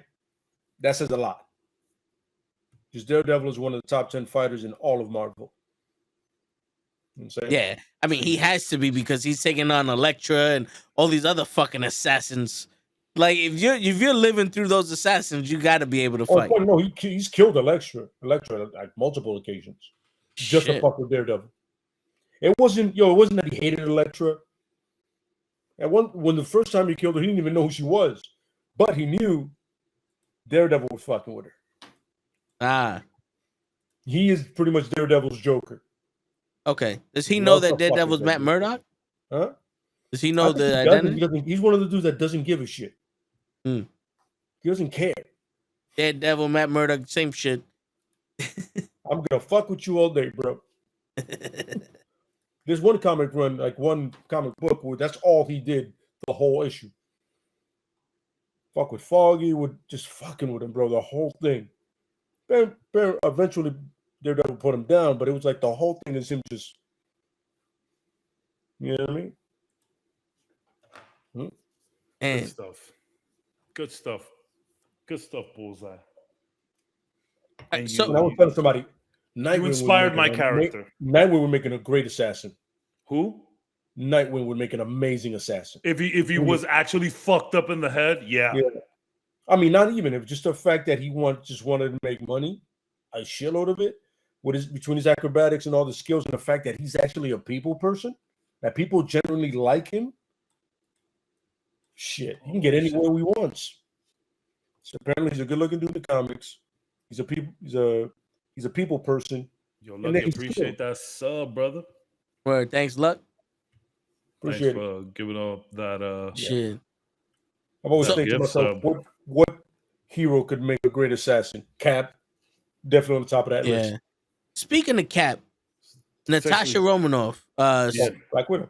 That says a lot. Because Daredevil is one of the top 10 fighters in all of Marvel. You know what I'm saying? Yeah. I mean, he has to be because he's taking on Elektra and all these other fucking assassins. Like, if you're living through those assassins, you got to be able to fight. No, he's killed Elektra like multiple occasions. Just to fuck with Daredevil. It wasn't that he hated Elektra. When the first time he killed her, he didn't even know who she was. But he knew Daredevil was fucking with her. He is pretty much Daredevil's Joker. Okay. Does he know that Daredevil's Matt Murdock? Huh? Does he know the identity? He's one of the dudes that doesn't give a shit. He doesn't care. Daredevil, Matt Murdock, same shit. I'm gonna fuck with you all day, bro. There's one comic run, like one comic book, where that's all he did the whole issue. fuck with Foggy, with just fucking with him, bro. The whole thing. Eventually, Daredevil put him down, but it was like the whole thing is him just, you know what I mean? Good stuff. Good stuff. Good stuff, Bullseye. And so I was telling somebody, Nightwing, you inspired my character. Nightwing would make a great assassin. Who? Nightwing would make an amazing assassin. If he was actually fucked up in the head, yeah. I mean, not even if just the fact that he just wanted to make money, a shitload of it, between his acrobatics and all the skills, and the fact that he's actually a people person, that people generally like him. Shit, he can get anywhere he wants. So apparently, he's a good-looking dude in the comics. He's a people person. Yo, Lucky, appreciate that sub, brother. Well, thanks, Luck. Appreciate thanks for giving up that shit. I've always thinking to myself, what hero could make a great assassin? Cap, definitely on the top of that list. Speaking of Cap, Natasha Romanoff, Black Widow.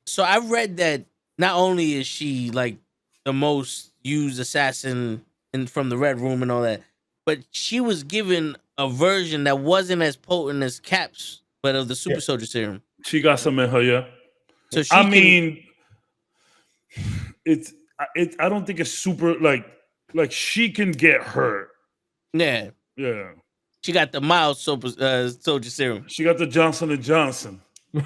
So I read that not only is she like the most used assassin from the Red Room and all that, but she was given a version that wasn't as potent as Cap's, but of the Super Soldier Serum. She got some in her, yeah. So I mean, I don't think it's super like she can get hurt. Yeah. She got the mild Soldier Serum. She got the Johnson & Johnson. she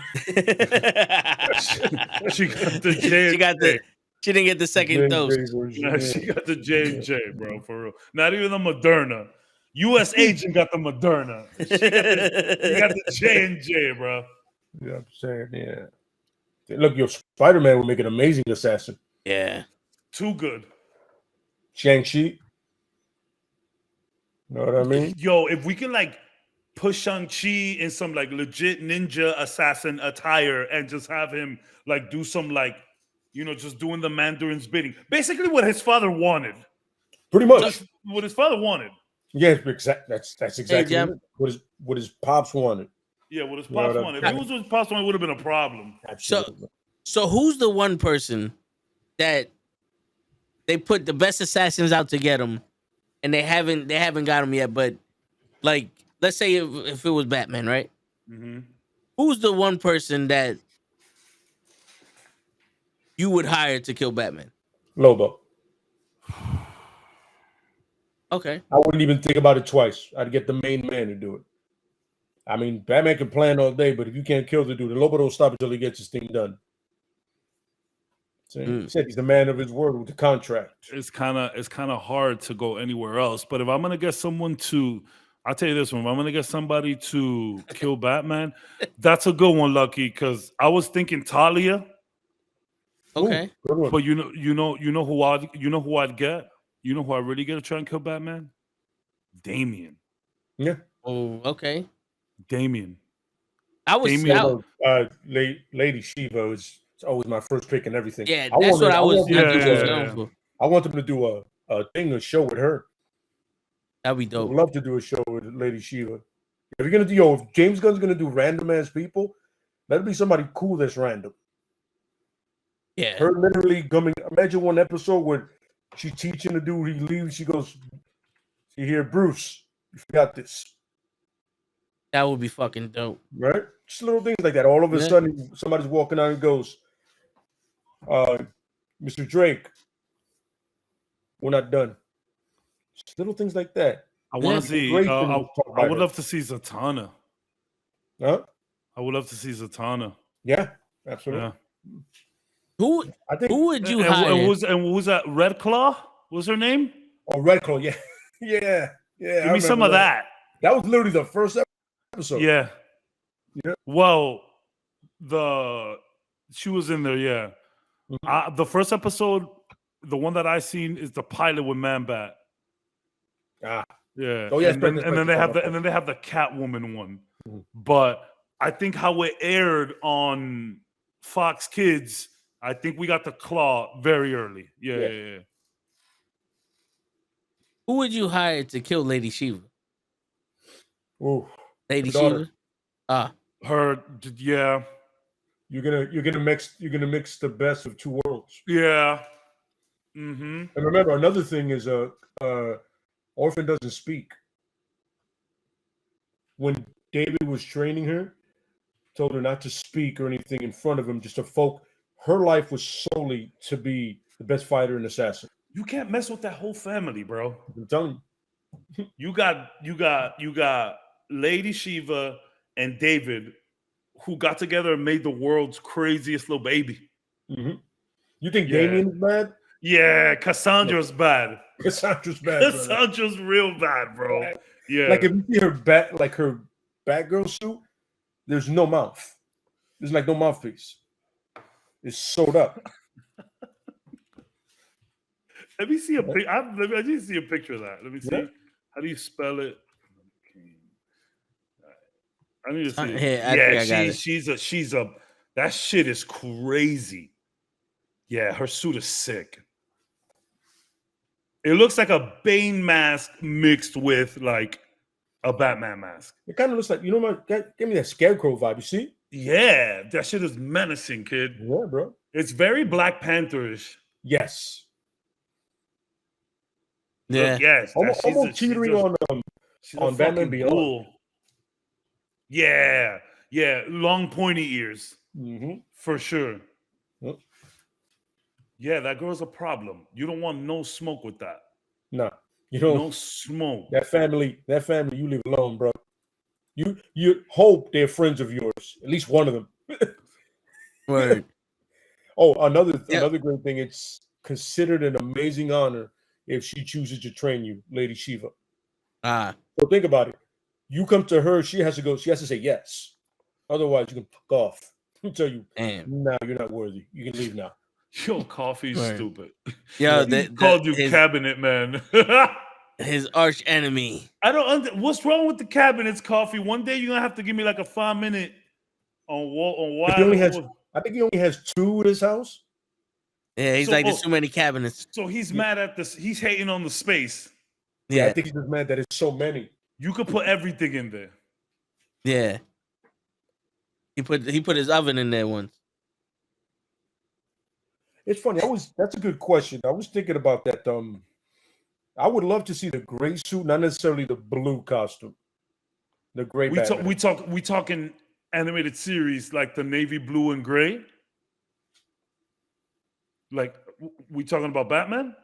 got the J&J. She didn't get the second dose. Nah, she got the J&J, bro, for real. Not even the Moderna. U.S. agent got the Moderna. She got the J&J, bro. Yeah, I'm saying, yeah. Look, your Spider-Man would make an amazing assassin. Yeah. Too good. Shang-Chi. You know what I mean? Yo, if we can like put Shang-Chi in some like legit ninja assassin attire and just have him like do some like, just doing the Mandarin's bidding. Basically what his father wanted. Pretty much. What his father wanted. Yeah, that's exactly what his pops wanted. Yeah, what his pops wanted. If it was what his pops wanted, it would have been a problem. Absolutely. So who's the one person that they put the best assassins out to get him, and they haven't got him yet? But like, let's say if it was Batman, right? Mm-hmm. Who's the one person that you would hire to kill Batman? Lobo. Okay. I wouldn't even think about it twice. I'd get the main man to do it. I mean, Batman can plan all day, but if you can't kill the dude, the Lobo don't stop until he gets his thing done. So he said he's the man of his word with the contract. It's kind of hard to go anywhere else. But if I'm gonna get someone I'll tell you this one. If I'm gonna get somebody to kill Batman, that's a good one, Lucky. Because I was thinking Talia. Okay. Ooh, but you know who I'd get. You know who I really get to try and kill Batman? Damien. Yeah. Oh, okay. Damien. Lady Shiva is always my first pick and everything. Yeah, that's what I was. I want them to do a show with her. That'd be dope. I'd love to do a show with Lady Shiva. If you're gonna do, if James Gunn's gonna do random ass people, that'd be somebody cool that's random. Yeah. Her literally coming. Imagine one episode where she's teaching the dude. He leaves. She goes, "You hear, Bruce? You forgot this." That would be fucking dope. Right? Just little things like that. All of a sudden, somebody's walking out and goes, Mr. Drake, we're not done. Just little things like that. I want to see. I would love to see Zatanna. Huh? I would love to see Zatanna. Yeah, absolutely. Yeah. Who would you hire? And was that Red Claw? What was her name? Oh, Red Claw. Yeah. Yeah. Give me some of that. That was literally the first episode. Yeah. Well, she was in there. Yeah. Mm-hmm. The first episode, the one that I seen, is the pilot with Man-Bat. Ah. Yeah. Oh yeah. And then they have the Catwoman one. Mm-hmm. But I think how it aired on Fox Kids, I think we got the Claw very early. Yeah. Who would you hire to kill Lady Shiva? Ooh, Lady Shiva. Her. Yeah. You're gonna mix the best of two worlds. Yeah. Mm-hmm. And remember, another thing is Orphan doesn't speak. When David was training her, told her not to speak or anything in front of him, just to focus. Her life was solely to be the best fighter and assassin. You can't mess with that whole family, bro. I'm telling you. You got Lady Shiva and David, who got together and made the world's craziest little baby. Mm-hmm. You think Damien's bad? Yeah, Cassandra's bad. Cassandra's bad. Cassandra's real bad, bro. Yeah. Like if you see her her Batgirl suit, there's no mouth. There's like no mouthpiece. It's sewed up. Let me see a picture. I need to see a picture of that. Let me see. Yeah. How do you spell it? I need to see. Hey, she's a. That shit is crazy. Yeah, her suit is sick. It looks like a Bane mask mixed with like a Batman mask. It kind of looks like, you know what? Give me that Scarecrow vibe. You see? Yeah, that shit is menacing, kid. Yeah, bro. It's very Black Pantherish. Yes. Yeah. Look, yes. Almost teetering on Batman Beyond. Cool. Yeah. Long pointy ears. Mm-hmm. For sure. Yep. Yeah, that girl's a problem. You don't want no smoke with that. No, you don't. No smoke. That family, you leave alone, bro. You hope they're friends of yours. At least one of them. Word. Oh, another great thing. It's considered an amazing honor if she chooses to train you, Lady Shiva. So think about it. You come to her, she has to say yes. Otherwise, you can fuck off. I'll tell you, no, you're not worthy. You can leave now. Yo, Coffee's stupid. Yo, he called you cabinet man. his arch enemy. I don't. What's wrong with the cabinets, Coffee? One day you're gonna have to give me like a 5-minute on why. I think he only has 2 in his house. Yeah, he's there's too many cabinets. So he's mad at this. He's hating on the space. Yeah, I think he's just mad that it's so many. You could put everything in there. Yeah. He put his oven in there once. It's funny. That's a good question. I was thinking about that. I would love to see the gray suit, not necessarily the blue costume. The gray. We talking animated series like the navy blue and gray. Like we talking about Batman?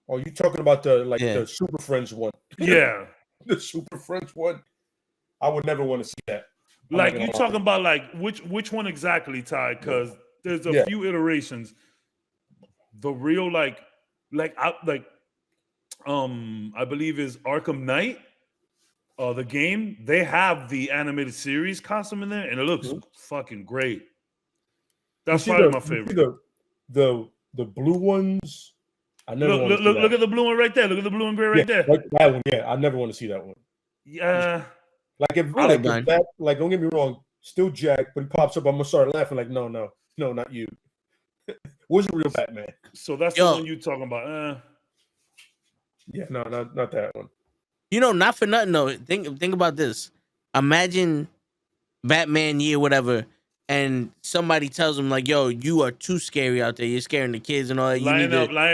Oh, you talking about the Super Friends one? Yeah, the Super Friends one. I would never want to see that. Like you talking about like which one exactly, Ty? Because there's a few iterations. The real I believe is Arkham Knight, the game. They have the animated series costume in there, and it looks fucking great. That's probably my favorite. The blue ones. I never look at the blue one right there. Look at the blue and gray right there. That one, yeah. I never want to see that one. Yeah. Like don't get me wrong, still Jack, but he pops up, I'm gonna start laughing like, no, not you. Where's the real Batman? So that's the one you talking about. Yeah, no, not that one. You know, not for nothing though. Think about this. Imagine Batman year, whatever, and somebody tells him like, yo, you are too scary out there. You're scaring the kids and all that. Line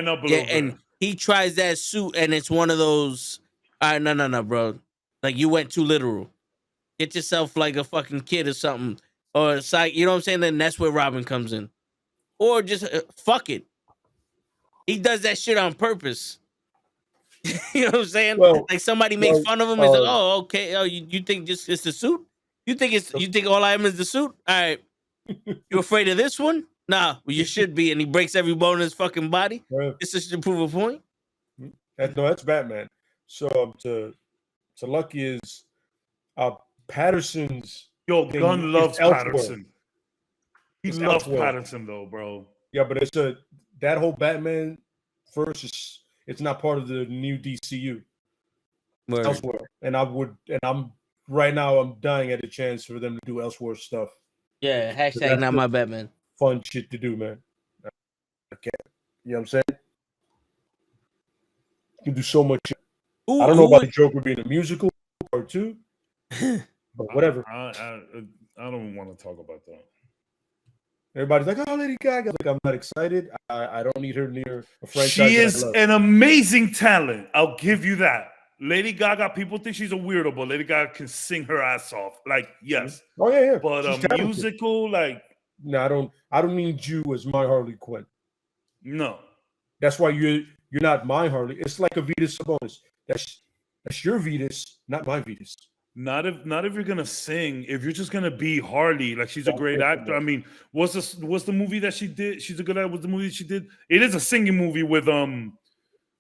up a little bit. And he tries that suit and it's one of those, all right, no, bro. Like you went too literal. Get yourself like a fucking kid or something. Or it's like, you know what I'm saying? Then that's where Robin comes in. Or just fuck it. He does that shit on purpose. You know what I'm saying? Like somebody makes fun of him and says, oh, okay. Oh, you think just it's the suit? You think all I am is the suit? All right. You afraid of this one? Nah, well, you should be. And he breaks every bone in his fucking body. This is to prove a point. That's Batman. So to Lucky is Patterson's. Yo, Gunn loves Patterson. He loves Patterson though, bro. Yeah, but that whole Batman versus it's not part of the new DCU. Word. Elsewhere. I'm right now I'm dying at a chance for them to do Elsewhere stuff. Yeah, hashtag not my Batman. Fun shit to do, man. Okay. You know what I'm saying? You can do so much shit. I don't know about the Joker being a musical or 2, but whatever. I don't want to talk about that. Everybody's like, "Oh, Lady Gaga!" Like, I'm not excited. I don't need her near a franchise. She is an amazing talent. I'll give you that. Lady Gaga. People think she's a weirdo, but Lady Gaga can sing her ass off. Like, yes. Oh yeah. But a musical, like, no, I don't need you as my Harley Quinn. No. That's why you're not my Harley. It's like a Vetus Sabonis. That's your Vetus, not my Vetus. Not if you're gonna sing. If you're just gonna be Harley, like, she's a great actor. I mean, what's the movie that she did? She's a good actor. What's the movie she did? It is a singing movie with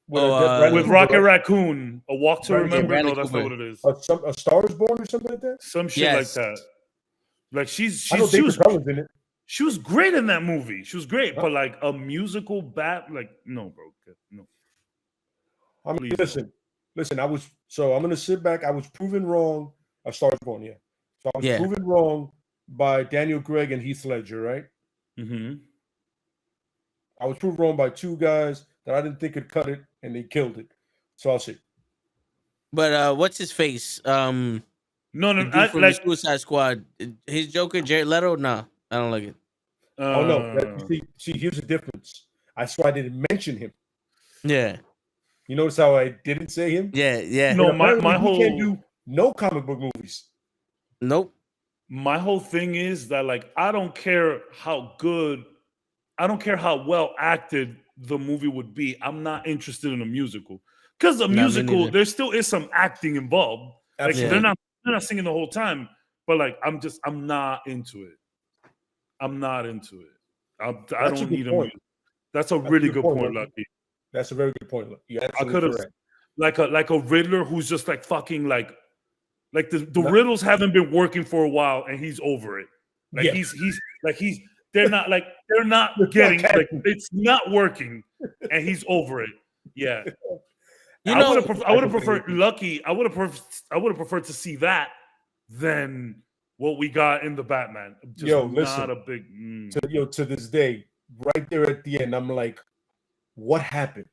Rocket Raccoon. A Walk to Remember. No, that's not what it is. A Star Is Born or something like that. Some shit like that. Like, she was in it. She was great in that movie. She was great, but like a musical like, no, bro, no. I mean, listen. I'm gonna sit back. I was proven wrong. A Star Is Born, yeah. So I was proven wrong by Daniel Craig and Heath Ledger, right? Mm-hmm. I was proven wrong by two guys that I didn't think could cut it, and they killed it. So I'll see. But what's his face? No, from the Suicide Squad. His Joker, Jared Leto. No, I don't like it. Oh no! See, here's the difference. That's why I didn't mention him. Yeah. You notice how I didn't say him? Yeah. No, my whole can't do no comic book movies. Nope. My whole thing is that, like, I don't care how well acted the movie would be. I'm not interested in a musical, because a musical, there still is some acting involved. Like, they're not singing the whole time, but like, I'm not into it. I don't need a music. That's a really good point, Lucky. That's a very good point. I could have like a Riddler who's just like fucking like the riddles haven't been working for a while and he's over it. Like, they're not getting, like, it's not working and he's over it. Yeah. I would have preferred Lucky. I would have preferred to see that than what we got in the Batman. Just not a big to this day, right there at the end, I'm like, what happened?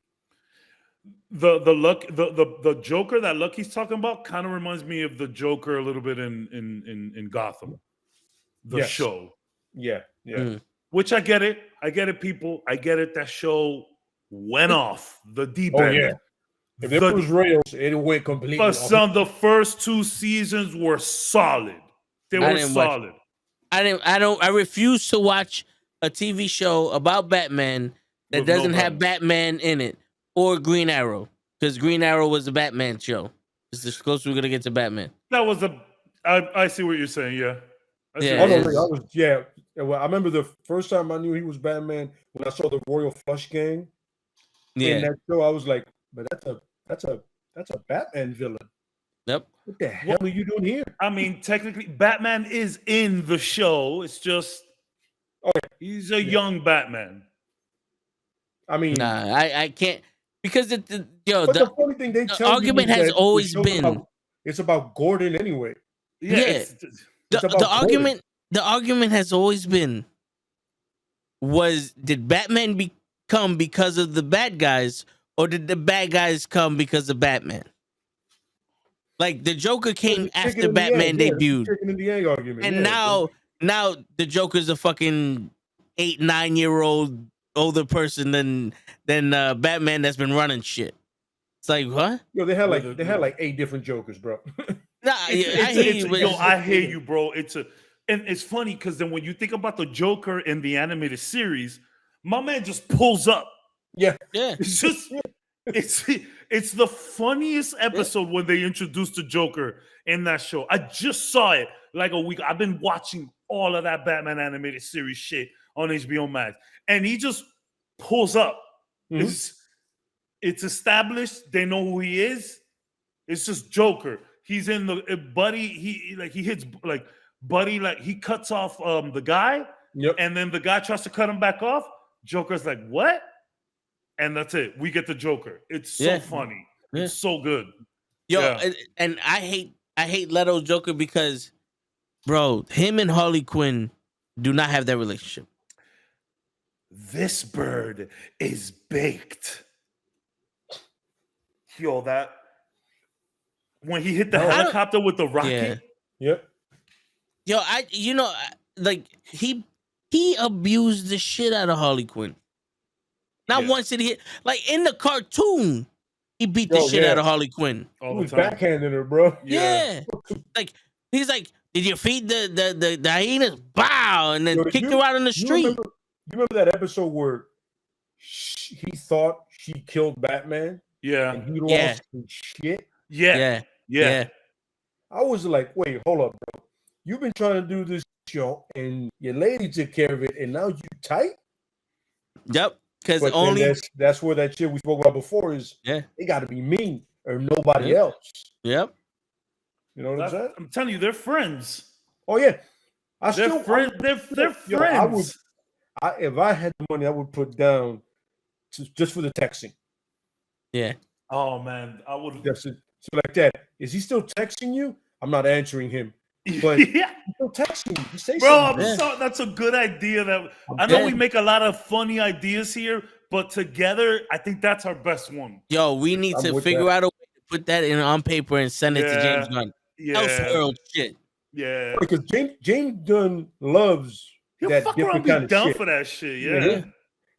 The Joker that Lucky's talking about kind of reminds me of the Joker a little bit in Gotham, the show. Yeah. Which I get it, people. I get it. That show went off the deep end. Yeah. If it was rails, it went completely off. But the first 2 seasons were solid. They were solid. I refuse to watch a TV show about Batman that doesn't have Batman in it, or Green Arrow, because Green Arrow was a Batman show. It's the closest we're gonna get to Batman. That was I see what you're saying. Yeah. Well, I remember the first time I knew he was Batman when I saw the Royal Flush Gang. Yeah. In that show, I was like, but that's a Batman villain. Yep. What the hell are you doing here? I mean, technically, Batman is in the show. It's just, he's a young Batman. I mean, nah, I can't, because the funny thing they tell argument you has always been it's about Gordon anyway. Yeah. The argument has always been, did Batman become because of the bad guys, or did the bad guys come because of Batman? Like, the Joker came after Batman debuted. And now the Joker's a fucking 8-9-year-old older person than Batman that's been running shit. It's like, what? Yo, they had like 8 different Jokers, bro. Nah, I hear you, bro. And it's funny because then when you think about the Joker in the animated series, my man just pulls up. Yeah. It's just it's the funniest episode when they introduced the Joker in that show. I just saw it like a week. I've been watching all of that Batman animated series shit on HBO Max, and he just pulls up. Mm-hmm. It's established. They know who he is. It's just Joker. He's in the Buddy. He hits like Buddy, like he cuts off the guy, and then the guy tries to cut him back off. Joker's like, what? And that's it. We get the Joker. It's so funny. Yeah. It's so good. And I hate Leto's Joker because, bro, him and Harley Quinn do not have that relationship. This bird is baked. Yo, that when he hit the helicopter with the rocket. Yeah. Yep. Yo, like he he abused the shit out of Harley Quinn. Not once did he like in the cartoon, he beat the shit out of Harley Quinn. He was backhanding her, bro. Yeah. Like he's like, did you feed the hyenas? Bow, and then kicked her out in the street. You remember that episode where he thought she killed Batman? Yeah. And he lost his shit? Yeah. I was like, wait, hold up, bro. You've been trying to do this show, and your lady took care of it, and now you tight? Yep. Because only that's where that shit we spoke about before is. They got to be me or nobody else. Yep. You know what I'm saying? I'm telling you, they're friends. Oh yeah, They're friends. If I had the money, I would put down just for the texting. Yeah. Oh man, I would. So like that. Is he still texting you? I'm not answering him. But he's still texting you. Say something. That's a good idea. I know we make a lot of funny ideas here, but together, I think that's our best one. Yo, we need to figure out a way to put that on paper and send it to James Gunn. Elseworld shit. Yeah. Because James Gunn loves that different kind of down shit. For that shit. Yeah.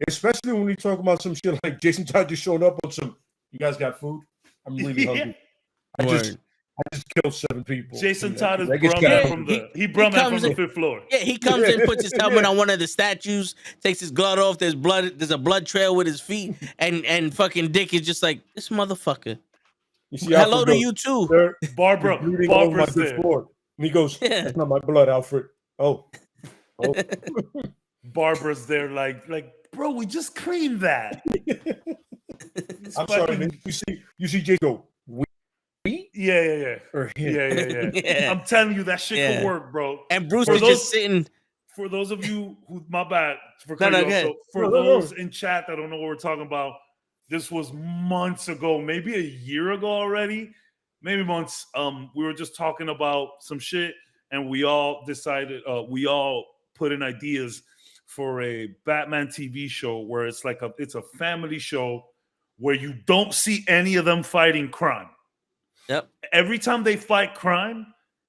Especially when we talk about some shit like Jason Todd just showing up on some. You guys got food? I'm really hungry. I just killed 7 people. Jason Todd is Brumman from the from the 5th floor. Yeah, he comes in, puts his helmet on one of the statues, takes his glove off. There's a blood trail with his feet, and fucking Dick is just like, this motherfucker. You see, hello to you too, Barbara's there. And he goes, that's not my blood, Alfred. Oh. Barbara's there, like, bro, we just creamed that. I'm sorry, man. You see Jay go, we? Yeah. Or him. Yeah. I'm telling you, that shit could work, bro. And Bruce is just sitting. For those of you who, my bad, for those in chat that don't know what we're talking about, this was months ago, maybe a year ago already, maybe months. We were just talking about some shit, and we all decided, we all put in ideas for a Batman TV show where it's like it's a family show where you don't see any of them fighting crime. Yep. Every time they fight crime,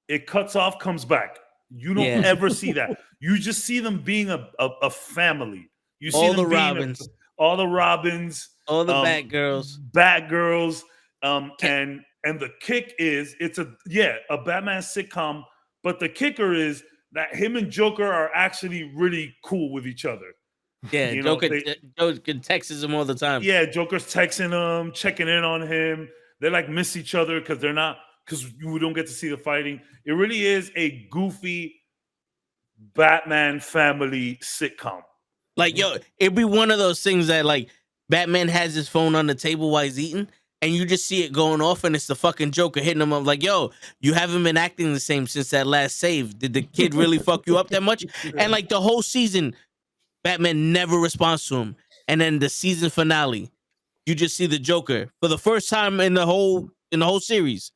it cuts off, comes back. You don't ever see that. You just see them being a family. You see all them the Robins, all the Robins, all the Batgirls, and the kick is it's a Batman sitcom, but the kicker is that him and Joker are actually really cool with each other. Yeah, Joker texts him all the time. Yeah, Joker's texting him, checking in on him. They like miss each other because we don't get to see the fighting. It really is a goofy Batman family sitcom. Like, yo, it'd be one of those things that like Batman has his phone on the table while he's eating, and you just see it going off, and it's the fucking Joker hitting him up like, yo, you haven't been acting the same since that last save. Did the kid really fuck you up that much? And like the whole season, Batman never responds to him. And then the season finale, you just see the Joker for the first time in the whole series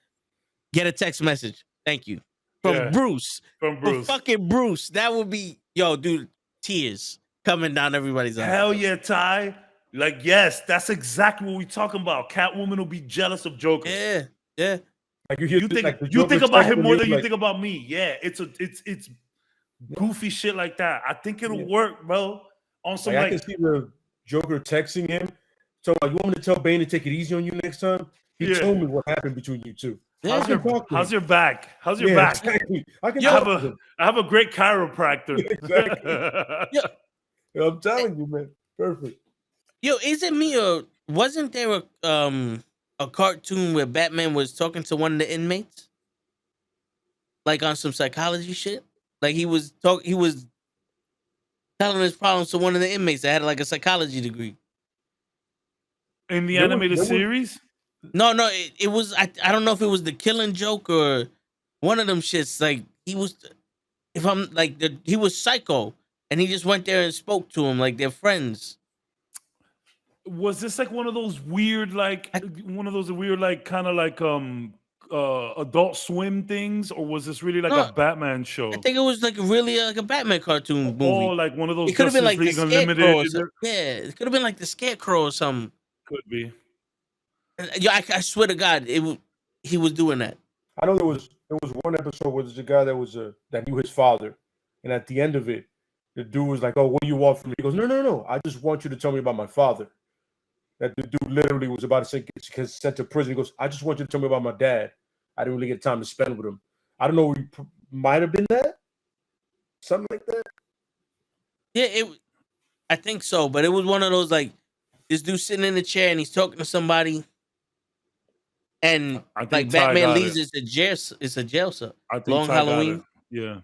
get a text message. Thank you. From Bruce. From fucking Bruce. That would be, yo, dude, tears coming down everybody's eyes. Hell yeah, Ty. Like, yes, that's exactly what we're talking about. Catwoman will be jealous of Joker. Yeah. Like you think about him more than you think about me. Yeah, it's goofy shit like that. I think it'll work, bro. On some I can see the Joker texting him. So like, you want me to tell Bane to take it easy on you next time? He told me what happened between you two. How's your back? How's your back? Exactly. I have a great chiropractor. Exactly. I'm telling you, man. Perfect. Yo, is it me or wasn't there a cartoon where Batman was talking to one of the inmates? Like on some psychology shit? Like he was telling his problems to one of the inmates that had like a psychology degree. In the animated series? No, it was I don't know if it was The Killing Joke or one of them shits. Like he was psycho and he just went there and spoke to him like they're friends. Was this like one of those weird kind of like Adult Swim things, or was this really like a Batman show? I think it was like really like a Batman cartoon movie. Oh, like one of those. It could have been like the Scarecrow. Yeah, it could have been like the Scarecrow or something. Could be. Yeah, I swear to God, he was doing that. I know there was one episode where there's a guy that knew his father, and at the end of it, the dude was like, "Oh, what do you want from me?" He goes, "No. I just want you to tell me about my father." That the dude literally was about to get sent to prison. He goes, "I just want you to tell me about my dad. I didn't really get time to spend with him." I don't know. Might have been that, something like that. Yeah, I think so, but it was one of those like this dude sitting in the chair and he's talking to somebody, and like Batman leaves, it's a jail cell. I think Long Halloween. Yeah,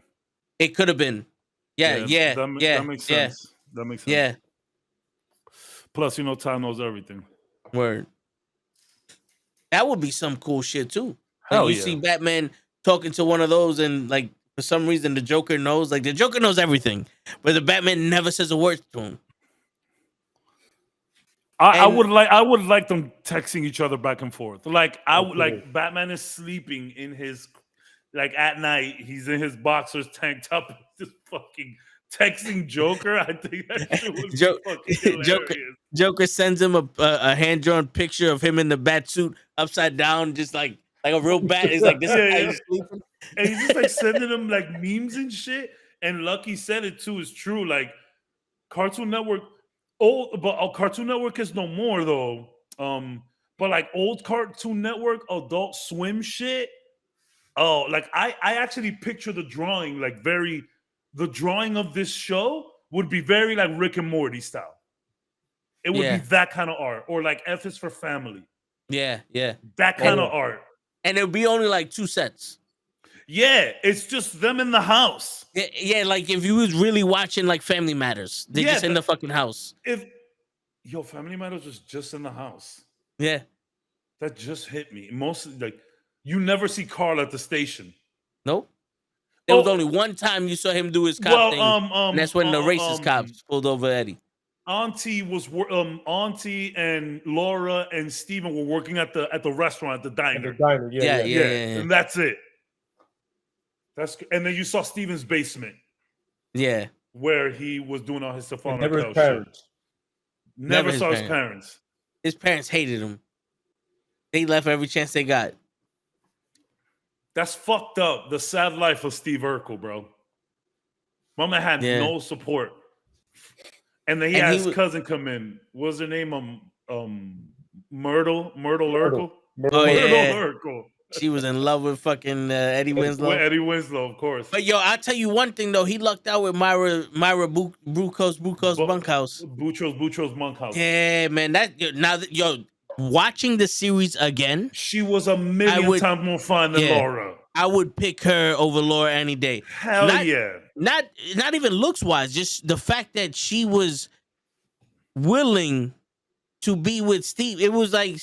it could have been. Yeah. That makes sense. That makes sense. Yeah. Plus, Ty knows everything. Word. That would be some cool shit too. Hell you see Batman talking to one of those, and like for some reason the Joker knows. Like the Joker knows everything, but the Batman never says a word to him. I would like them texting each other back and forth. Like Batman is sleeping in his at night. He's in his boxers, tank top, just fucking texting Joker. I think that shit would be fucking hilarious. Joker sends him a hand drawn picture of him in the bat suit upside down, just like a real bat. He's like this. He's sleeping. And he's just like sending him like memes and shit. And Lucky said it too. It's true. Like Cartoon Network. Cartoon Network is no more though. But like old Cartoon Network, Adult Swim shit. Oh, like I actually picture the drawing the drawing of this show would be very like Rick and Morty style. It would be that kind of art, or like F is for Family. Yeah. That kind of art. And it would be only like 2 sets. Yeah, it's just them in the house. Yeah, like if you was really watching like Family Matters, they're just in the fucking house. Family Matters was just in the house. Yeah. That just hit me. Mostly like you never see Carl at the station. Nope. There was only one time you saw him do his cop thing, and that's when the racist cops pulled over Eddie. Auntie and Laura and Steven were working at the restaurant, at the diner. Yeah. And that's it. And then you saw Steven's basement. Yeah. Where he was doing all his stuff on never his parents. Shit. Never saw his parents. His parents hated him. They left every chance they got. That's fucked up. The sad life of Steve Urkel, bro. Mama had no support. And then he had his cousin come in. What was her name? Myrtle Urkel? Myrtle Urkel. She was in love with fucking Eddie Winslow. With Eddie Winslow, of course. But I'll tell you one thing though. He lucked out with Myra Bunkhouse Bunkhouse. Butro's Bunkhouse. Yeah, man. Watching the series again, she was a million times more fun than Laura. I would pick her over Laura any day. Hell yeah. Not even looks wise, just the fact that she was willing to be with Steve. It was like,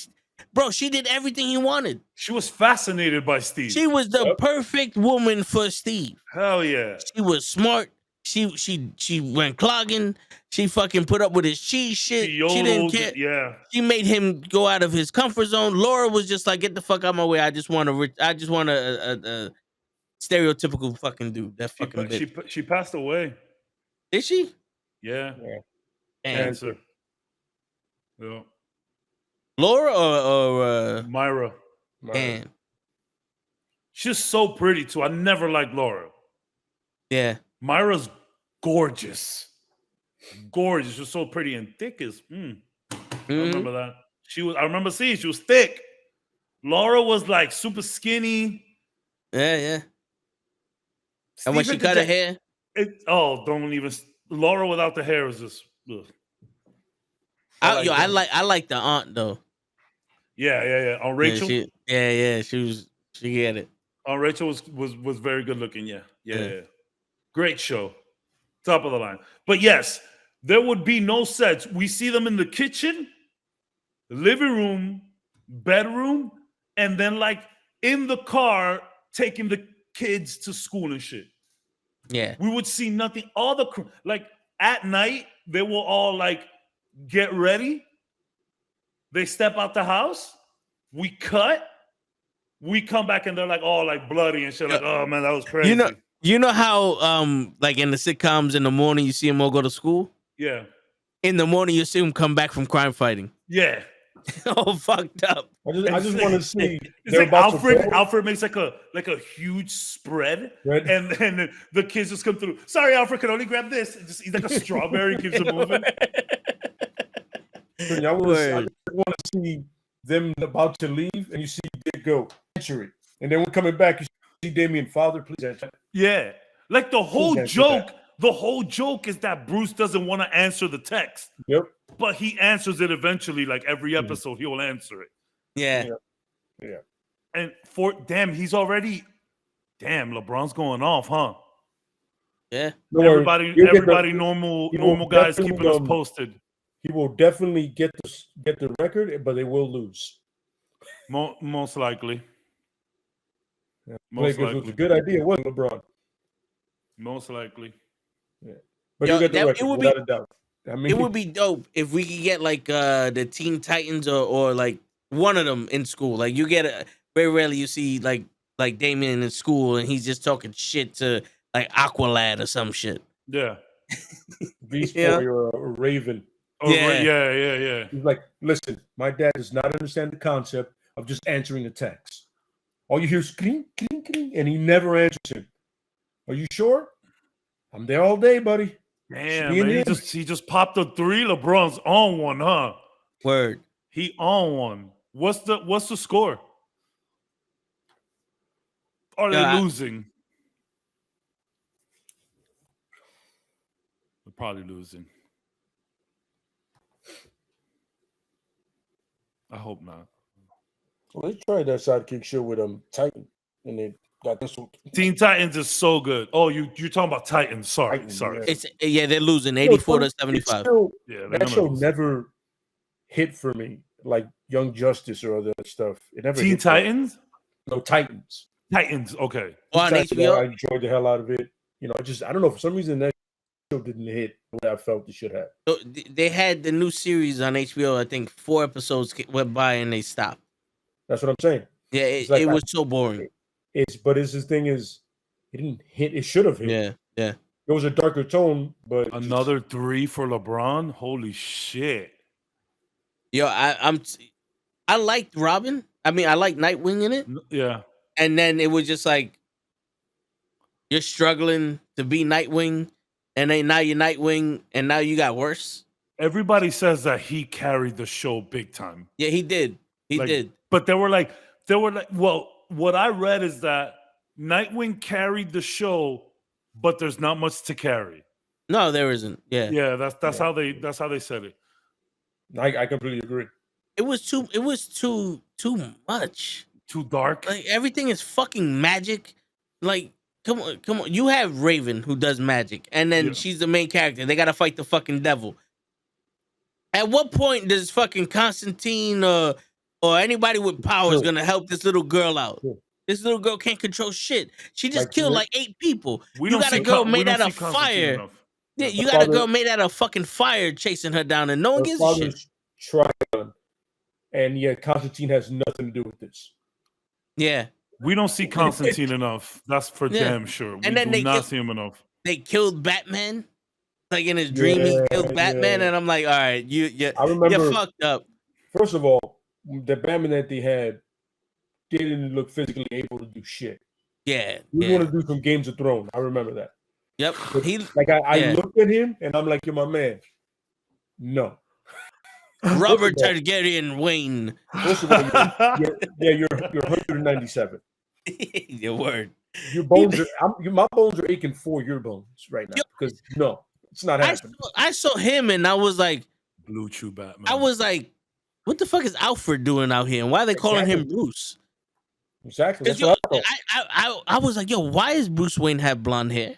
bro, she did everything he wanted. She was fascinated by Steve. She was the perfect woman for Steve. Hell yeah. She was smart. She went clogging. She fucking put up with his cheese shit. She didn't care. Yeah. She made him go out of his comfort zone. Laura was just like, get the fuck out of my way. I just want a stereotypical fucking dude. That fucking bitch. She passed away. Did she? Yeah. Cancer. Yeah. Laura or Myra. Man. She's so pretty too. I never liked Laura. Yeah. Myra's gorgeous. Gorgeous. She's so pretty and thick as I remember that. I remember seeing she was thick. Laura was like super skinny. Yeah. And when she cut her hair. Laura without the hair is just I like the aunt though. Yeah. On Rachel. She get it. Rachel was very good looking. Yeah. Great show. Top of the line. But yes, there would be no sets. We see them in the kitchen, living room, bedroom, and then like in the car taking the kids to school and shit. Yeah. We would see nothing. Like at night, they will all like get ready. They step out the house. We cut. We come back and they're like all like bloody and shit. Like, oh man, that was crazy. You know how like in the sitcoms in the morning you see them all go to school? Yeah. In the morning you see them come back from crime fighting. Yeah. Oh, fucked up. I just want to see. It's like Alfred makes like a huge spread, right? and then the kids just come through. Sorry, Alfred can only grab this. And just eat like a strawberry, keeps it moving. I just want to see them about to leave, and you see Dick go answer it, and then we're coming back. You see Damien, Father, please answer. Yeah, like the whole joke. The whole joke is that Bruce doesn't want to answer the text. Yep. But he answers it eventually. Like every episode, he will answer it. Yeah. And he's already. Damn, LeBron's going off, huh? Yeah. Everybody, normal guys keeping us posted. He will definitely get the record, but they will lose. Most likely. Yeah. Most likely. It was a good idea, wasn't it, LeBron? Most likely. Yeah. But you get the record, without a doubt. I mean, it would be dope if we could get like the Teen Titans or like one of them in school. Like you get very rarely you see like Damien in school and he's just talking shit to like Aqualad or some shit. Yeah. Beast Boy or Raven. Oh, yeah. He's like, listen, my dad does not understand the concept of just answering a text. All you hear is cling, cling, cling, and he never answers him. Are you sure? I'm there all day, buddy. Damn, man, he just popped a 3. LeBron's on one, huh? Word. He on one. What's the score? Are they losing? They're probably losing. I hope not. Well, they tried that sidekick show with Titan, and they got this one. Teen Titans is so good. Oh, you're talking about Titans. Sorry. Yeah. They're losing 84 to 75. That show never hit for me like Young Justice or other stuff. It never. Teen Titans? No, Titans. Titans. Okay. On HBO, I enjoyed the hell out of it. I don't know, for some reason that show didn't hit the way I felt it should have. So they had the new series on HBO. I think 4 episodes went by and they stopped. That's what I'm saying. Yeah, it was so boring. But this thing is, it didn't hit. It should have hit. Yeah. It was a darker tone, but another 3 for LeBron. Holy shit! Yo, I liked Robin. I mean, I like Nightwing in it. Yeah. And then it was just like you're struggling to be Nightwing, and then now you're Nightwing, and now you got worse. Everybody says that he carried the show big time. Yeah, he did. He did. But they were like, well, what I read is that Nightwing carried the show, but there's not much to carry. No, there isn't. Yeah. That's how they said it. I completely agree. It was too much. Too dark. Like everything is fucking magic. Like, come on. You have Raven who does magic, and then she's the main character. They gotta fight the fucking devil. At what point does fucking Constantine or anybody with power is gonna help this little girl out? Yeah. This little girl can't control shit. She just killed like 8 people. You got a girl made out of fire. Yeah, you got a girl made out of fucking fire chasing her down, and no one gives a shit. Trigon, and yet Constantine has nothing to do with this. Yeah, we don't see Constantine enough. That's for damn sure. We do not see him enough. They killed Batman. Like in his dream, he killed Batman, and I'm like, all right, you're fucked up. First of all, the Batman that they had didn't look physically able to do shit. Yeah, we want to do some Games of Thrones. I remember that. Yep. But, I looked at him and I'm like, you're my man. No. Robert Targaryen Wayne. First of all, you're 197. Your word. Your bones my bones are aching for your bones right now because it's not happening. I saw him and I was like, Blue Chew Batman. I was like, what the fuck is Alfred doing out here? And why are they calling him Bruce? Exactly. That's what I was like, yo, why does Bruce Wayne have blonde hair?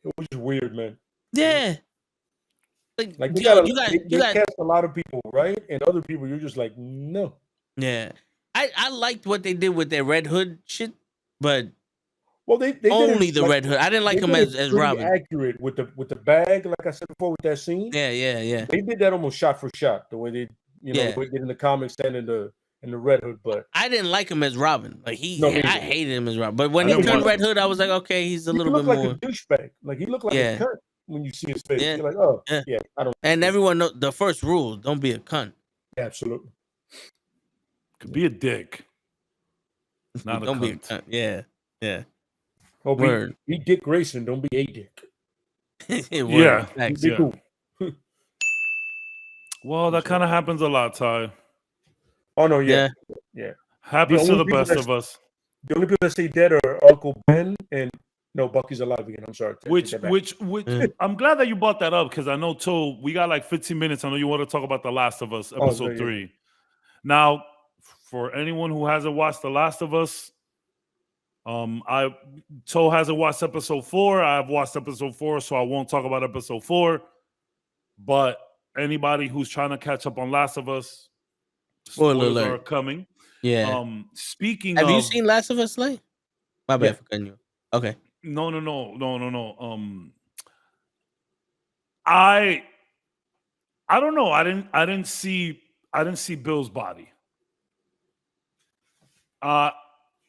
It was just weird, man. Yeah. Like you got cast a lot of people, right? And other people, you're just like, no. Yeah. I liked what they did with their Red Hood shit, but they only the Red Hood. I didn't like him as Robin. Accurate with the bag, like I said before, with that scene. Yeah. They did that almost shot for shot, the way they, the way they did in the comics and in the Red Hood. But I didn't like him as Robin. Like I hated him as Robin. But when he turned Red Hood, I was like, okay, he's a little bit more. He looked like a douchebag. Like he looked like a cunt when you see his face. You're like, oh, I don't. And everyone knows the first rule: don't be a cunt. Absolutely. Could be a dick. Not a cunt. Yeah. Oh, Word. Be Dick Grayson. Don't be a dick. Yeah. Thanks, Be cool. Well, that kind of happens a lot, Ty. Oh no, yeah. Happens to the best of us. The only people that stay dead are Uncle Ben and no, Bucky's alive again. I'm sorry. Which I'm glad that you brought that up because I know too. We got like 15 minutes. I know you want to talk about The Last of Us episode 3. Now, for anyone who hasn't watched The Last of Us, Toe hasn't watched episode 4. I've watched episode 4, so I won't talk about episode 4. But anybody who's trying to catch up on Last of Us, spoilers are coming. Yeah. Speaking have of, you seen Last of Us, Slay? My bad for cutting you. Okay. No. I don't know. I didn't see Bill's body. I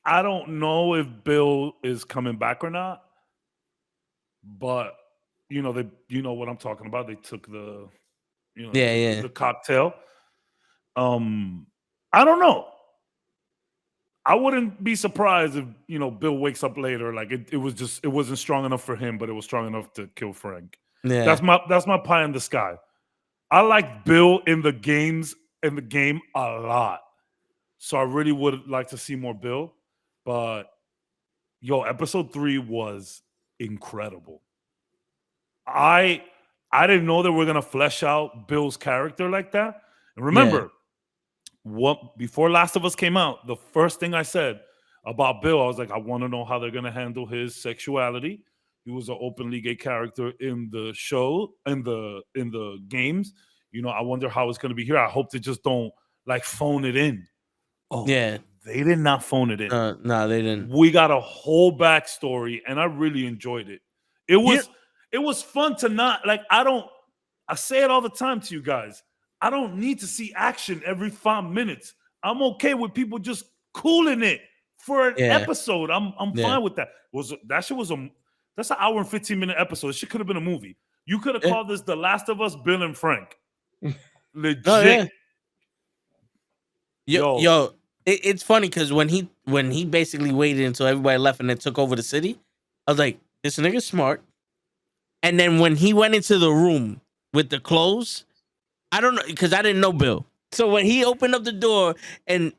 don't know if Bill is coming back or not. But you know what I'm talking about. They took the the cocktail. I don't know. I wouldn't be surprised if Bill wakes up later. Like it wasn't strong enough for him, but it was strong enough to kill Frank. Yeah, that's my pie in the sky. I like Bill in the game a lot, so I really would like to see more Bill. But episode 3 was incredible. I didn't know that we're gonna flesh out Bill's character like that. And remember. Before Last of Us came out, the first thing I said about Bill, I was like, I want to know how they're going to handle his sexuality. He was an openly gay character in the show, in the games. I wonder how it's going to be here. I hope they just don't phone it in. Oh, yeah. They did not phone it in. No, they didn't. We got a whole backstory, and I really enjoyed it. It was fun to not I say it all the time to you guys. I don't need to see action every 5 minutes. I'm okay with people just cooling it for an episode. I'm fine with that. That's an hour and 15-minute episode. It could have been a movie. You could have called this The Last of Us, Bill and Frank. Legit. It's funny because when he basically waited until everybody left and then took over the city, I was like, this nigga's smart. And then when he went into the room with the clothes, I don't know, because I didn't know Bill. So when he opened up the door and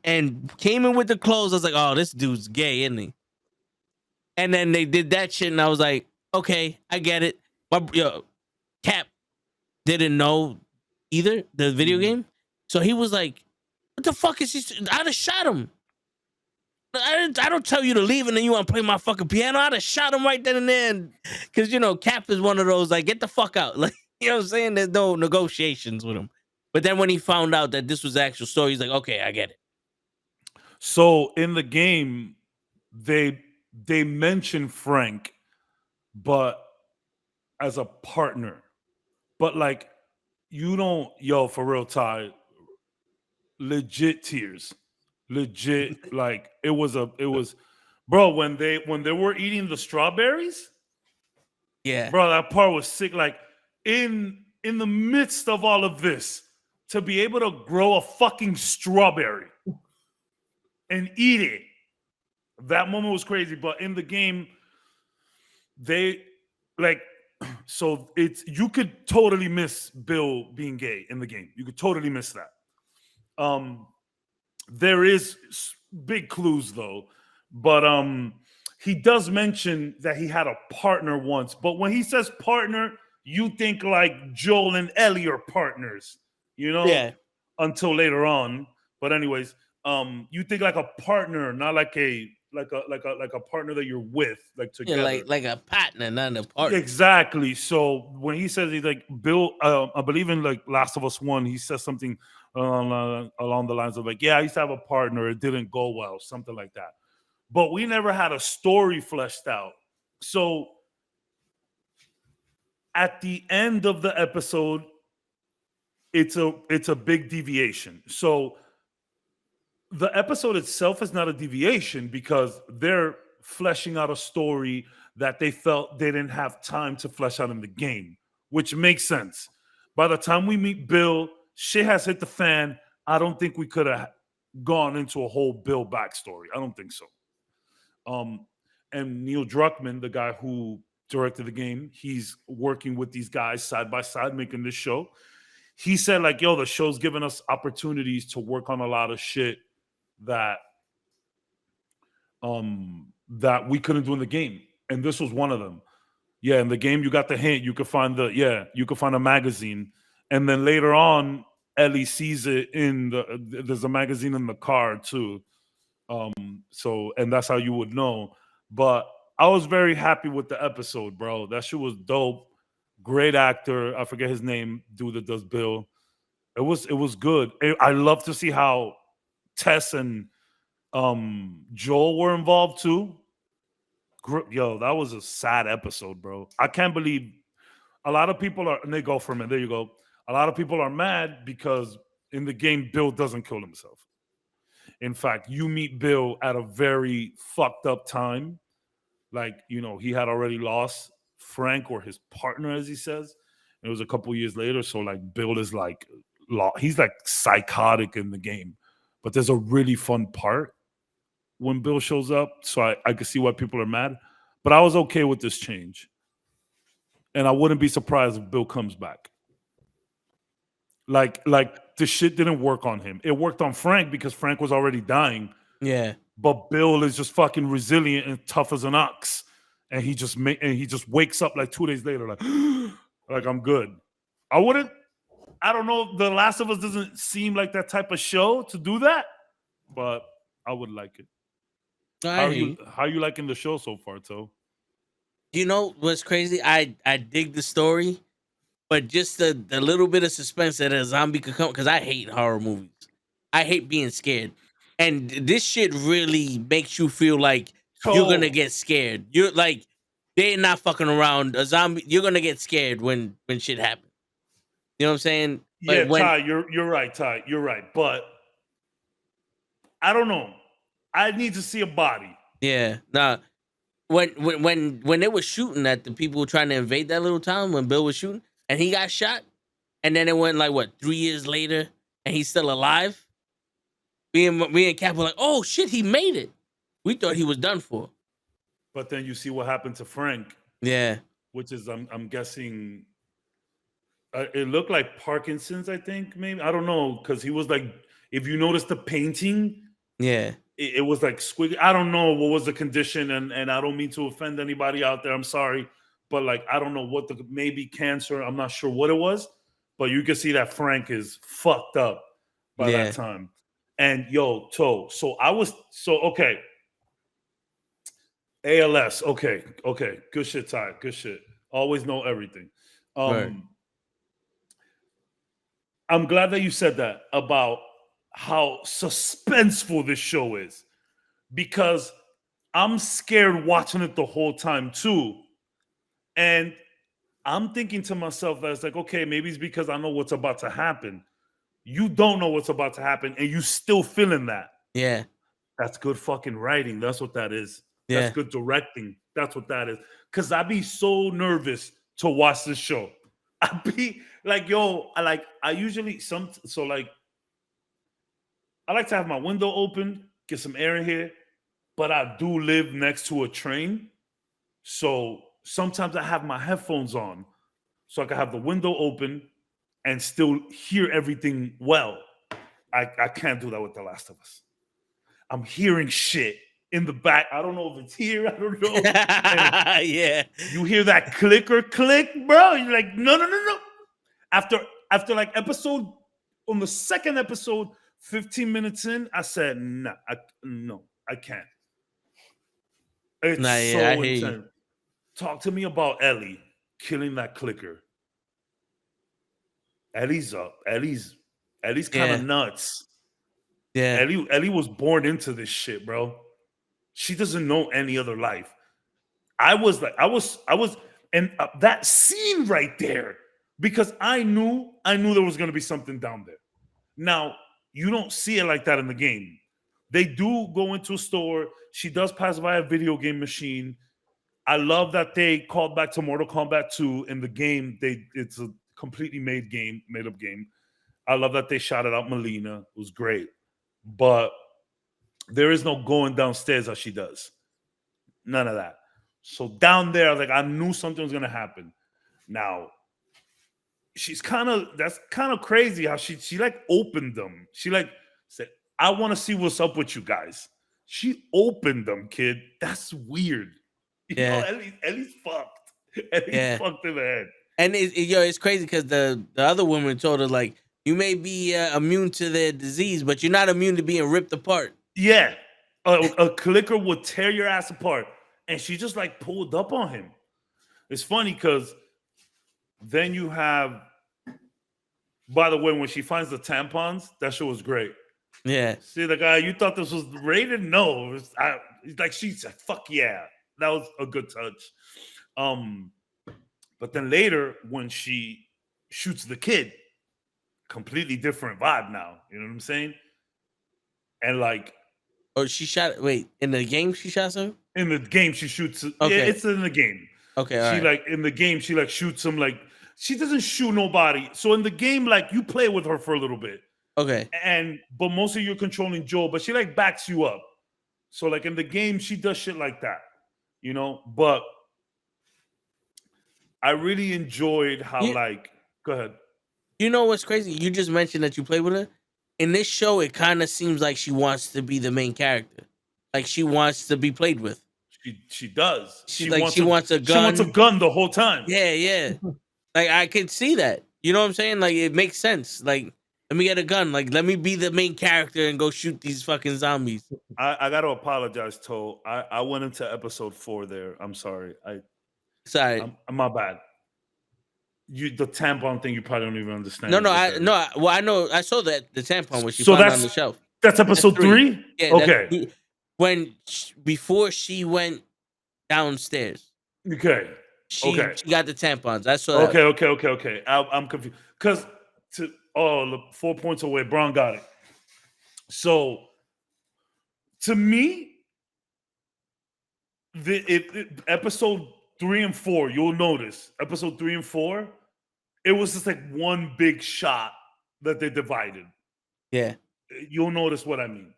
came in with the clothes, I was like, oh, this dude's gay, isn't he? And then they did that shit, and I was like, okay, I get it. But Cap didn't know either, the video game. So he was like, what the fuck is he? I'd have shot him. I don't tell you to leave and then you want to play my fucking piano. I'd have shot him right then and there. Because, Cap is one of those, get the fuck out. You know what I'm saying? There's no negotiations with him. But then when he found out that this was the actual story, he's like, okay, I get it. So in the game, they mention Frank, but as a partner. But for real, Ty, legit tears. Legit, it was bro, when they were eating the strawberries. Yeah. Bro, that part was sick. In the midst of all of this, to be able to grow a fucking strawberry and eat it, that moment was crazy. But in the game, they so you could totally miss Bill being gay in the game. You could totally miss that. There is big clues though, but he does mention that he had a partner once. But when he says partner, you think Joel and Ellie are partners, Yeah. Until later on. But anyways, you think a partner, not like a partner that you're with, together. Yeah, like a partner, not a partner. Exactly. So when he says he's Bill, I believe in Last of Us 1, he says something along the lines of I used to have a partner, it didn't go well, something like that. But we never had a story fleshed out. So at the end of the episode, it's a big deviation. So the episode itself is not a deviation because they're fleshing out a story that they felt they didn't have time to flesh out in the game, which makes sense. By the time we meet Bill, shit has hit the fan. I don't think we could have gone into a whole Bill backstory. I don't think so. And Neil Druckmann, the guy who directed the game, he's working with these guys side by side making this show. He said, like, yo, the show's given us opportunities to work on a lot of shit that that we couldn't do in the game. And this was one of them. Yeah, in the game, you got the hint. You could find a magazine. And then later on, Ellie sees it there's a magazine in the car too. So, and that's how you would know. But I was very happy with the episode, bro. That shit was dope. Great actor. I forget his name, dude that does Bill. It was good. I love to see how Tess and Joel were involved too. Yo, that was a sad episode, bro. I can't believe a lot of people are, and they go from it. There you go. A lot of people are mad because in the game, Bill doesn't kill himself. In fact, you meet Bill at a very fucked up time. Like, you know, he had already lost Frank, or his partner, as he says. It was a couple years later. So, like, Bill is like, he's like psychotic in the game. But there's a really fun part when Bill shows up. So I could see why people are mad. But I was okay with this change. And I wouldn't be surprised if Bill comes back. Like the shit didn't work on him. It worked on Frank because Frank was already dying. Yeah. But Bill is just fucking resilient and tough as an ox. And he just wakes up like 2 days later, like I'm good. I don't know. The Last of Us doesn't seem like that type of show to do that, but I would like it. How are you liking the show so far, Toe? You know what's crazy? I dig the story, but just the little bit of suspense that a zombie could come, because I hate horror movies. I hate being scared. And this shit really makes you feel like you're gonna get scared. You're like, they're not fucking around. A zombie, you're gonna get scared when shit happens. You know what I'm saying? Yeah, Ty, you're right, Ty. You're right. But I don't know. I need to see a body. Yeah. Nah. When they were shooting at the people trying to invade that little town, when Bill was shooting and he got shot, and then it went like 3 years later and he's still alive. Me and Cap were like, oh shit, he made it. We thought he was done for. But then you see what happened to Frank. Yeah. Which is, I'm guessing, it looked like Parkinson's, I think, maybe. I don't know, because he was like, if you notice the painting, yeah, it was like squiggly. I don't know what was the condition, and I don't mean to offend anybody out there. I'm sorry. But like, I don't know what maybe cancer. I'm not sure what it was. But you can see that Frank is fucked up by that time. And yo, Toe. Okay. ALS. Okay. Good shit, Ty. Good shit. Always know everything. Right. I'm glad that you said that about how suspenseful this show is, because I'm scared watching it the whole time too. And I'm thinking to myself that it's like, okay, maybe it's because I know what's about to happen. You don't know what's about to happen, and you still feeling that. Yeah. That's good fucking writing. That's what that is. Yeah. That's good directing. That's what that is. Because I'd be so nervous to watch this show. I'd be like, yo, I like to have my window open, get some air in here, but I do live next to a train. So sometimes I have my headphones on so I can have the window open and still hear everything well. I can't do that with The Last of Us. I'm hearing shit in the back. I don't know if it's here. I don't know. Yeah. You hear that click, bro. You're like, no. After like on the second episode, 15 minutes in, I said, nah, I can't. It's so intense. Talk to me about Ellie killing that clicker. Ellie's up. Ellie's kind of nuts. Yeah. Ellie was born into this shit, bro. She doesn't know any other life. I was, and that scene right there, because I knew there was going to be something down there. Now, you don't see it like that in the game. They do go into a store. She does pass by a video game machine. I love that they called back to Mortal Kombat 2 in the game. It's a completely made up game. I love that they shouted out Melina. It was great. But there is no going downstairs as she does. None of that. So down there, like I knew something was gonna happen. Now, that's kind of crazy how she like opened them. She like said, I want to see what's up with you guys. She opened them, kid. That's weird. You know, at least fucked. At least fucked in the head. And it's crazy because the other woman told her, like, you may be immune to their disease, but you're not immune to being ripped apart. Yeah. A clicker would tear your ass apart. And she just like pulled up on him. It's funny because then you have, by the way, when she finds the tampons, that shit was great. Yeah. See the guy, you thought this was rated? No. She said, fuck yeah. That was a good touch. But then later, when she shoots the kid, completely different vibe now. You know what I'm saying? And like, she shot. Wait, in the game she shot him? In the game she shoots. Okay. Yeah, it's in the game. Okay. She like in the game she like shoots him. Like she doesn't shoot nobody. So in the game, like you play with her for a little bit. Okay. But mostly you're controlling Joel, but she like backs you up. So like in the game, she does shit like that. You know, but I really enjoyed how go ahead. You know what's crazy? You just mentioned that you played with her. In this show, it kind of seems like she wants to be the main character. Like she wants to be played with. She does. She wants a gun. She wants a gun the whole time. Yeah. Like I could see that. You know what I'm saying? Like it makes sense. Like let me get a gun. Like let me be the main character and go shoot these fucking zombies. I got to apologize, Toe. I went into episode 4 there. I'm sorry. Sorry. I'm my bad. The tampon thing you probably don't even understand. Well, I know. I saw that the tampon was she found on the shelf. That's episode 3? Yeah. Okay. Before she went downstairs. Okay. She got the tampons. I saw that. Okay. I'm confused. Because look, 4 points away. Braun got it. So to me, episode 3 and 4, you'll notice episode 3 and 4, it was just like one big shot that they divided. Yeah. You'll notice what I mean.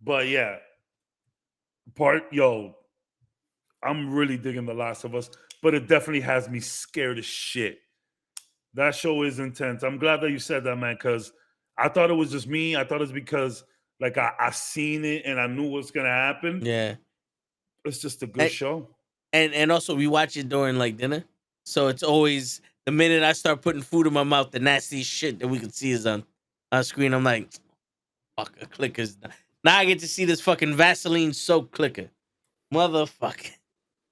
But yeah, I'm really digging The Last of Us, but it definitely has me scared as shit. That show is intense. I'm glad that you said that, man, because I thought it was just me. I thought it's because like I seen it and I knew what's gonna happen. Yeah. It's just a good show. And also we watch it during like dinner. So it's always the minute I start putting food in my mouth, the nasty shit that we can see is on screen. I'm like, fuck, a clicker's now I get to see this fucking Vaseline soaked clicker. Motherfucker.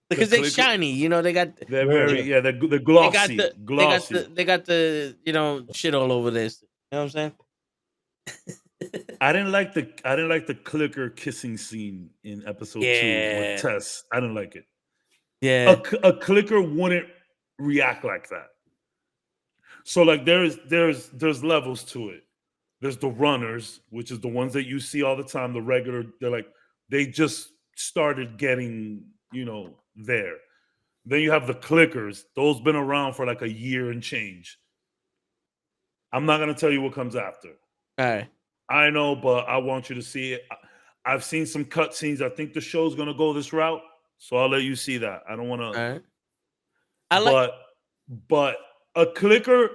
Because they're shiny, you know, they're glossy. They got the shit all over this. You know what I'm saying? I didn't like the clicker kissing scene in episode 2 with Tess. I didn't like it. Yeah. A clicker wouldn't react like that. So like there's levels to it. There's the runners, which is the ones that you see all the time, the regular, they just started getting, there. Then you have the clickers. Those been around for like a year and change. I'm not going to tell you what comes after. All right. I know, but I want you to see it. I've seen some cutscenes. I think the show's going to go this route, so I'll let you see that. I don't want to. All right. But a clicker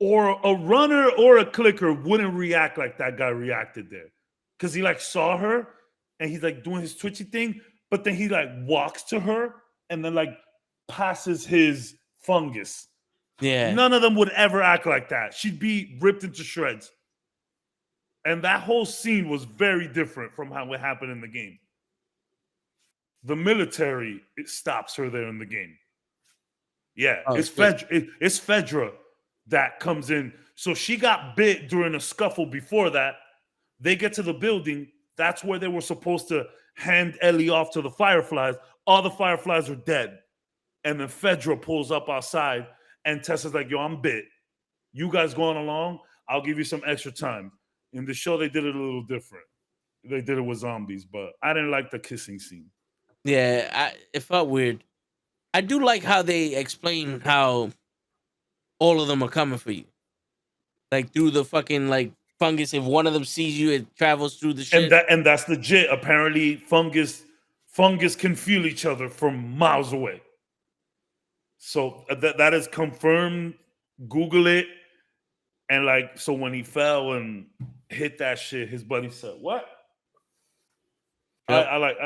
or a runner or a clicker wouldn't react like that guy reacted there, because he like saw her and he's like doing his twitchy thing, but then he like walks to her and then like passes his fungus. Yeah. None of them would ever act like that. She'd be ripped into shreds. And that whole scene was very different from how it happened in the game. The military, it stops her there in the game. Yeah, it's Fedra that comes in. So she got bit during a scuffle before that. They get to the building. That's where they were supposed to hand Ellie off to the Fireflies. All the Fireflies are dead. And then Fedra pulls up outside and Tessa's like, yo, I'm bit. You guys going along? I'll give you some extra time. In the show, they did it a little different. They did it with zombies, but I didn't like the kissing scene. Yeah, it felt weird. I do like how they explain how all of them are coming for you. like through the fucking like fungus. If one of them sees you, it travels through the shit. And that's legit. Apparently, fungus can feel each other from miles away. So that is confirmed. Google it. And like, so when he fell and hit that shit, his buddy said, "What?" Yep. I like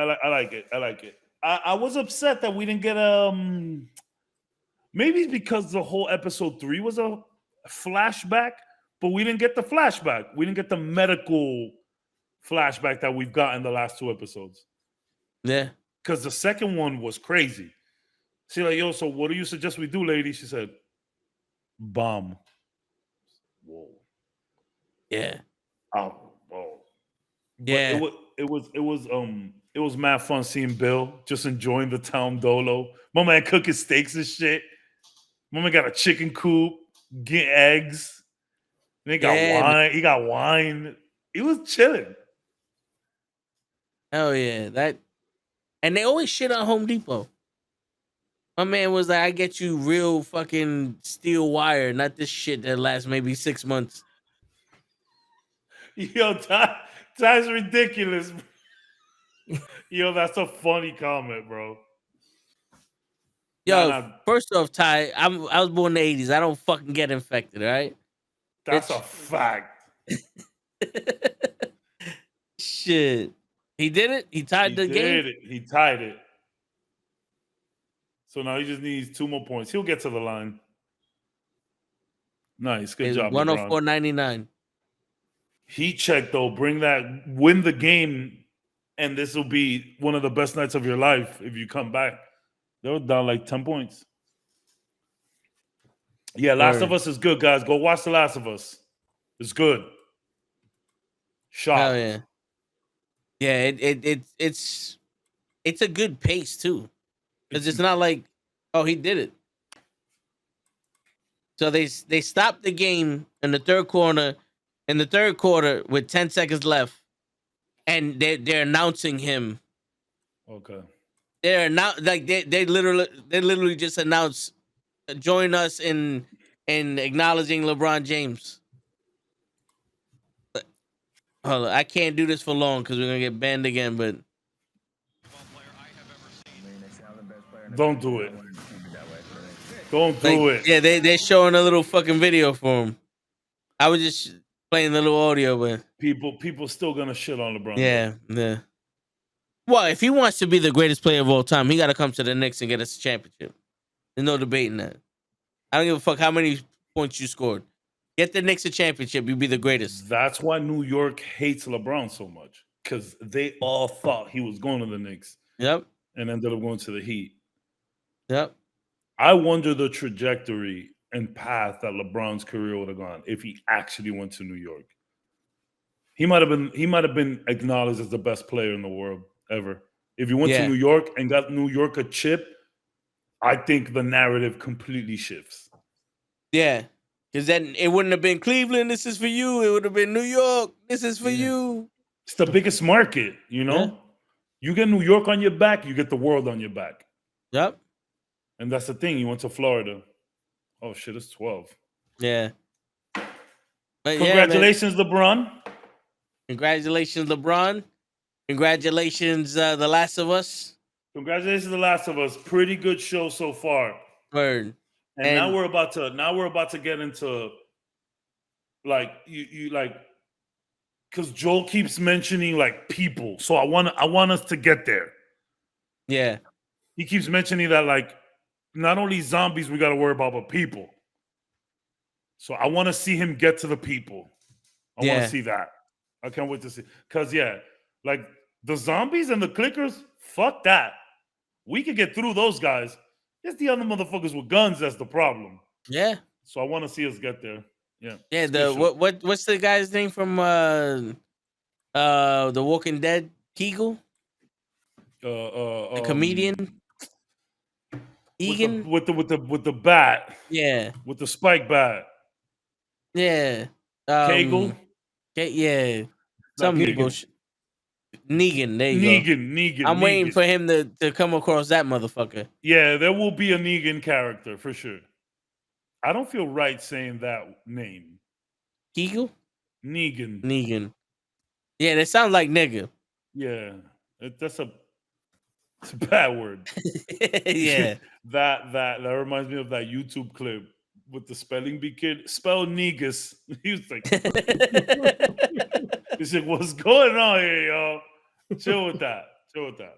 it. I like it. I was upset that we didn't get maybe it's because the whole episode 3 was a flashback, but we didn't get the flashback. We didn't get the medical flashback that we've got in the last 2 episodes. Yeah. Because the second one was crazy. She's like, yo, so what do you suggest we do, lady? She said, bomb. Whoa. Yeah. Oh, whoa. Yeah. But it was mad fun seeing Bill just enjoying the town dolo. My man cooking steaks and shit. My man got a chicken coop, getting eggs. And he got wine. He got wine. He was chilling. Oh yeah, and they always shit on Home Depot. My man was like, I get you real fucking steel wire, not this shit that lasts maybe 6 months. Yo, Ty's ridiculous. Yo, that's a funny comment, bro. Yo, first off, Ty, I was born in the 80s. I don't fucking get infected, all right? That's a fact. Shit. He did it? He tied the game? He tied it. So now he just needs 2 more points. He'll get to the line. Nice. Good job, 104.99. Heat check, though. Win the game, and this will be one of the best nights of your life if you come back. They were down like 10 points. Yeah, Last of Us is good, guys. Go watch The Last of Us. It's good. Hell yeah. Yeah, it's a good pace too. Because it's not like, oh, he did it. So they stopped the game in the third quarter with 10 seconds left, and they're announcing him. Okay. They're now like they literally just announced, join us in acknowledging LeBron James. Hold on, I can't do this for long because we're gonna get banned again. But don't do it. Don't do it. Yeah, they're showing a little fucking video for him. I was just playing the little audio, but people still gonna shit on LeBron. Yeah. Well, if he wants to be the greatest player of all time, he got to come to the Knicks and get us a championship. There's no debating that. I don't give a fuck how many points you scored. Get the Knicks a championship, you'll be the greatest. That's why New York hates LeBron so much, because they all thought he was going to the Knicks. Yep. And ended up going to the Heat. Yep. I wonder the trajectory and path that LeBron's career would have gone if he actually went to New York. He might have been acknowledged as the best player in the world ever. If he went to New York and got New York a chip, I think the narrative completely shifts. Yeah. Because then it wouldn't have been Cleveland, this is for you. It would have been New York, this is for you. It's the biggest market, you know? Yeah. You get New York on your back, you get the world on your back. Yep. And that's the thing. You went to Florida. Oh, shit, it's 12. Yeah. But congratulations, LeBron. Congratulations, LeBron. Congratulations, The Last of Us. Congratulations, The Last of Us. Pretty good show so far. Word. And now we're about to get into like you like, because Joel keeps mentioning like people. So I want us to get there. Yeah. He keeps mentioning that like not only zombies we got to worry about, but people. So I want to see him get to the people. I want to see that. I can't wait to see. Because like the zombies and the clickers, fuck that. We could get through those guys. It's the other motherfuckers with guns that's the problem. Yeah. So I want to see us get there. Yeah. Yeah. What's the guy's name from The Walking Dead? Kegel? The comedian? Egan? With the bat. Yeah. With the spike bat. Yeah. Kegel? Yeah. Some bullshit. Negan, there you go. Negan. I'm waiting for him to come across that motherfucker. Yeah, there will be a Negan character for sure. I don't feel right saying that name. Kegel? Negan. Negan. Yeah, that sounds like nigga. Yeah, it's a bad word. Yeah. that reminds me of that YouTube clip with the spelling bee kid. Spell Negus. He was like, he said, "What's going on here, y'all? Chill with that. Chill with that."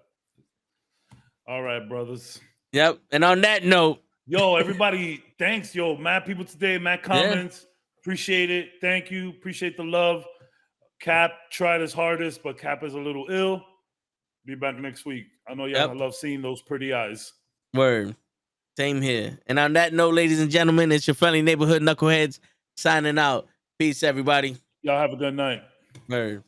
All right, brothers. Yep. And on that note, yo, everybody, thanks, yo, mad people today, mad comments. Yeah. Appreciate it. Thank you. Appreciate the love. Cap tried his hardest, but Cap is a little ill. Be back next week. I know y'all love seeing those pretty eyes. Word. Same here. And on that note, ladies and gentlemen, it's your friendly neighborhood knuckleheads signing out. Peace, everybody. Y'all have a good night. Word.